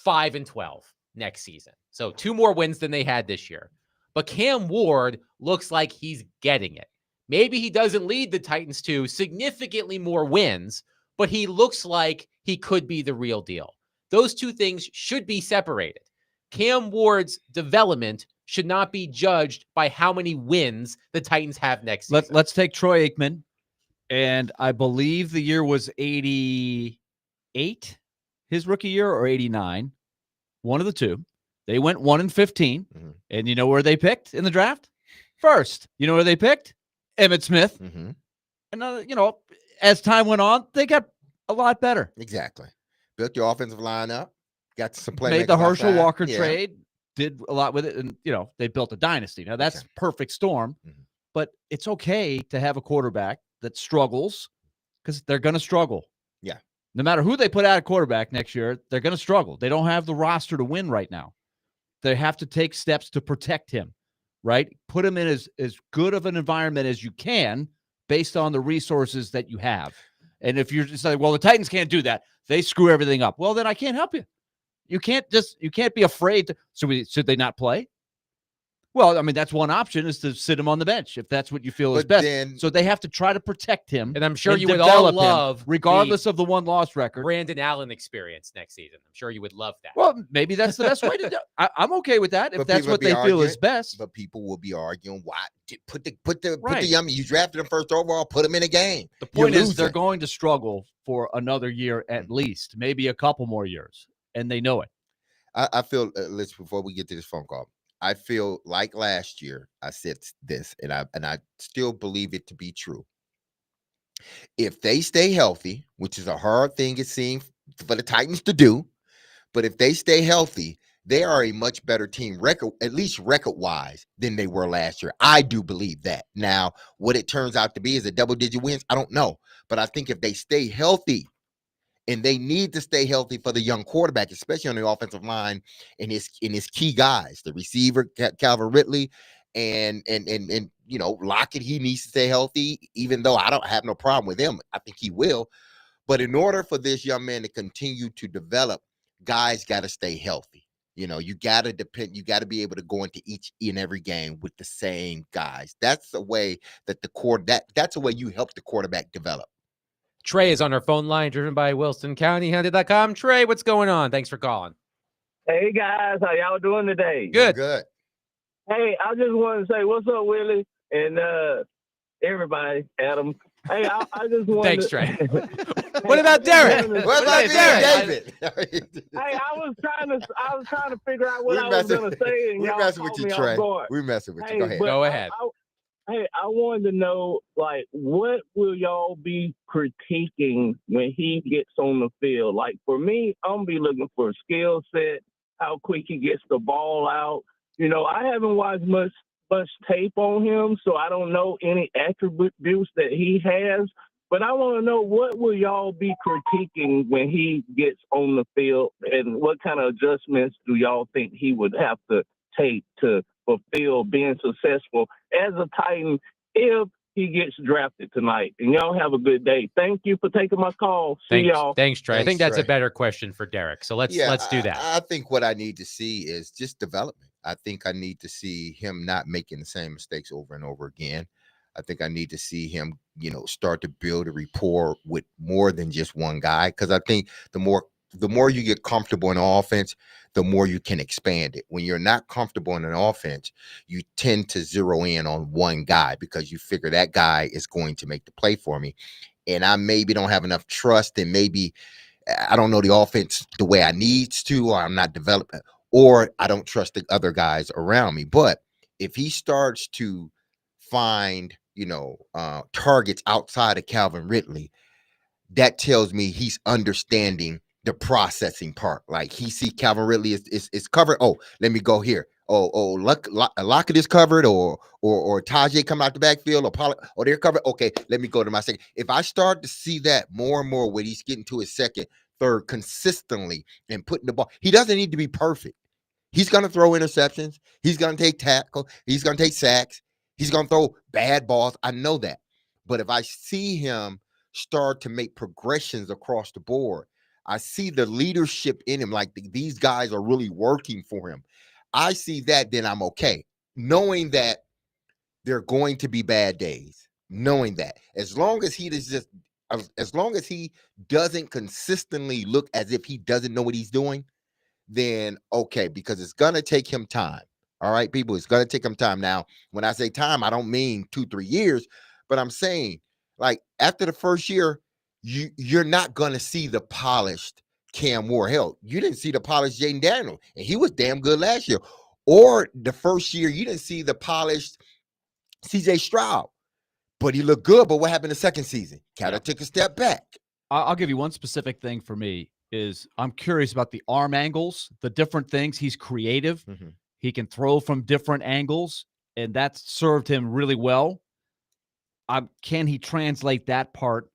5-12 next season, so 2 more wins than they had this year, but Cam Ward looks like he's getting it. Maybe he doesn't lead the Titans to significantly more wins, but he looks like he could be the real deal. Those two things should be separated. Cam Ward's development should not be judged by how many wins the Titans have next season. Let's take Troy Aikman. And I believe the year was 88, his rookie year, or 89. One of the two. They went 1-15. Mm-hmm. And you know where they picked in the draft? First. You know where they picked? Emmitt Smith. Mm-hmm. Another, as time went on, they got a lot better. Exactly. Built your offensive line up. Got some playmakers. Made the Herschel outside. Walker Yeah. trade. Did a lot with it, and they built a dynasty. Now that's perfect storm, but it's okay to have a quarterback that struggles because they're going to struggle. Yeah. No matter who they put out at quarterback next year, they're going to struggle. They don't have the roster to win right now. They have to take steps to protect him, right? Put him in as good of an environment as you can based on the resources that you have. And if you're just like, well, the Titans can't do that, they screw everything up. Well, then I can't help you. You can't be afraid to. Should they not play? Well, I mean, that's one option is to sit him on the bench if that's what you feel is best. So they have to try to protect him. And I'm sure you would all develop him, love regardless of the one-loss record. Brandon Allen experience next season. I'm sure you would love that. Well, maybe that's the best way to do it. I'm okay with that if But that's people what be they feel is arguing- best. But people will be arguing why put the Right. young. You drafted him first overall. Put him in a game. The point You're is they're losing. going to struggle for another year at least, maybe a couple more years, and they know it. I feel. Listen, before we get to this phone call, I feel like last year I said this, and I still believe it to be true. If they stay healthy, which is a hard thing it seems for the Titans to do, but if they stay healthy, they are a much better team record, at least record-wise, than they were last year. I do believe that. Now, what it turns out to be is a double-digit wins. I don't know, but I think if they stay healthy, and they need to stay healthy for the young quarterback, especially on the offensive line and his key guys, the receiver Calvin Ridley and Lockett. He needs to stay healthy, even though I don't have no problem with him. I think he will. But in order for this young man to continue to develop, guys got to stay healthy. You got to depend. You got to be able to go into each and every game with the same guys. That's the way that that's the way you help the quarterback develop. Trey is on our phone line, driven by WilsonCountyHunted.com. Trey, what's going on? Thanks for calling. Hey guys, how y'all doing today? Good. Good. Hey, I just want to say what's up, Willie, and everybody, Adam. Hey, I just want. Thanks, Trey. What about Derek? What about David? Hey, I was trying to figure out what We I was messing- gonna say, and we y'all messing caught with you, me Trey. off guard. We messing with you. Hey, Go ahead. but Go ahead. I wanted to know, like, what will y'all be critiquing when he gets on the field? Like, for me, I'm gonna be looking for a skill set, how quick he gets the ball out. I haven't watched much tape on him, so I don't know any attributes that he has. But I want to know, what will y'all be critiquing when he gets on the field, and what kind of adjustments do y'all think he would have to take to fulfill being successful as a Titan if he gets drafted tonight? And y'all have a good day. Thank you for taking my call. See y'all. Thanks, Trey. I Thanks, think that's a Trey. better question for Derek. So let's do that. I think what I need to see is just development. I think I need to see him not making the same mistakes over and over again. I think I need to see him, start to build a rapport with more than just one guy. Because I think the more you get comfortable in offense, the more you can expand it. When you're not comfortable in an offense, you tend to zero in on one guy because you figure that guy is going to make the play for me. And I maybe don't have enough trust, and maybe I don't know the offense the way I needs to, or I'm not developing, or I don't trust the other guys around me. But if he starts to find, targets outside of Calvin Ridley, that tells me he's understanding the processing part. Like, he see Calvin Ridley is covered. Oh, let me go here. Lockett is covered, or Tajay come out the backfield, or they're covered. Okay, let me go to my second. If I start to see that more and more when he's getting to his second, third consistently and putting the ball, he doesn't need to be perfect. He's going to throw interceptions. He's going to take tackle. He's going to take sacks. He's going to throw bad balls. I know that. But if I see him start to make progressions across the board, I see the leadership in him, like these guys are really working for him. I see that, then I'm okay. Knowing that there are going to be bad days, knowing that as long as he doesn't consistently look as if he doesn't know what he's doing, then okay, because it's going to take him time. All right, people, it's going to take him time. Now, when I say time, I don't mean 2-3 years, but I'm saying, like, after the first year, you're not going to see the polished Cam Ward. Hell, you didn't see the polished Jaden Daniels, and he was damn good last year. Or the first year, you didn't see the polished CJ Stroud. but he looked good. But what happened the second season? Kind of took a step back. I'll give you one specific thing for me is I'm curious about the arm angles, the different things. He's creative. He can throw from different angles, and that's served him really well. Can he translate that part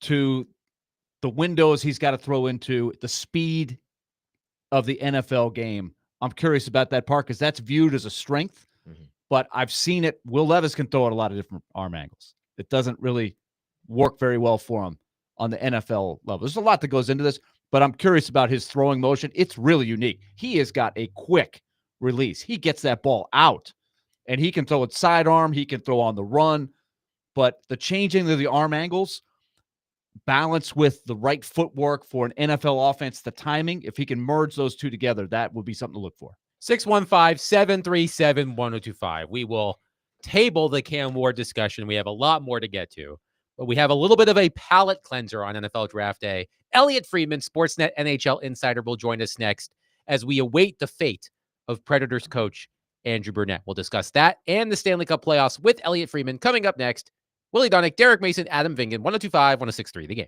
to the windows he's got to throw into, the speed of the NFL game? I'm curious about that part because that's viewed as a strength, but I've seen it. Will Levis can throw at a lot of different arm angles. It doesn't really work very well for him on the NFL level. There's a lot that goes into this, but I'm curious about his throwing motion. It's really unique. He has got a quick release. He gets that ball out, and he can throw it sidearm. He can throw on the run, but the changing of the arm angles, balance with the right footwork for an NFL offense, the timing, if he can merge those two together, that would be something to look for. 615-737-1025. We will table the Cam Ward discussion. We have a lot more to get to, but we have a little bit of a palate cleanser on NFL Draft Day. Elliot Friedman, Sportsnet NHL insider, will join us next as we await the fate of Predators coach Andrew Burnett. We'll discuss that and the Stanley Cup playoffs with Elliot Friedman coming up next. Willie Donick, Derek Mason, Adam Vingan, 102.5, 106.3, The Game.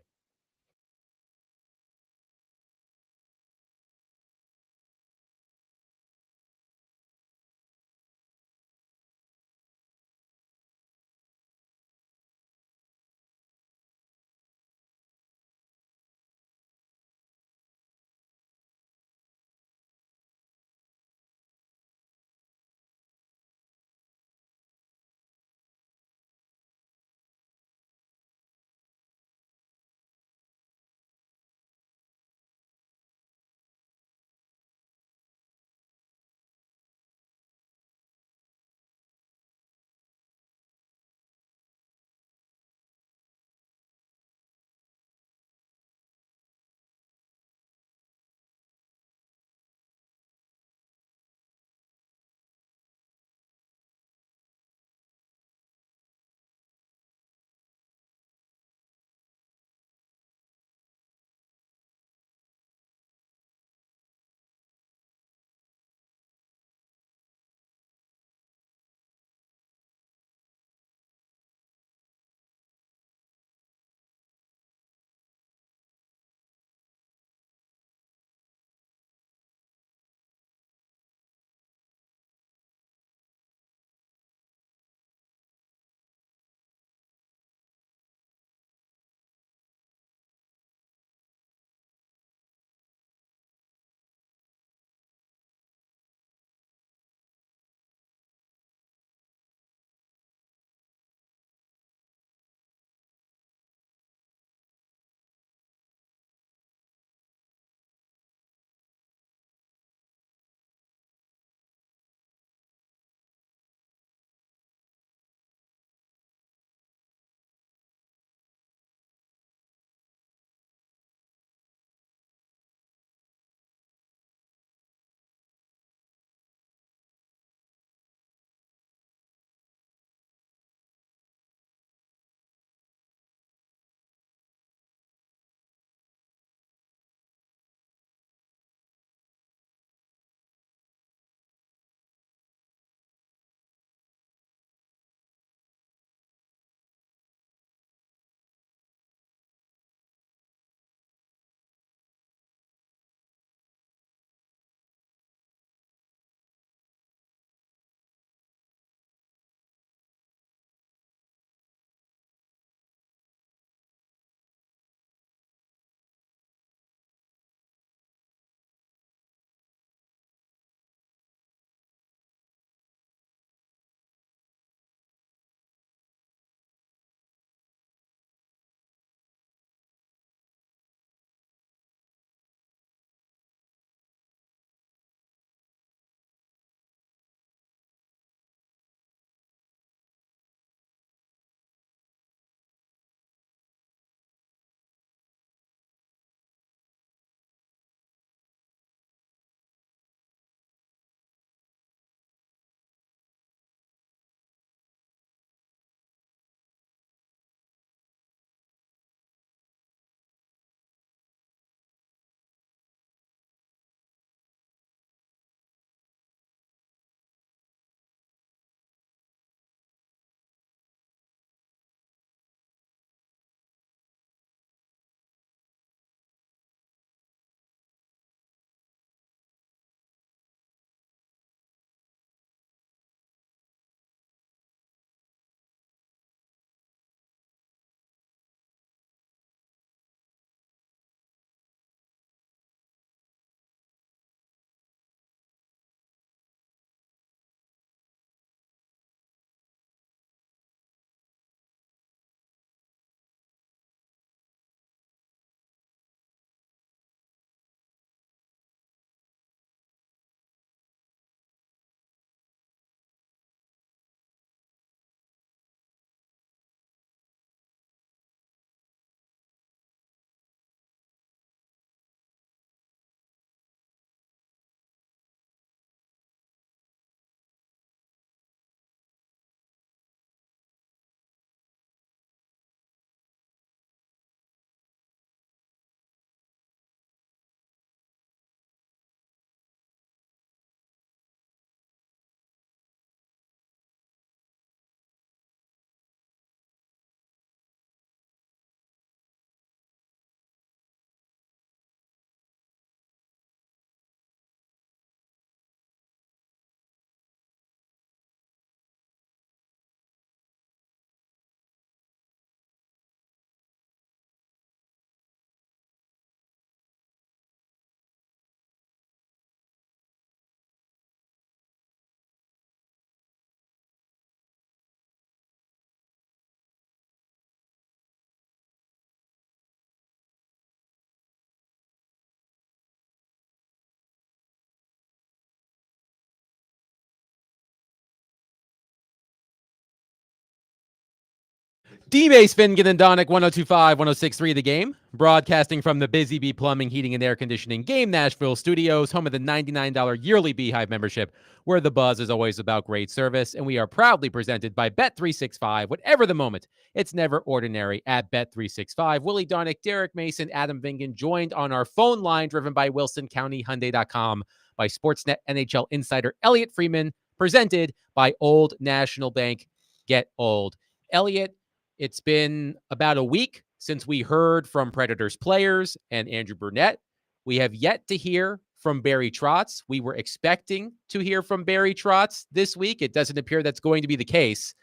D-Base, Finnegan and Donick, 102.5, 106.3 The Game. Broadcasting from the Busy Bee Plumbing, Heating, and Air Conditioning Game Nashville studios, home of the $99 yearly Beehive membership, where the buzz is always about great service. And we are proudly presented by Bet365. Whatever the moment, it's never ordinary at Bet365. Willie Donick, Derek Mason, Adam Vingan joined on our phone line, driven by WilsonCountyHyundai.com, by Sportsnet NHL insider Elliot Freeman, presented by Old National Bank. Get old. Elliot, it's been about a week since we heard from Predators players and Andrew Brunette. We have yet to hear from Barry Trotz. We were expecting to hear from Barry Trotz this week. It doesn't appear that's going to be the case.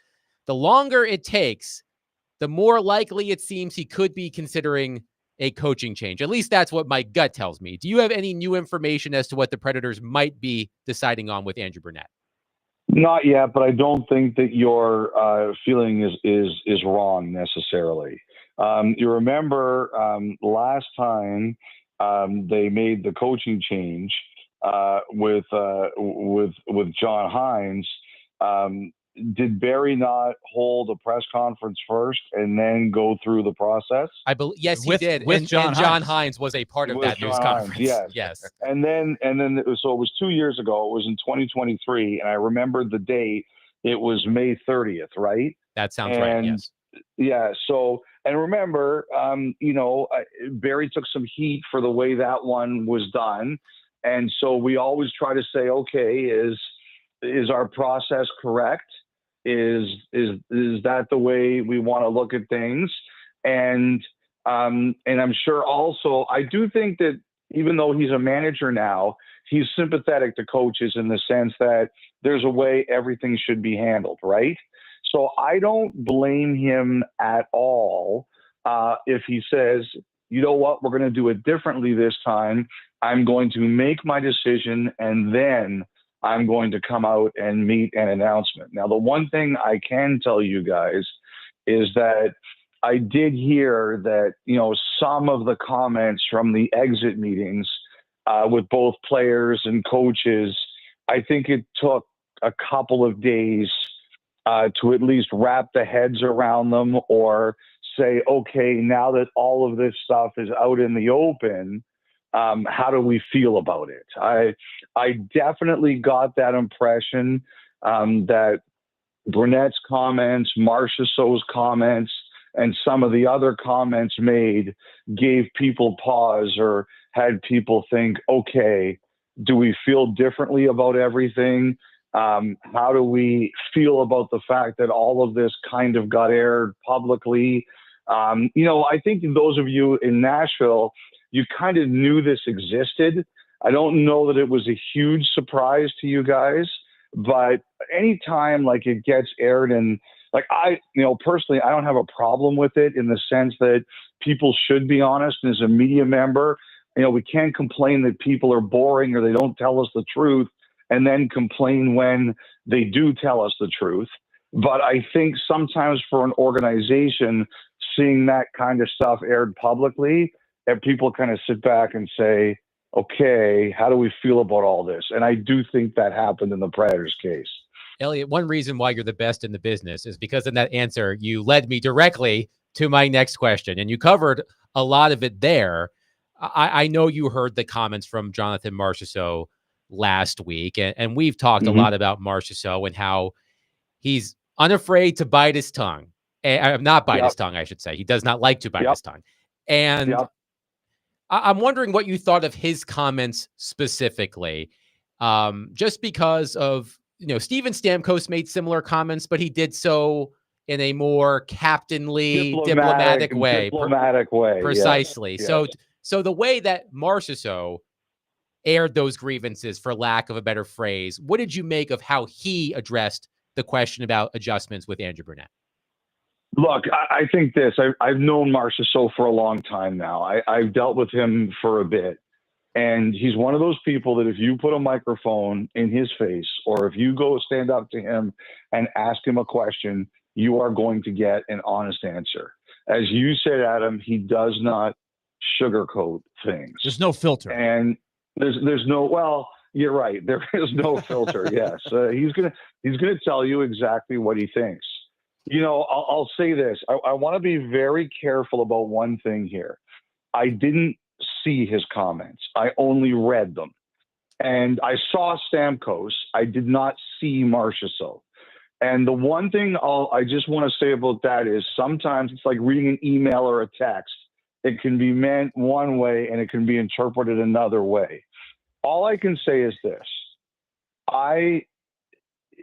The longer it takes, the more likely it seems he could be considering a coaching change. At least that's what my gut tells me. Do you have any new information as to what the Predators might be deciding on with Andrew Brunette? Not yet, but I don't think that your feeling is wrong necessarily. You remember last time they made the coaching change with John Hines. Did Barry not hold a press conference first and then go through the process? I believe yes, he did. With and John John Hines. Hines was a part of With that John news Hines, conference. yes. Yes. And then so it was 2 years ago. It was in 2023, and I remember the date. It was May 30th, right? That sounds right. Yes. Yeah. So, and remember, Barry took some heat for the way that one was done, and so we always try to say, okay, is our process correct? Is that the way we want to look at things? And I'm sure also, I do think that even though he's a manager now, he's sympathetic to coaches in the sense that there's a way everything should be handled, right? So I don't blame him at all if he says, you know what, we're going to do it differently this time. I'm going to make my decision and then I'm going to come out and meet an announcement. Now, the one thing I can tell you guys is that I did hear that, some of the comments from the exit meetings with both players and coaches, I think it took a couple of days to at least wrap the heads around them or say, okay, now that all of this stuff is out in the open, how do we feel about it? I definitely got that impression that Brunette's comments, Marchessault's comments, and some of the other comments made gave people pause or had people think, okay, do we feel differently about everything? How do we feel about the fact that all of this kind of got aired publicly? I think those of you in Nashville, you kind of knew this existed. I don't know that it was a huge surprise to you guys, but anytime like it gets aired and like personally, I don't have a problem with it in the sense that people should be honest. And as a media member, we can't complain that people are boring or they don't tell us the truth and then complain when they do tell us the truth. But I think sometimes for an organization, seeing that kind of stuff aired publicly, and people kind of sit back and say, okay, how do we feel about all this? And I do think that happened in the Predators case. Elliot, one reason why you're the best in the business is because in that answer, you led me directly to my next question, and you covered a lot of it there. I know you heard the comments from Jonathan Marchessault last week, and we've talked a lot about Marchessault and how he's unafraid to bite his tongue. Not bite his tongue, I should say. He does not like to bite his tongue. And I'm wondering what you thought of his comments specifically, just because of, Steven Stamkos made similar comments, but he did so in a more captainly, diplomatic way. Precisely. Yes. So the way that Marchessault aired those grievances, for lack of a better phrase, what did you make of how he addressed the question about adjustments with Andrew Brunette? Look, I think this. I've known Marchessault for a long time now. I've dealt with him for a bit. And he's one of those people that if you put a microphone in his face or if you go stand up to him and ask him a question, you are going to get an honest answer. As you said, Adam, he does not sugarcoat things. There's no filter. And there's no, well, you're right. There is no filter. Yes. He's going to tell you exactly what he thinks. You know, I'll say this. I want to be very careful about one thing here. I didn't see his comments. I only read them. And I saw Stamkos. I did not see Marchessault. And the one thing I just want to say about that is sometimes it's like reading an email or a text. It can be meant one way and it can be interpreted another way. All I can say is this.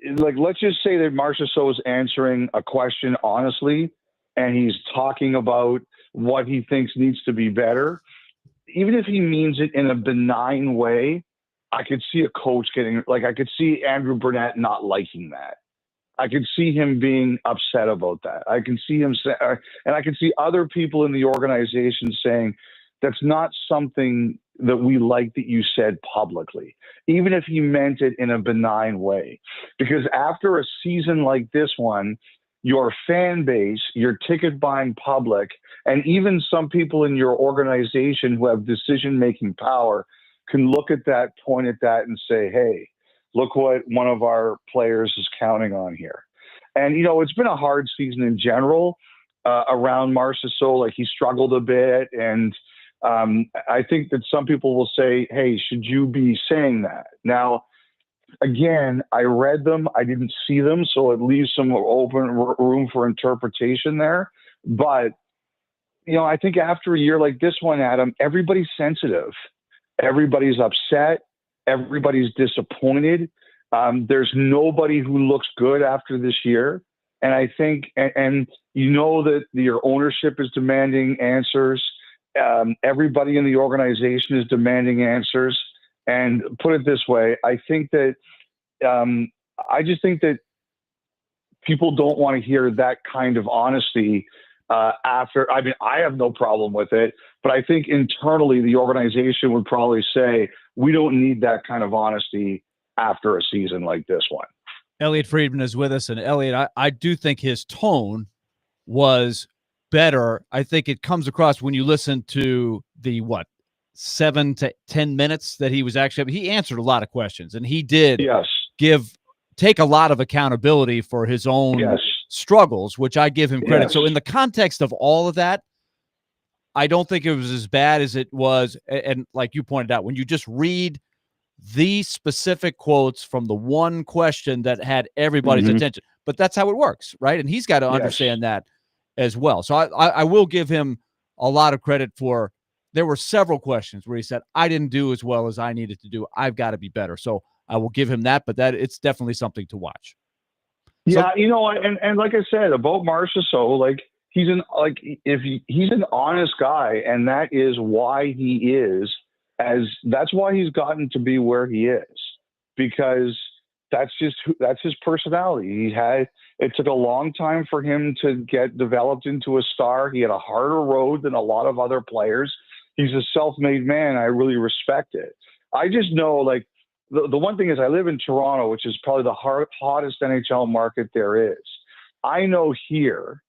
Let's just say that Marchessault is answering a question honestly, and he's talking about what he thinks needs to be better. Even if he means it in a benign way, I could see a coach I could see Andrew Burnett not liking that. I could see him being upset about that. I can see him say, and I can see other people in the organization saying, that's not something that we like that you said publicly, even if he meant it in a benign way. Because after a season like this one, your fan base, your ticket buying public, and even some people in your organization who have decision-making power can look at that, point at that, and say, hey, look what one of our players is counting on here. And, it's been a hard season in general around Marchessault. Like, he struggled a bit. And I think that some people will say, hey, should you be saying that? Now, again, I read them. I didn't see them. So it leaves some open room for interpretation there. But, I think after a year like this one, Adam, everybody's sensitive. Everybody's upset. Everybody's disappointed. There's nobody who looks good after this year. And I think, and that your ownership is demanding answers. Everybody in the organization is demanding answers. And put it this way, I think that, I just think that people don't want to hear that kind of honesty after. I mean, I have no problem with it, but I think internally the organization would probably say, we don't need that kind of honesty after a season like this one. Elliot Friedman is with us. And Elliot, I do think his tone was better. I think it comes across when you listen to the, 7 to 10 minutes that he was actually, he answered a lot of questions, and he did take a lot of accountability for his own struggles, which I give him credit. So in the context of all of that, I don't think it was as bad as it was. And like you pointed out, when you just read the specific quotes from the one question that had everybody's attention, but that's how it works, right? And he's got to understand that as well. So I will give him a lot of credit for, there were several questions where he said, I didn't do as well as I needed to do. I've got to be better. So I will give him that, but that it's definitely something to watch. Yeah. And like I said about Marchessault, he's an honest guy, and that is why he is that's why he's gotten to be where he is, because that's his personality. It took a long time for him to get developed into a star. He had a harder road than a lot of other players. He's a self-made man. I really respect it. I just know, the one thing is, I live in Toronto, which is probably the hottest NHL market there is. I know here,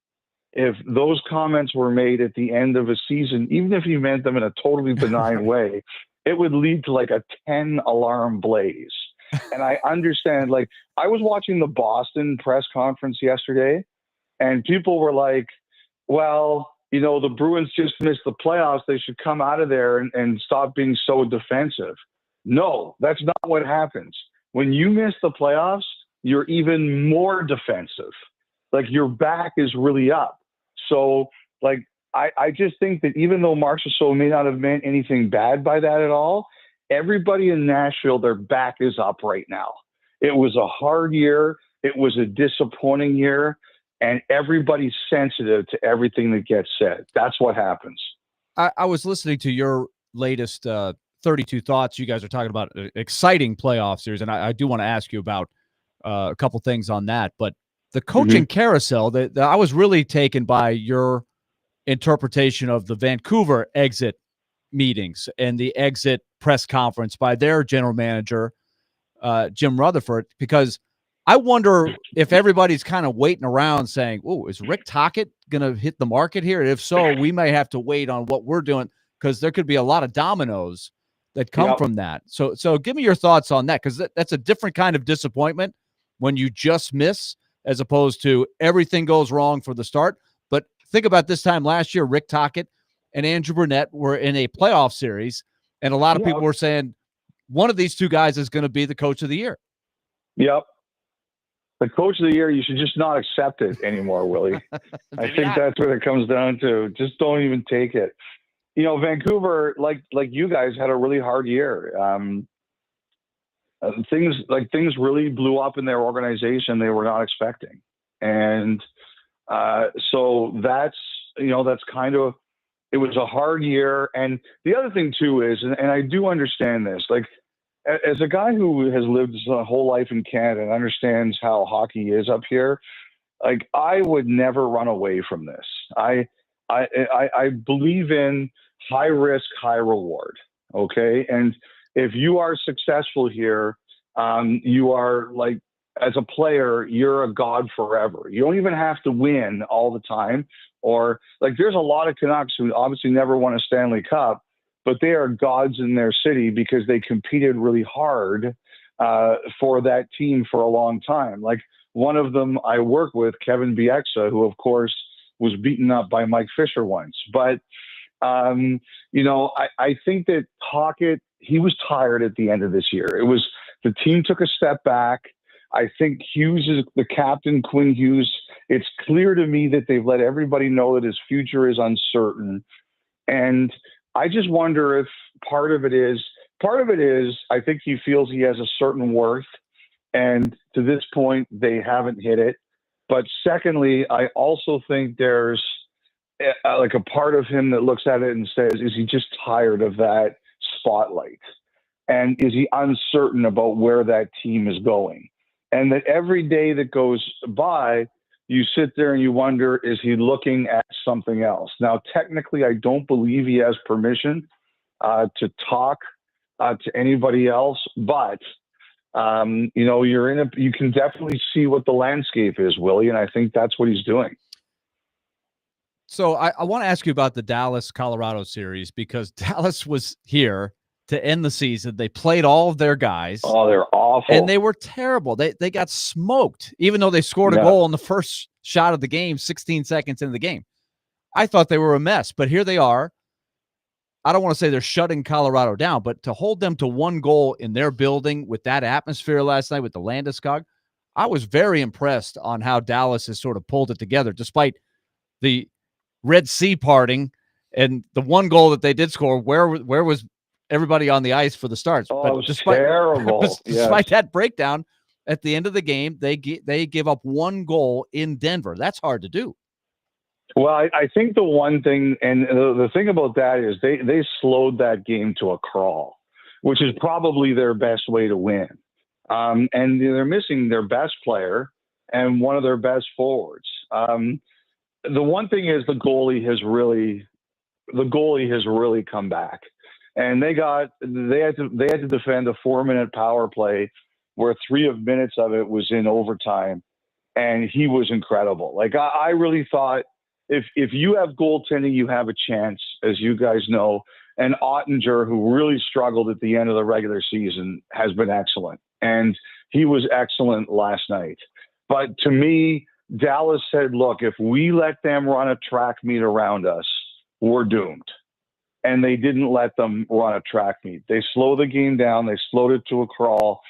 if those comments were made at the end of a season, even if he meant them in a totally benign way, it would lead to a 10-alarm blaze. And I understand, I was watching the Boston press conference yesterday, and people were like, well, the Bruins just missed the playoffs. They should come out of there and stop being so defensive. No, that's not what happens. When you miss the playoffs, you're even more defensive. Your back is really up. So, I just think that even though Marchessault may not have meant anything bad by that at all, everybody in Nashville, their back is up right now. It was a hard year. It was a disappointing year. And everybody's sensitive to everything that gets said. That's what happens. I was listening to your latest 32 Thoughts. You guys are talking about an exciting playoff series, and I do want to ask you about a couple things on that. But the coaching carousel, I was really taken by your interpretation of the Vancouver exit meetings and the exit press conference by their general manager, Jim Rutherford, because I wonder if everybody's kind of waiting around saying, oh, is Rick Tocchet going to hit the market here? And if so, we may have to wait on what we're doing, because there could be a lot of dominoes that come from that. So give me your thoughts on that, because that's a different kind of disappointment when you just miss as opposed to everything goes wrong for the start. But think about this time last year, Rick Tocchet and Andrew Burnett were in a playoff series, and a lot of people were saying one of these two guys is going to be the coach of the year. Yep. The coach of the year, you should just not accept it anymore, Willie. I think that's what it comes down to. Just don't even take it. You know, Vancouver, like you guys, had a really hard year. Things really blew up in their organization they were not expecting, and so that's kind of, it was a hard year. And the other thing too is, and I do understand this, like as a guy who has lived his whole life in Canada and understands how hockey is up here, like I would never run away from this. I believe in high risk, high reward. Okay. And if you are successful here, you are like, as a player, you're a god forever. You don't even have to win all the time. Or like, there's a lot of Canucks who obviously never won a Stanley Cup, but they are gods in their city because they competed really hard for that team for a long time. Like one of them I work with, Kevin Bieksa, who of course was beaten up by Mike Fisher once. But, I think that Tocchet, he was tired at the end of this year. The team took a step back. I think Hughes is the captain, Quinn Hughes. It's clear to me that they've let everybody know that his future is uncertain. And I just wonder if part of it is, I think he feels he has a certain worth. And to this point, they haven't hit it. But secondly, I also think there's like a part of him that looks at it and says, is he just tired of that spotlight? And is he uncertain about where that team is going? And that every day that goes by, you sit there and you wonder, is he looking at something else? Now, technically, I don't believe he has permission to talk to anybody else, but you can definitely see what the landscape is, Willie, and I think that's what he's doing. So I want to ask you about the Dallas-Colorado series, because Dallas was here to end the season. They played all of their guys. Oh, they're awful. And they were terrible. They got smoked, even though they scored a goal in the first shot of the game, 16 seconds into the game. I thought they were a mess, but here they are. I don't want to say they're shutting Colorado down, but to hold them to one goal in their building with that atmosphere last night with the Landeskog, I was very impressed on how Dallas has sort of pulled it together, despite the Red Sea parting and the one goal that they did score. Where was everybody on the ice for the starts? Oh, but it was terrible. Despite that breakdown at the end of the game, they give up one goal in Denver. That's hard to do. Well, I think the one thing, and the thing about that is they slowed that game to a crawl, which is probably their best way to win. And they're missing their best player and one of their best forwards. The one thing is the goalie has really come back, and they had to defend a 4-minute power play where 3 minutes of it was in overtime, and he was incredible. Like I really thought, if you have goaltending, you have a chance, as you guys know. And Ottinger, who really struggled at the end of the regular season, has been excellent, and he was excellent last night. But to me, Dallas said, look, if we let them run a track meet around us, we're doomed. And they didn't let them run a track meet. They slowed the game down. They slowed it to a crawl,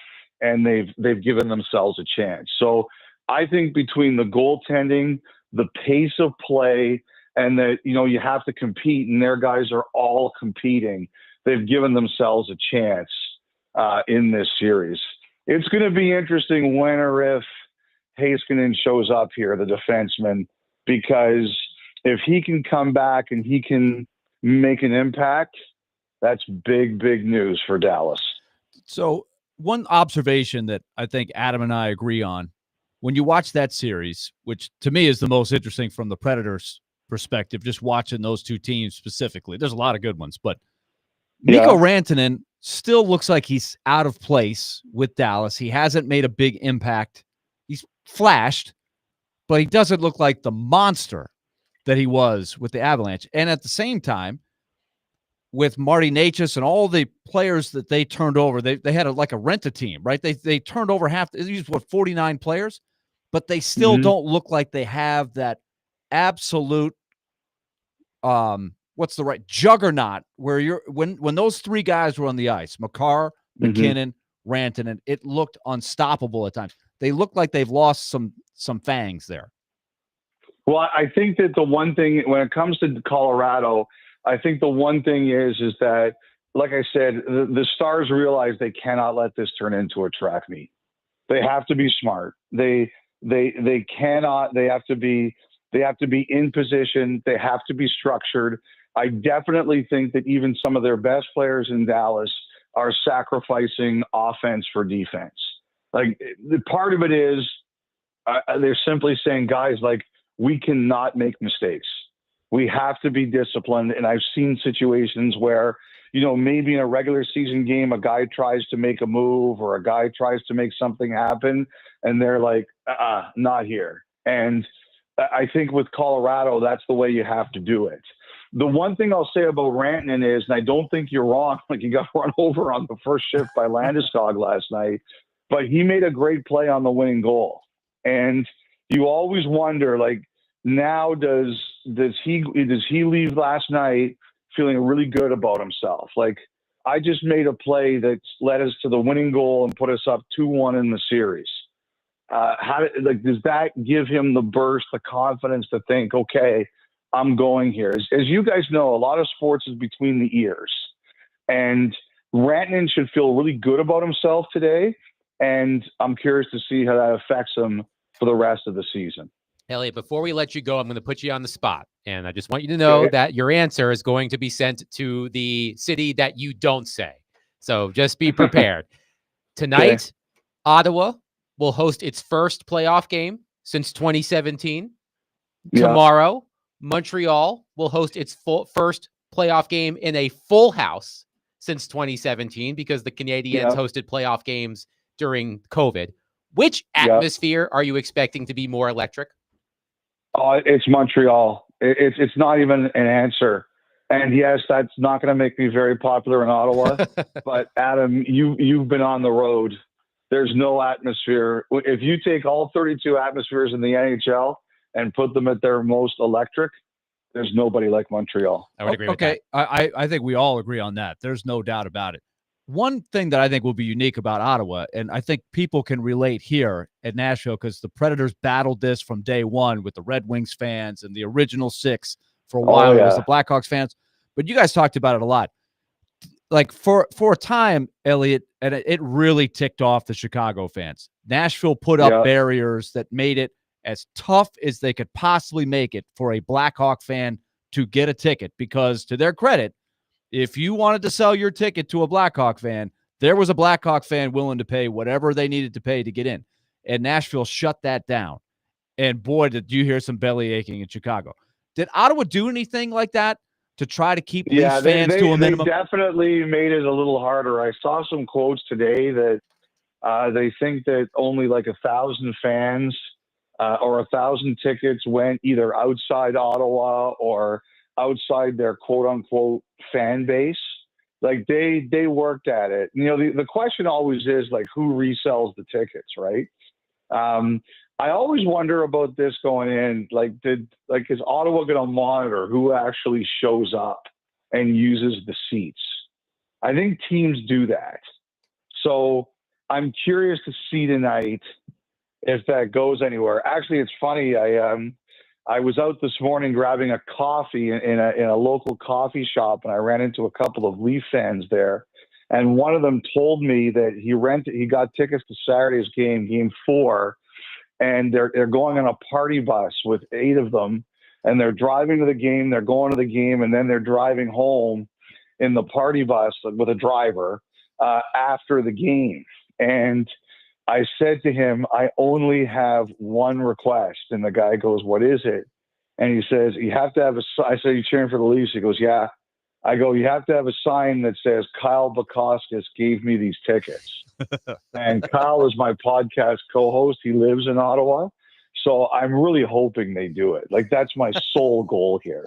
and they've given themselves a chance. So I think between the goaltending, the pace of play, and that, you have to compete, and their guys are all competing, they've given themselves a chance in this series. It's going to be interesting when or if Heiskanen shows up here, the defenseman, because if he can come back and he can make an impact, that's big, big news for Dallas. So one observation that I think Adam and I agree on, when you watch that series, which to me is the most interesting from the Predators' perspective, just watching those two teams specifically, there's a lot of good ones, but Mikko Rantanen still looks like he's out of place with Dallas. He hasn't made a big impact. He's flashed, but he doesn't look like the monster that he was with the Avalanche. And at the same time, with Marty Necas and all the players that they turned over, they had like a rent-a-team, right? They turned over half. They used 49 players, but they still Mhm. don't look like they have that absolute what's the right juggernaut where you're when those three guys were on the ice, Makar, Mhm. McKinnon, Rantanen, it looked unstoppable at times. They look like they've lost some fangs there. Well, I think that the one thing when it comes to Colorado, I think the one thing is that, like I said, the Stars realize they cannot let this turn into a track meet. They have to be smart. They cannot. They have to be in position. They have to be structured. I definitely think that even some of their best players in Dallas are sacrificing offense for defense. Like, the part of it is they're simply saying, guys, like, we cannot make mistakes. We have to be disciplined. And I've seen situations where, maybe in a regular season game, a guy tries to make a move or a guy tries to make something happen, and they're like, not here. And I think with Colorado, that's the way you have to do it. The one thing I'll say about Rantanen is, and I don't think you're wrong, like, he got run over on the first shift by Landeskog last night, but he made a great play on the winning goal. And you always wonder, like, now does he leave last night feeling really good about himself? Like, I just made a play that led us to the winning goal and put us up 2-1 in the series. Does that give him the burst, the confidence to think, okay, I'm going here? As you guys know, a lot of sports is between the ears, and Rantanen should feel really good about himself today. And I'm curious to see how that affects him for the rest of the season. Elliot, before we let you go, I'm going to put you on the spot. And I just want you to know that your answer is going to be sent to the city that you don't say. So just be prepared. Tonight, Ottawa will host its first playoff game since 2017. Yeah. Tomorrow, Montreal will host its first playoff game in a full house since 2017 because the Canadiens hosted playoff games during COVID. Which atmosphere are you expecting to be more electric? It's Montreal. It's not even an answer. And yes, that's not going to make me very popular in Ottawa. But Adam, you've been on the road. There's no atmosphere. If you take all 32 atmospheres in the NHL and put them at their most electric, there's nobody like Montreal. I would agree with that. I think we all agree on that. There's no doubt about it. One thing that I think will be unique about Ottawa, and I think people can relate here at Nashville, because the Predators battled this from day one with the Red Wings fans and the original six for a while. It was the Blackhawks fans. But you guys talked about it a lot. Like, for a time, Elliot, and it really ticked off the Chicago fans. Nashville put up barriers that made it as tough as they could possibly make it for a Blackhawk fan to get a ticket, because, to their credit, if you wanted to sell your ticket to a Blackhawk fan, there was a Blackhawk fan willing to pay whatever they needed to pay to get in. And Nashville shut that down. And boy, did you hear some belly aching in Chicago. Did Ottawa do anything like that to try to keep Leafs fans to a minimum? They definitely made it a little harder. I saw some quotes today that they think that only like 1,000 fans or 1,000 tickets went either outside Ottawa or outside their quote unquote fan base. Like, they worked at it. The question always is, like, who resells the tickets, right? I always wonder about this going in. Is Ottawa going to monitor who actually shows up and uses the seats? I think teams do that. So I'm curious to see tonight if that goes anywhere. Actually, it's funny. I was out this morning grabbing a coffee in a local coffee shop, and I ran into a couple of Leaf fans there. And one of them told me that he got tickets to Saturday's game, Game 4, and they're going on a party bus with 8 of them, and they're driving to the game, they're going to the game, and then they're driving home in the party bus with a driver after the game. And I said to him, I only have one request. And the guy goes, what is it? And he says, you have to have I said, you cheering for the Leafs? He goes, yeah. I go, you have to have a sign that says Kyle Bukauskas gave me these tickets. And Kyle is my podcast co-host. He lives in Ottawa. So I'm really hoping they do it. Like, that's my sole goal here.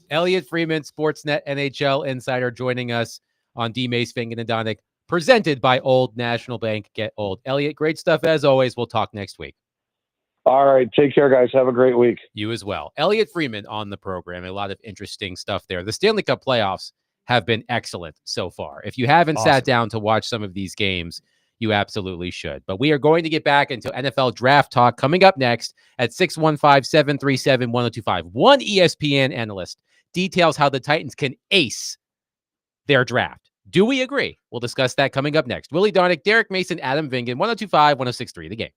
Elliot Freeman, Sportsnet NHL insider, joining us on D. Mace, Fingen and Donick, presented by Old National Bank. Get old. Elliot, great stuff as always. We'll talk next week. All right. Take care, guys. Have a great week. You as well. Elliot Freeman on the program. A lot of interesting stuff there. The Stanley Cup playoffs have been excellent so far. If you haven't sat down to watch some of these games, you absolutely should. But we are going to get back into NFL draft talk coming up next at 615-737-1025. One ESPN analyst details how the Titans can ace their draft. Do we agree? We'll discuss that coming up next. Willie Darnick, Derek Mason, Adam Vingan, 1025, 1063, The Game.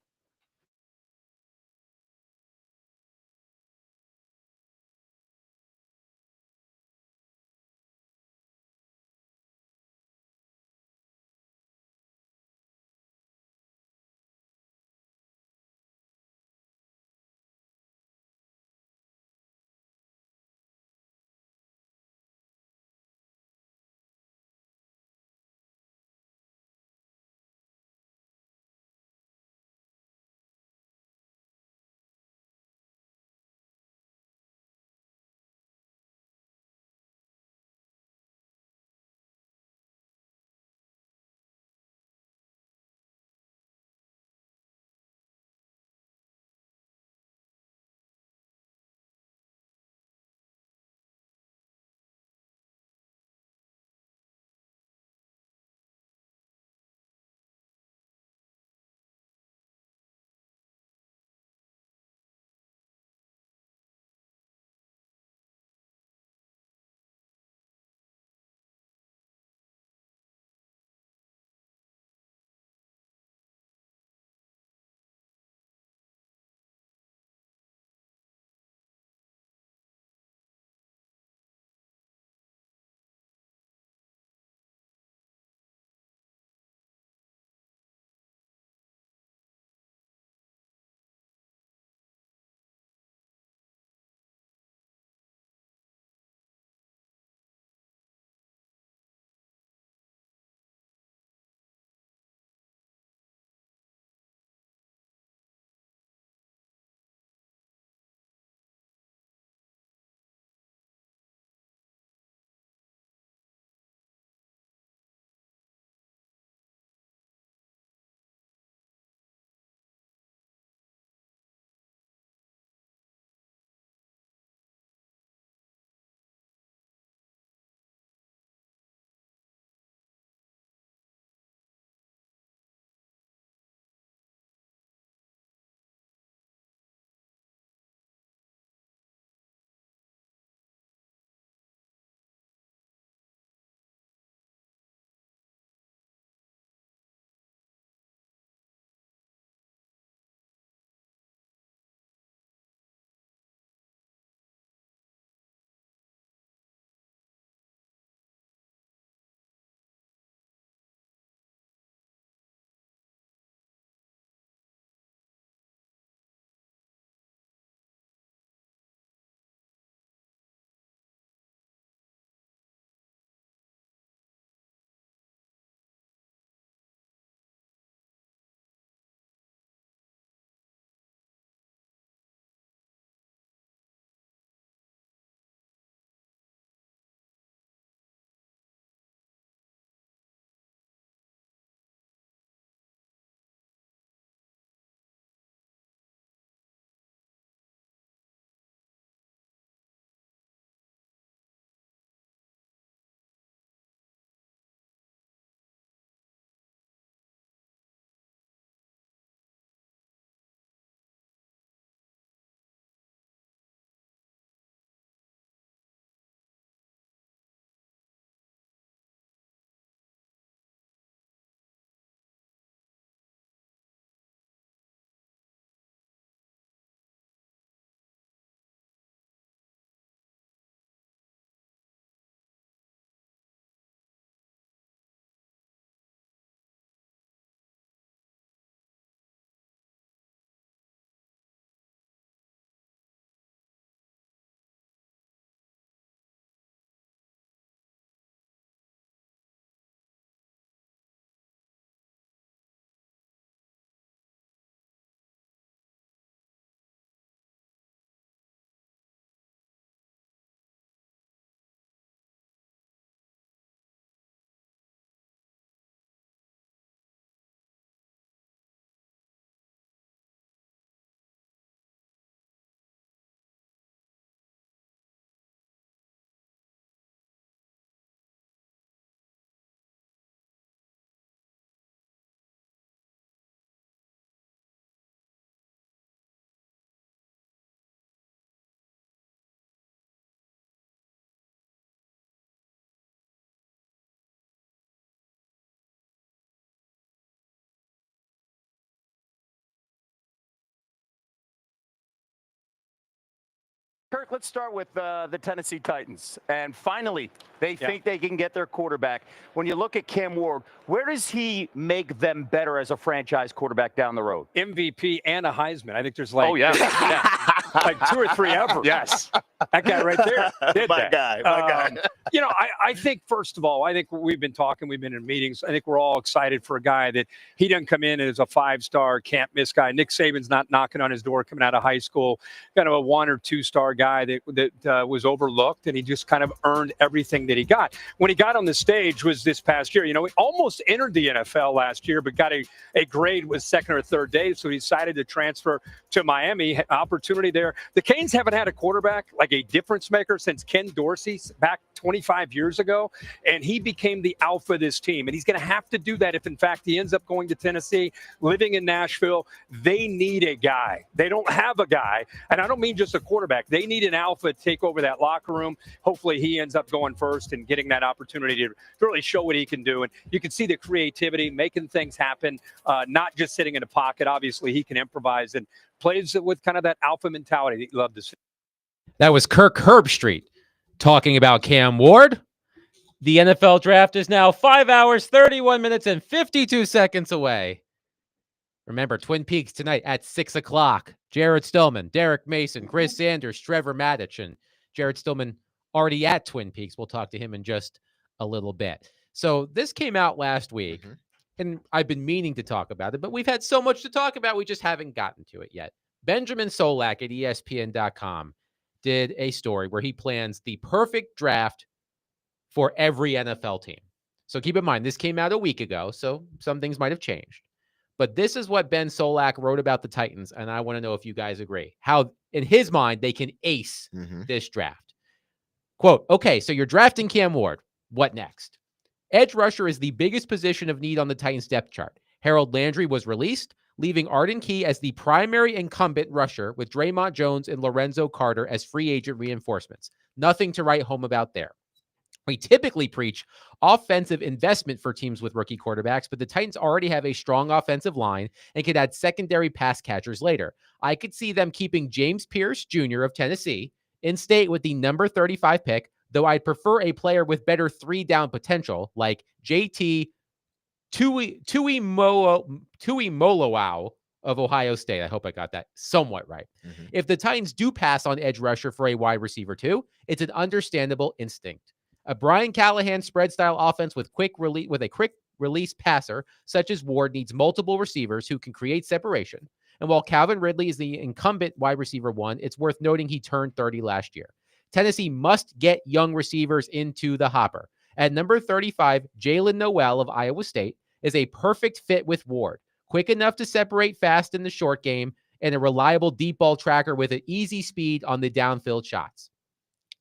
Kirk, let's start with the Tennessee Titans. And finally, they think they can get their quarterback. When you look at Cam Ward, where does he make them better as a franchise quarterback down the road? MVP and a Heisman. I think there's like, like 2 or 3 ever. Yes. That guy right there. Did My that. guy. I think, first of all, I think we've been talking, we've been in meetings. I think we're all excited for a guy that he doesn't come in as a 5-star, can't miss guy. Nick Saban's not knocking on his door coming out of high school, kind of a 1 or 2-star guy that was overlooked, and he just kind of earned everything that he got. When he got on the stage was this past year. He almost entered the NFL last year, but got a grade with second or third day, so he decided to transfer to Miami. Opportunity there. The Canes haven't had a quarterback like a difference maker since Ken Dorsey back 25 years ago, and he became the alpha of this team. And he's going to have to do that if, in fact, he ends up going to Tennessee, living in Nashville. They need a guy. They don't have a guy, and I don't mean just a quarterback. They need an alpha to take over that locker room. Hopefully he ends up going first and getting that opportunity to really show what he can do. And you can see the creativity, making things happen, not just sitting in a pocket. Obviously, he can improvise and plays with kind of that alpha mentality that you love to see. That was Kirk Herbstreit talking about Cam Ward. The NFL draft is now 5 hours, 31 minutes, and 52 seconds away. Remember, Twin Peaks tonight at 6 o'clock. Jared Stillman, Derek Mason, Chris Sanders, Trevor Maddich, and Jared Stillman already at Twin Peaks. We'll talk to him in just a little bit. So this came out last week, and I've been meaning to talk about it, but we've had so much to talk about, we just haven't gotten to it yet. Benjamin Solak at ESPN.com did a story where he plans the perfect draft for every NFL team. So keep in mind, this came out a week ago, so some things might have changed. But this is what Ben Solak wrote about the Titans, and I want to know if you guys agree. How, in his mind, they can ace this draft. Quote, okay, so you're drafting Cam Ward. What next? Edge rusher is the biggest position of need on the Titans depth chart. Harold Landry was released, leaving Arden Key as the primary incumbent rusher with Draymond Jones and Lorenzo Carter as free agent reinforcements. Nothing to write home about there. We typically preach offensive investment for teams with rookie quarterbacks, but the Titans already have a strong offensive line and could add secondary pass catchers later. I could see them keeping James Pierce Jr. of Tennessee in state with the number 35 pick, though I'd prefer a player with better 3-down potential like JT Tuimoloau of Ohio State. I hope I got that somewhat right. If the Titans do pass on edge rusher for a wide receiver too, it's an understandable instinct. A Brian Callahan spread style offense with a quick release passer such as Ward needs multiple receivers who can create separation. And while Calvin Ridley is the incumbent wide receiver 1, it's worth noting he turned 30 last year. Tennessee must get young receivers into the hopper. At number 35, Jalen Noel of Iowa State is a perfect fit with Ward. Quick enough to separate fast in the short game and a reliable deep ball tracker with an easy speed on the downfield shots.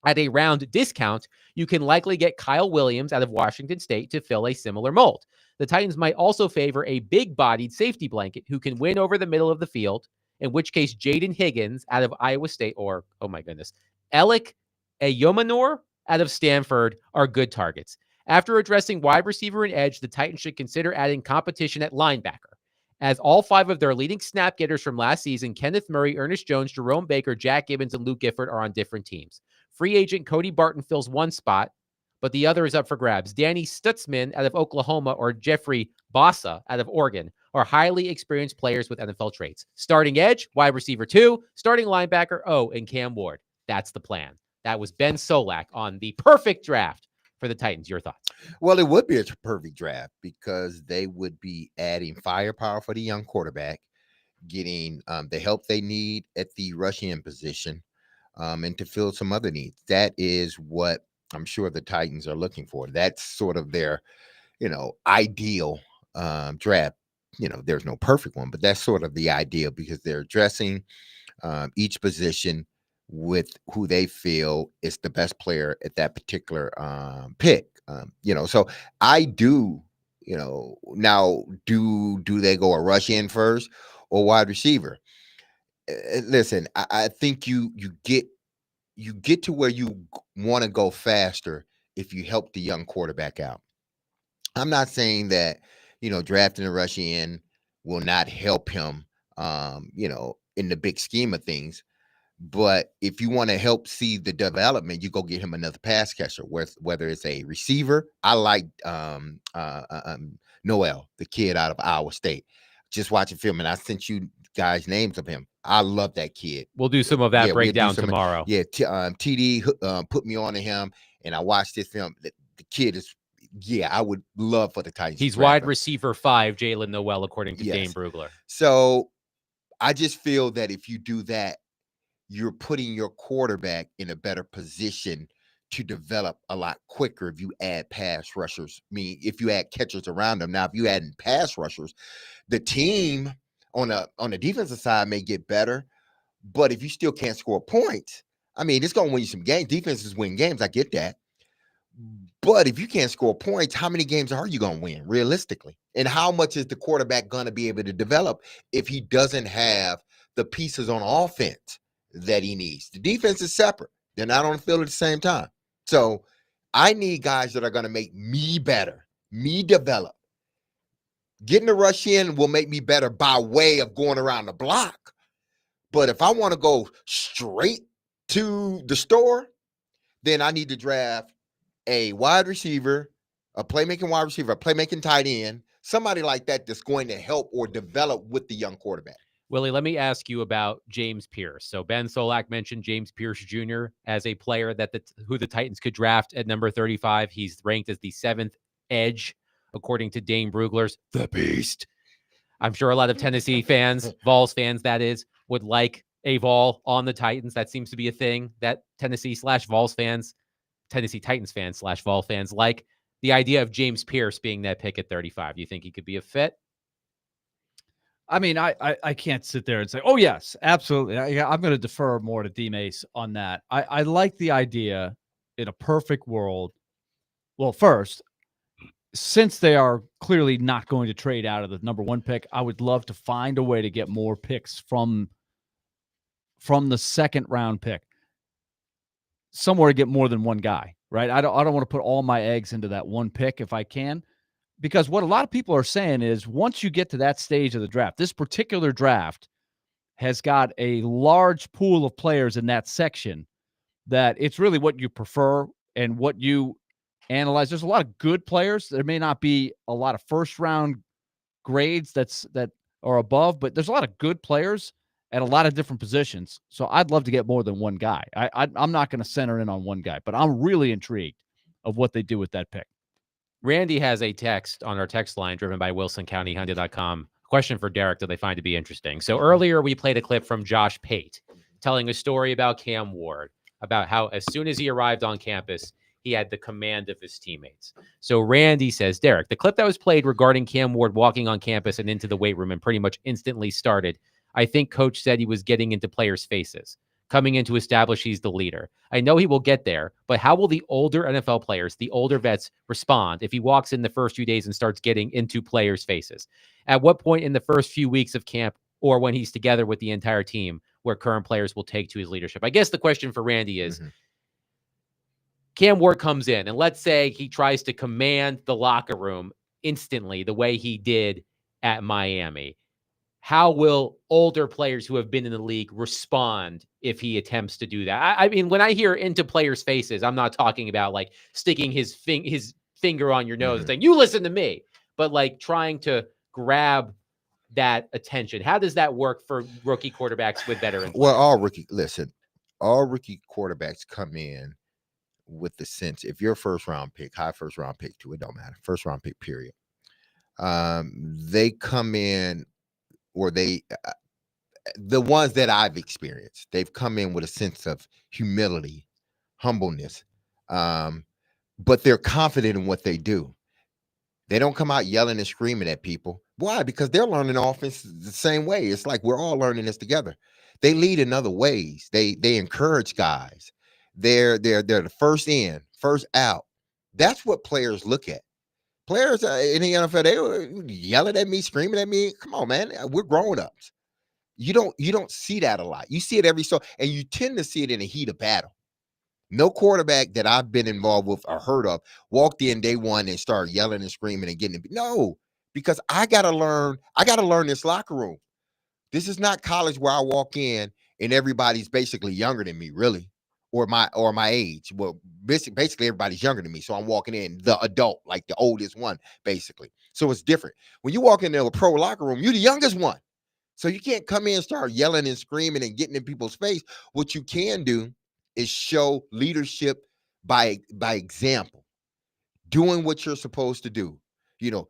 At a round discount, you can likely get Kyle Williams out of Washington State to fill a similar mold. The Titans might also favor a big-bodied safety blanket who can win over the middle of the field, in which case Jaden Higgins out of Iowa State or, oh my goodness, Alec Ayomanor out of Stanford are good targets. After addressing wide receiver and edge, the Titans should consider adding competition at linebacker, as all 5 of their leading snap getters from last season, Kenneth Murray, Ernest Jones, Jerome Baker, Jack Gibbons, and Luke Gifford, are on different teams. Free agent Cody Barton fills one spot, but the other is up for grabs. Danny Stutzman out of Oklahoma or Jeffrey Bossa out of Oregon are highly experienced players with NFL traits. Starting edge, wide receiver 2, starting linebacker, and Cam Ward. That's the plan. That was Ben Solak on the perfect draft for the Titans. Your thoughts? Well, it would be a perfect draft because they would be adding firepower for the young quarterback, getting the help they need at the rushing end position, and to fill some other needs. That is what I'm sure the Titans are looking for. That's sort of their, ideal draft. There's no perfect one, but that's sort of the ideal because they're addressing each position with who they feel is the best player at that particular pick. So I do, now do they go a rush in first or wide receiver? Listen, I think you get to where you want to go faster if you help the young quarterback out. I'm not saying that, drafting a rush in will not help him, in the big scheme of things. But if you want to help see the development, you go get him another pass catcher, whether it's a receiver. I like Noel, the kid out of Iowa State. Just watching film, and I sent you guys names of him. I love that kid. We'll do some of that we'll do breakdown some- tomorrow. Yeah, TD put me on to him, and I watched this film. The kid is, I would love for the Titans. He's to draft wide him. receiver 5, Jalen Noel, according to Yes. Dane Brugler. So I just feel that if you do that, you're putting your quarterback in a better position to develop a lot quicker if you add pass rushers. I mean, if you add catchers around them. Now, if you add in pass rushers, the team on the defensive side may get better, but if you still can't score points, I mean, it's going to win you some games. Defenses win games. I get that. But if you can't score points, how many games are you going to win realistically? And how much is the quarterback going to be able to develop if he doesn't have the pieces on offense that he needs? The defense is separate. They're not on the field at the same time. So I need guys that are going to make me better, me develop. Getting the rush in will make me better by way of going around the block. But if I want to go straight to the store, then I need to draft a wide receiver, a playmaking wide receiver, a playmaking tight end, somebody like that that's going to help or develop with the young quarterback. Willie, let me ask you about James Pierce. So Ben Solak mentioned James Pierce Jr. as a player that who the Titans could draft at number 35. He's ranked as the 7th edge, according to Dane Brugler's The Beast. I'm sure a lot of Tennessee fans, Vols fans, that is, would like a Vol on the Titans. That seems to be a thing that Tennessee Titans fans / Vol fans like. The idea of James Pierce being that pick at 35. Do you think he could be a fit? I mean, I can't sit there and say, oh, yes, absolutely. I'm going to defer more to D-Mace on that. I like the idea in a perfect world. Well, first, since they are clearly not going to trade out of the number 1 pick, I would love to find a way to get more picks from the 2nd round pick, somewhere to get more than one guy, right? I don't want to put all my eggs into that one pick if I can. Because what a lot of people are saying is once you get to that stage of the draft, this particular draft has got a large pool of players in that section that it's really what you prefer and what you analyze. There's a lot of good players. There may not be a lot of first-round grades that are above, but there's a lot of good players at a lot of different positions. So I'd love to get more than one guy. I'm not going to center in on one guy, but I'm really intrigued of what they do with that pick. Randy has a text on our text line driven by WilsonCountyHonda.com. Question for Derek that they find to be interesting. So earlier we played a clip from Josh Pate telling a story about Cam Ward, about how as soon as he arrived on campus, he had the command of his teammates. So Randy says, Derek, the clip that was played regarding Cam Ward walking on campus and into the weight room and pretty much instantly started, I think coach said he was getting into players' faces, coming in to establish he's the leader. I know he will get there, but how will the older NFL players, the older vets, respond if he walks in the first few days and starts getting into players' faces? At what point in the first few weeks of camp or when he's together with the entire team where current players will take to his leadership? I guess the question for Randy is, Cam Ward comes in, and let's say he tries to command the locker room instantly the way he did at Miami. How will older players who have been in the league respond if he attempts to do that? I mean, when I hear into players' faces, I'm not talking about like sticking his finger on your nose and saying, you listen to me, but like trying to grab that attention. How does that work for rookie quarterbacks with veterans? Well, all rookie quarterbacks come in with the sense, if you're a first-round pick, high first-round pick too, it don't matter. First-round pick, period. They come in, or the ones that I've experienced, they've come in with a sense of humility, humbleness, but they're confident in what they do. They don't come out yelling and screaming at people. Why? Because they're learning offense the same way. It's like we're all learning this together. They lead in other ways. They encourage guys. They're the first in, first out. That's what players look at. Players in the NFL, they were yelling at me, screaming at me. Come on, man. We're grown-ups. You don't see that a lot. You see it every so, and you tend to see it in the heat of battle. No quarterback that I've been involved with or heard of walked in day one and started yelling and screaming and getting it. No, because I gotta learn this locker room. This is not college where I walk in and everybody's basically younger than me, really, or my age. Well, basically everybody's younger than me. So I'm walking in the adult, like the oldest one, basically. So it's different. When you walk into a pro locker room, you're the youngest one. So you can't come in and start yelling and screaming and getting in people's face. What you can do is show leadership by example, doing what you're supposed to do,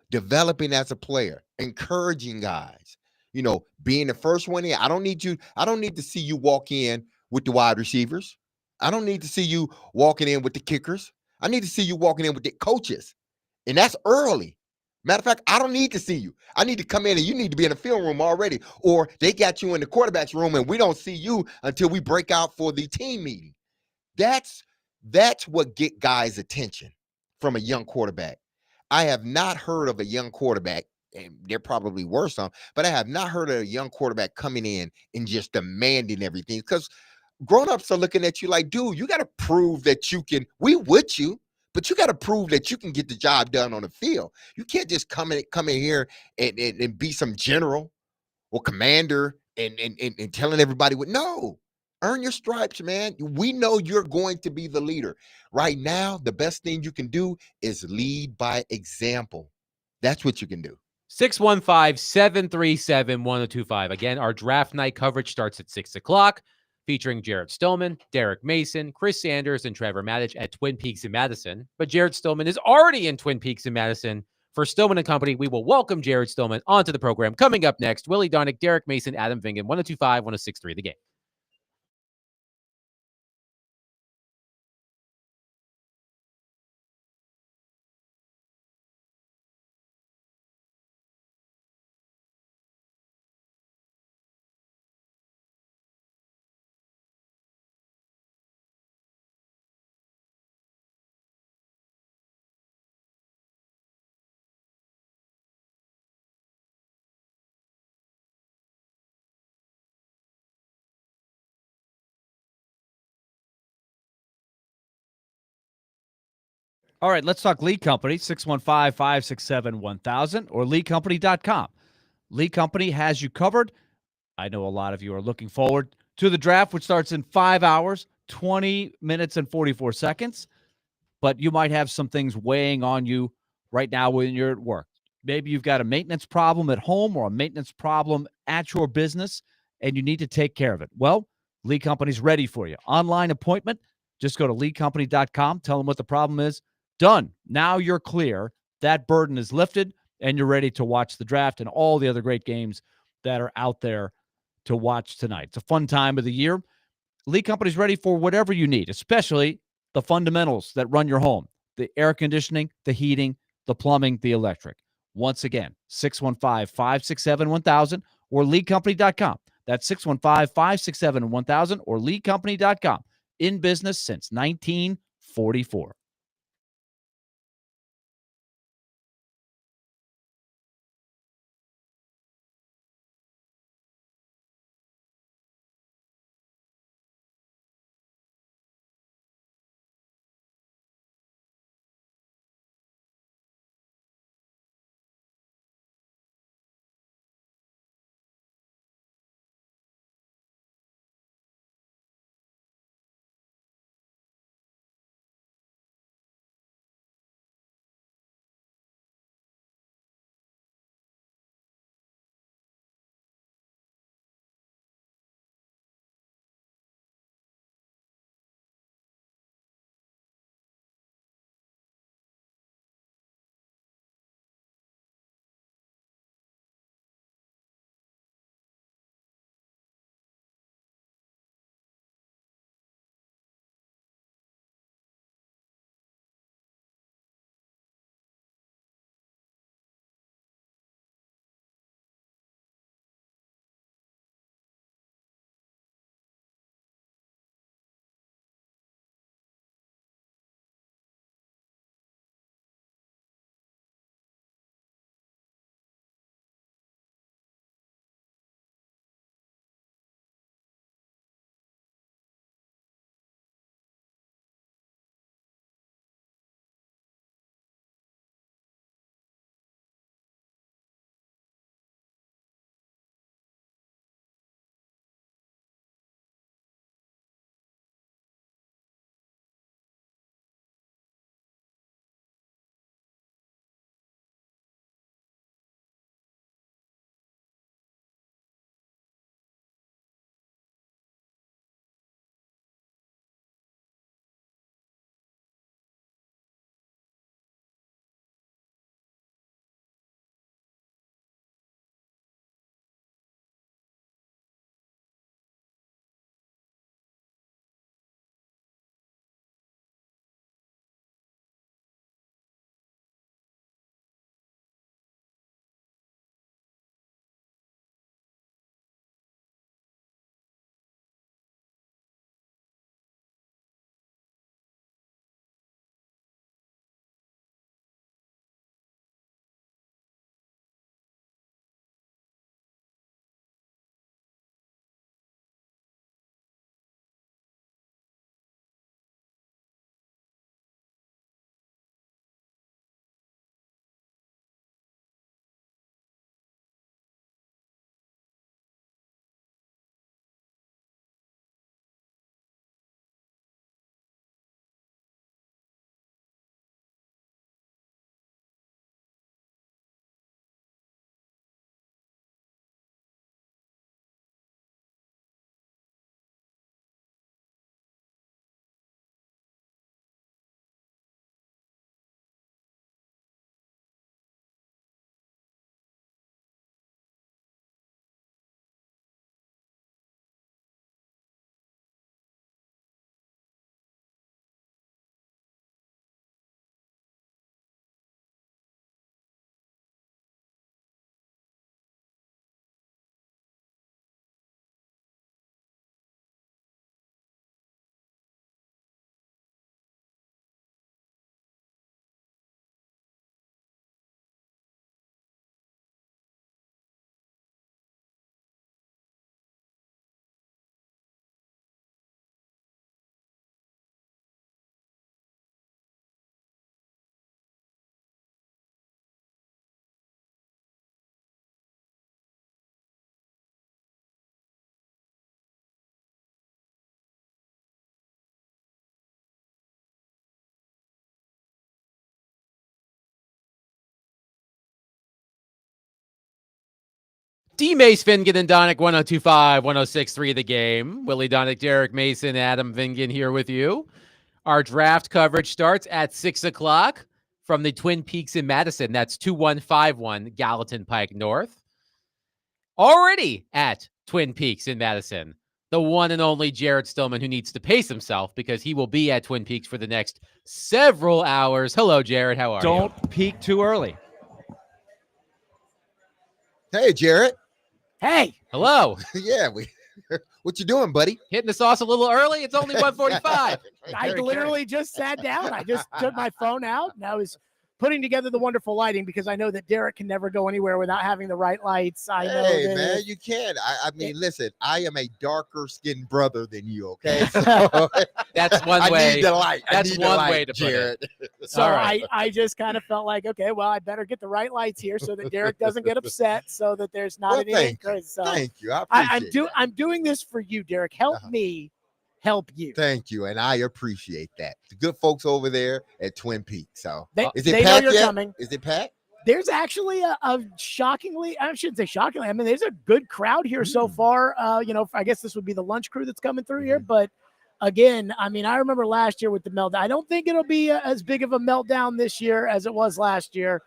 developing as a player, encouraging guys, being the first one in. I don't need to see you walk in with the wide receivers. I don't need to see you walking in with the kickers. I need to see you walking in with the coaches. And that's early. Matter of fact, I don't need to see you. I need to come in and you need to be in the film room already. Or they got you in the quarterback's room and we don't see you until we break out for the team meeting. That's what get guys' attention from a young quarterback. I have not heard of a young quarterback, and there probably were some, but I have not heard of a young quarterback coming in and just demanding everything. Because grown-ups are looking at you like, dude, you got to prove that you can. We with you, but you got to prove that you can get the job done on the field. You can't just come in here and be some general or commander and telling everybody what. No, earn your stripes, man. We know you're going to be the leader. Right now, the best thing you can do is lead by example. That's what you can do. 615-737-1025. Again, our draft night coverage starts at 6 o'clock, featuring Jarrett Stillman, Derek Mason, Chris Sanders, and Trevor Matich at Twin Peaks in Madison. But Jarrett Stillman is already in Twin Peaks in Madison. For Stillman and Company, we will welcome Jarrett Stillman onto the program. Coming up next, Willie Donick, Derek Mason, Adam Vingan, 1025, 1063, The Game. All right, let's talk Lead Company, 615-567-1000 or leadcompany.com. Lead Company has you covered. I know a lot of you are looking forward to the draft, which starts in 5 hours, 20 minutes, and 44 seconds. But you might have some things weighing on you right now when you're at work. Maybe you've got a maintenance problem at home or a maintenance problem at your business, and you need to take care of it. Well, Lead Company's ready for you. Online appointment, just go to leadcompany.com, tell them what the problem is. Done. Now you're clear. That burden is lifted, and you're ready to watch the draft and all the other great games that are out there to watch tonight. It's a fun time of the year. Lead Company's ready for whatever you need, especially the fundamentals that run your home, the air conditioning, the heating, the plumbing, the electric. Once again, 615-567-1000 or leadcompany.com. That's 615-567-1000 or leadcompany.com. In business since 1944. D. Mace, Fingan, and Donick, 102.5, 106.3 The Game. Willie Donick, Derek Mason, Adam Vingan here with you. Our draft coverage starts at 6 o'clock from the Twin Peaks in Madison. That's 2151 Gallatin Pike North. Already at Twin Peaks in Madison, the one and only Jared Stillman, who needs to pace himself because he will be at Twin Peaks for the next several hours. Hello, Jared. How are you? Don't peak too early. Hey, Jared. Hey. Hello. Yeah, what you doing, buddy? Hitting the sauce a little early. It's only 1:45. I literally just sat down. I just took my phone out and I was putting together the wonderful lighting because I know that Derek can never go anywhere without having the right lights. I know Hey, that man, you can. I mean, listen, I am a darker skinned brother than you, okay? So, that's one I way. need the light. That's one way to Jared. put it. So All right. I just kind of felt like, okay, well, I better get the right lights here so that Derek doesn't get upset, so that there's not Well, anything. thank you. I I'm appreciate I'm doing this for you, Derek. Help me help you. Thank you, and I appreciate that. The good folks over there at Twin Peaks. So, is it they know packed you're yet? coming. Is it packed? There's actually a shockingly, I shouldn't say shockingly, I mean, there's a good crowd here so Hmm. far. I guess this would be the lunch crew that's coming through here. But again, I mean, I remember last year with the meltdown. I don't think it'll be as big of a meltdown this year as it was last year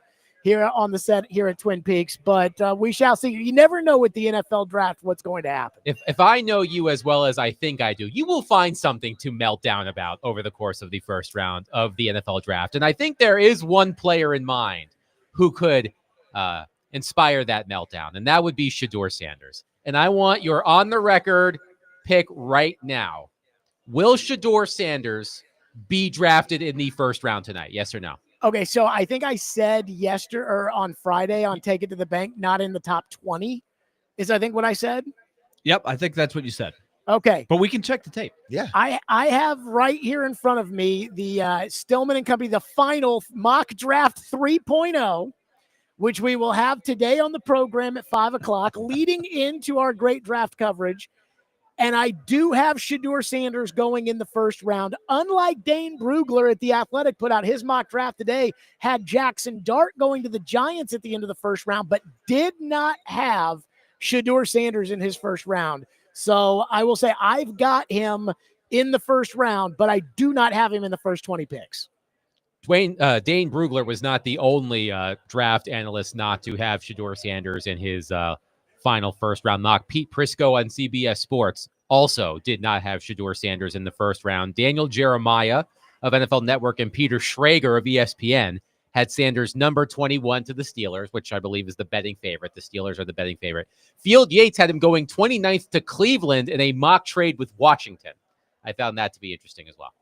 here on the set here at Twin Peaks. But we shall see. You never know with the NFL draft what's going to happen. If I know you as well as I think I do, you will find something to melt down about over the course of the first round of the NFL draft. And I think there is one player in mind who could inspire that meltdown, and that would be Shedeur Sanders. And I want your on-the-record pick right now. Will Shedeur Sanders be drafted in the first round tonight? Yes or no? Okay, so I think I said yesterday or on Friday on Take It to the Bank, not in the top 20 is I think what I said. Yep, I think that's what you said. Okay. But we can check the tape. Yeah. I have right here in front of me the Stillman and Company, the final mock draft 3.0, which we will have today on the program at 5 o'clock, leading into our great draft coverage. And I do have Shedeur Sanders going in the first round. Unlike Dane Brugler at The Athletic put out his mock draft today, had Jackson Dart going to the Giants at the end of the first round, but did not have Shedeur Sanders in his first round. So I will say I've got him in the first round, but I do not have him in the first 20 picks. Dane Brugler was not the only draft analyst not to have Shedeur Sanders in his final first round mock. Pete Prisco on CBS Sports also did not have Shedeur Sanders in the first round. Daniel Jeremiah of NFL Network and Peter Schrager of ESPN had Sanders number 21 to the Steelers, which I believe is the betting favorite. The Steelers are the betting favorite. Field Yates had him going 29th to Cleveland in a mock trade with Washington. I found that to be interesting as well.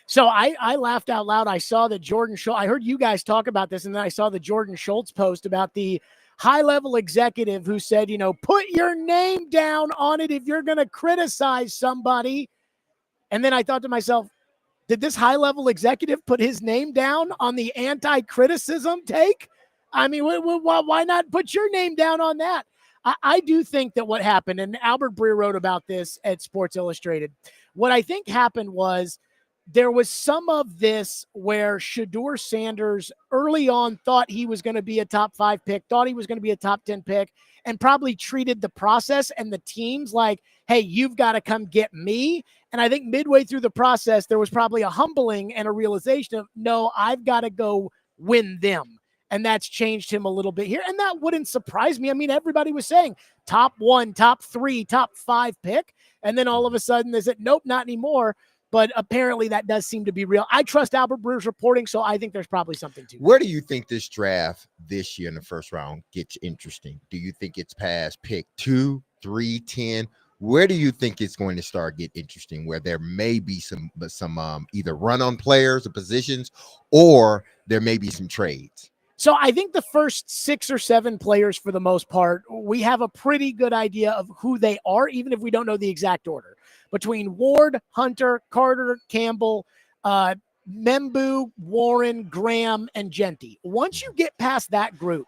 So I laughed out loud. I saw that Jordan Schultz, I heard you guys talk about this, and then I saw the Jordan Schultz post about the high-level executive who said, put your name down on it if you're going to criticize somebody. And then I thought to myself, did this high-level executive put his name down on the anti-criticism take? I mean, why not put your name down on that? I do think that what happened, and Albert Breer wrote about this at Sports Illustrated, what I think happened was there was some of this where Shedeur Sanders early on thought he was going to be a top 5 pick, thought he was going to be a top 10 pick, and probably treated the process and the teams like, hey, you've got to come get me. And I think midway through the process, there was probably a humbling and a realization of, no, I've got to go win them. And that's changed him a little bit here. And that wouldn't surprise me. I mean, everybody was saying top 1, top 3, top 5 pick. And then all of a sudden they said, nope, not anymore. But apparently that does seem to be real. I trust Albert Breer's reporting, so I think there's probably something to it. Where do you think this draft this year in the first round gets interesting? Do you think it's past pick 2, 3, 10? Where do you think it's going to start get interesting, where there may be some either run on players or positions, or there may be some trades? So I think the first 6 or 7 players, for the most part, we have a pretty good idea of who they are, even if we don't know the exact order. Between Ward, Hunter, Carter, Campbell, Membu, Warren, Graham, and Genty. Once you get past that group,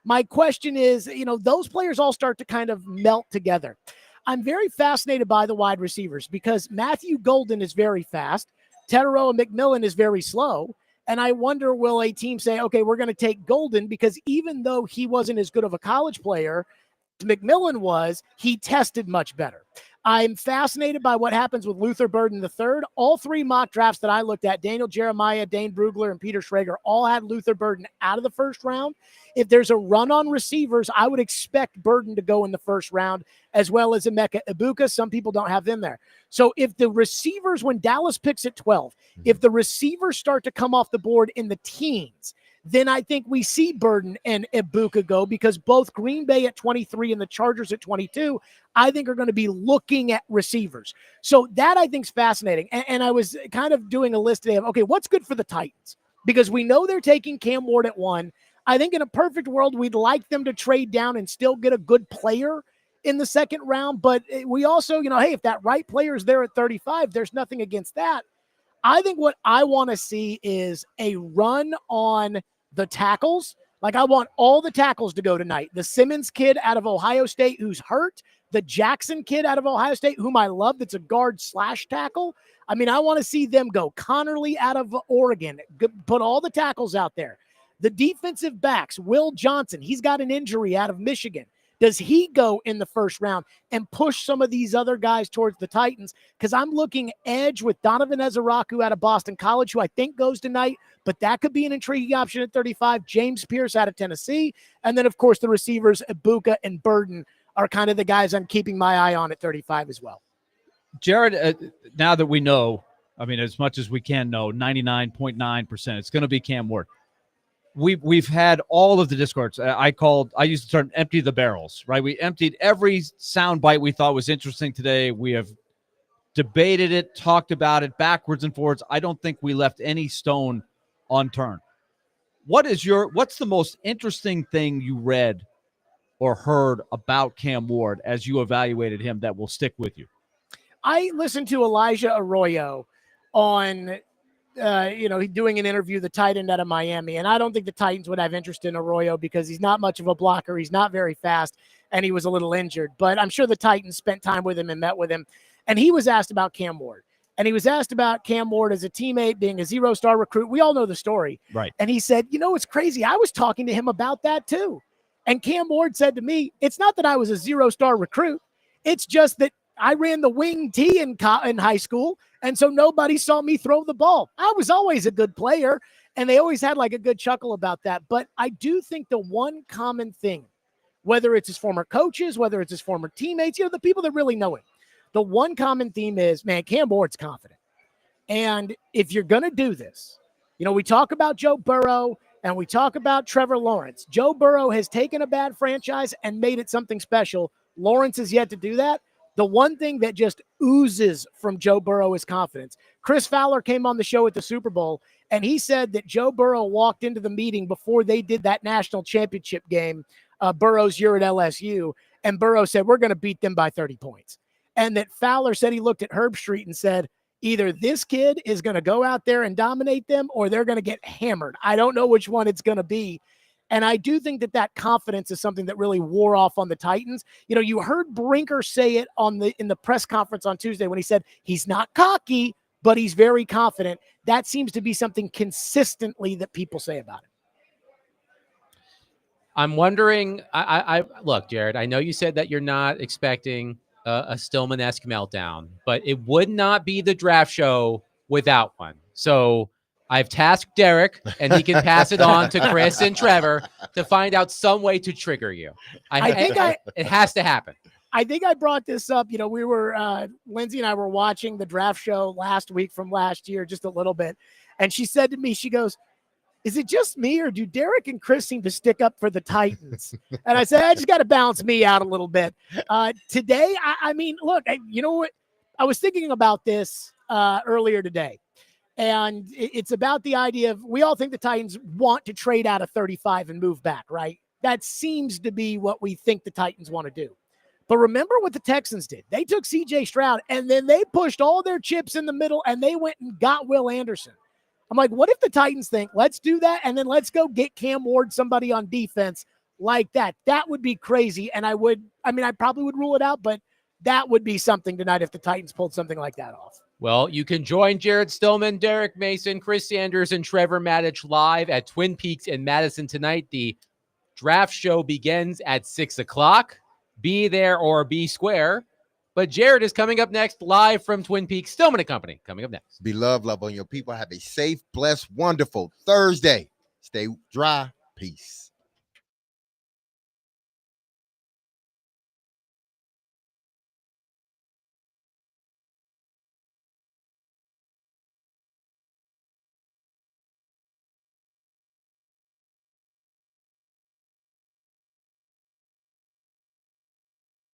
my question is, those players all start to kind of melt together. I'm very fascinated by the wide receivers because Matthew Golden is very fast. Teteroa McMillan is very slow. And I wonder, will a team say, okay, we're going to take Golden because even though he wasn't as good of a college player, McMillan was he tested much better. I'm fascinated by what happens with Luther Burden III. All three mock drafts that I looked at, Daniel Jeremiah, Dane Brugler, and Peter Schrager, all had Luther Burden out of the first round. If there's a run on receivers, I would expect Burden to go in the first round, as well as Emeka Ibuka. Some people don't have them there. So if the receivers, when Dallas picks at 12, if the receivers start to come off the board in the teens, then I think we see Burden and Ibuka go, because both Green Bay at 23 and the Chargers at 22, I think are going to be looking at receivers. So that I think is fascinating. And I was kind of doing a list today of, okay, what's good for the Titans? Because we know they're taking Cam Ward at 1. I think in a perfect world, we'd like them to trade down and still get a good player in the second round. But we also, hey, if that right player is there at 35, there's nothing against that. I think what I want to see is a run on the tackles. Like, I want all the tackles to go tonight. The Simmons kid out of Ohio State who's hurt, the Jackson kid out of Ohio State, whom I love, that's a guard/tackle. I mean, I want to see them go. Connerly out of Oregon, put all the tackles out there. The defensive backs, Will Johnson, he's got an injury out of Michigan. Does he go in the first round and push some of these other guys towards the Titans? Because I'm looking edge with Donovan Ezeraku out of Boston College, who I think goes tonight, but that could be an intriguing option at 35. James Pierce out of Tennessee. And then, of course, the receivers, Ibuka and Burden, are kind of the guys I'm keeping my eye on at 35 as well. Jared, now that we know, I mean, as much as we can know, 99.9%, it's going to be Cam Ward. We've had all of the discords. I used the term empty the barrels, right? We emptied every soundbite we thought was interesting today. We have debated it, talked about it backwards and forwards. I don't think we left any stone unturned. What's the most interesting thing you read or heard about Cam Ward as you evaluated him that will stick with you? I listened to Elijah Arroyo on doing an interview, the tight end out of Miami. And I don't think the Titans would have interest in Arroyo because he's not much of a blocker. He's not very fast, and he was a little injured. But I'm sure the Titans spent time with him and met with him. And he was asked about Cam Ward. And he was asked about Cam Ward as a teammate, being a zero-star recruit. We all know the story. Right. And he said, it's crazy. I was talking to him about that too. And Cam Ward said to me, it's not that I was a zero-star recruit. It's just that I ran the wing T in high school, and so nobody saw me throw the ball. I was always a good player, and they always had like a good chuckle about that. But I do think the one common thing, whether it's his former coaches, whether it's his former teammates, the people that really know him, the one common theme is, man, Cam Ward's confident. And if you're going to do this, we talk about Joe Burrow and we talk about Trevor Lawrence. Joe Burrow has taken a bad franchise and made it something special. Lawrence has yet to do that. The one thing that just oozes from Joe Burrow is confidence. Chris Fowler came on the show at the Super Bowl, and he said that Joe Burrow walked into the meeting before they did that national championship game, Burrow's year at LSU, and Burrow said, we're going to beat them by 30 points. And that Fowler said he looked at Herb Street and said, either this kid is going to go out there and dominate them or they're going to get hammered. I don't know which one it's going to be. And I do think that confidence is something that really wore off on the Titans. You heard Brinker say it in the press conference on Tuesday when he said he's not cocky, but he's very confident. That seems to be something consistently that people say about him. I'm wondering, I look, Jared, I know you said that you're not expecting a Stillman-esque meltdown, but it would not be the draft show without one. So I've tasked Derek, and he can pass it on to Chris and Trevor to find out some way to trigger you. It has to happen. I think I brought this up. We were, Lindsay and I were watching the draft show last week from last year, just a little bit. And she said to me, she goes, is it just me or do Derek and Chris seem to stick up for the Titans? And I said, I just got to balance me out a little bit. Today, I mean, look, you know what? I was thinking about this earlier today. And it's about the idea of, we all think the Titans want to trade out of 35 and move back, right? That seems to be what we think the Titans want to do. But remember what the Texans did. They took C.J. Stroud, and then they pushed all their chips in the middle, and they went and got Will Anderson. I'm like, what if the Titans think, let's do that, and then let's go get Cam Ward, somebody on defense like that? That would be crazy, and I probably would rule it out, but that would be something tonight if the Titans pulled something like that off. Well, you can join Jared Stillman, Derek Mason, Chris Sanders, and Trevor Maddich live at Twin Peaks in Madison tonight. The draft show begins at 6 o'clock. Be there or be square. But Jared is coming up next, live from Twin Peaks. Stillman and Company coming up next. Be love on your people. Have a safe, blessed, wonderful Thursday. Stay dry. Peace.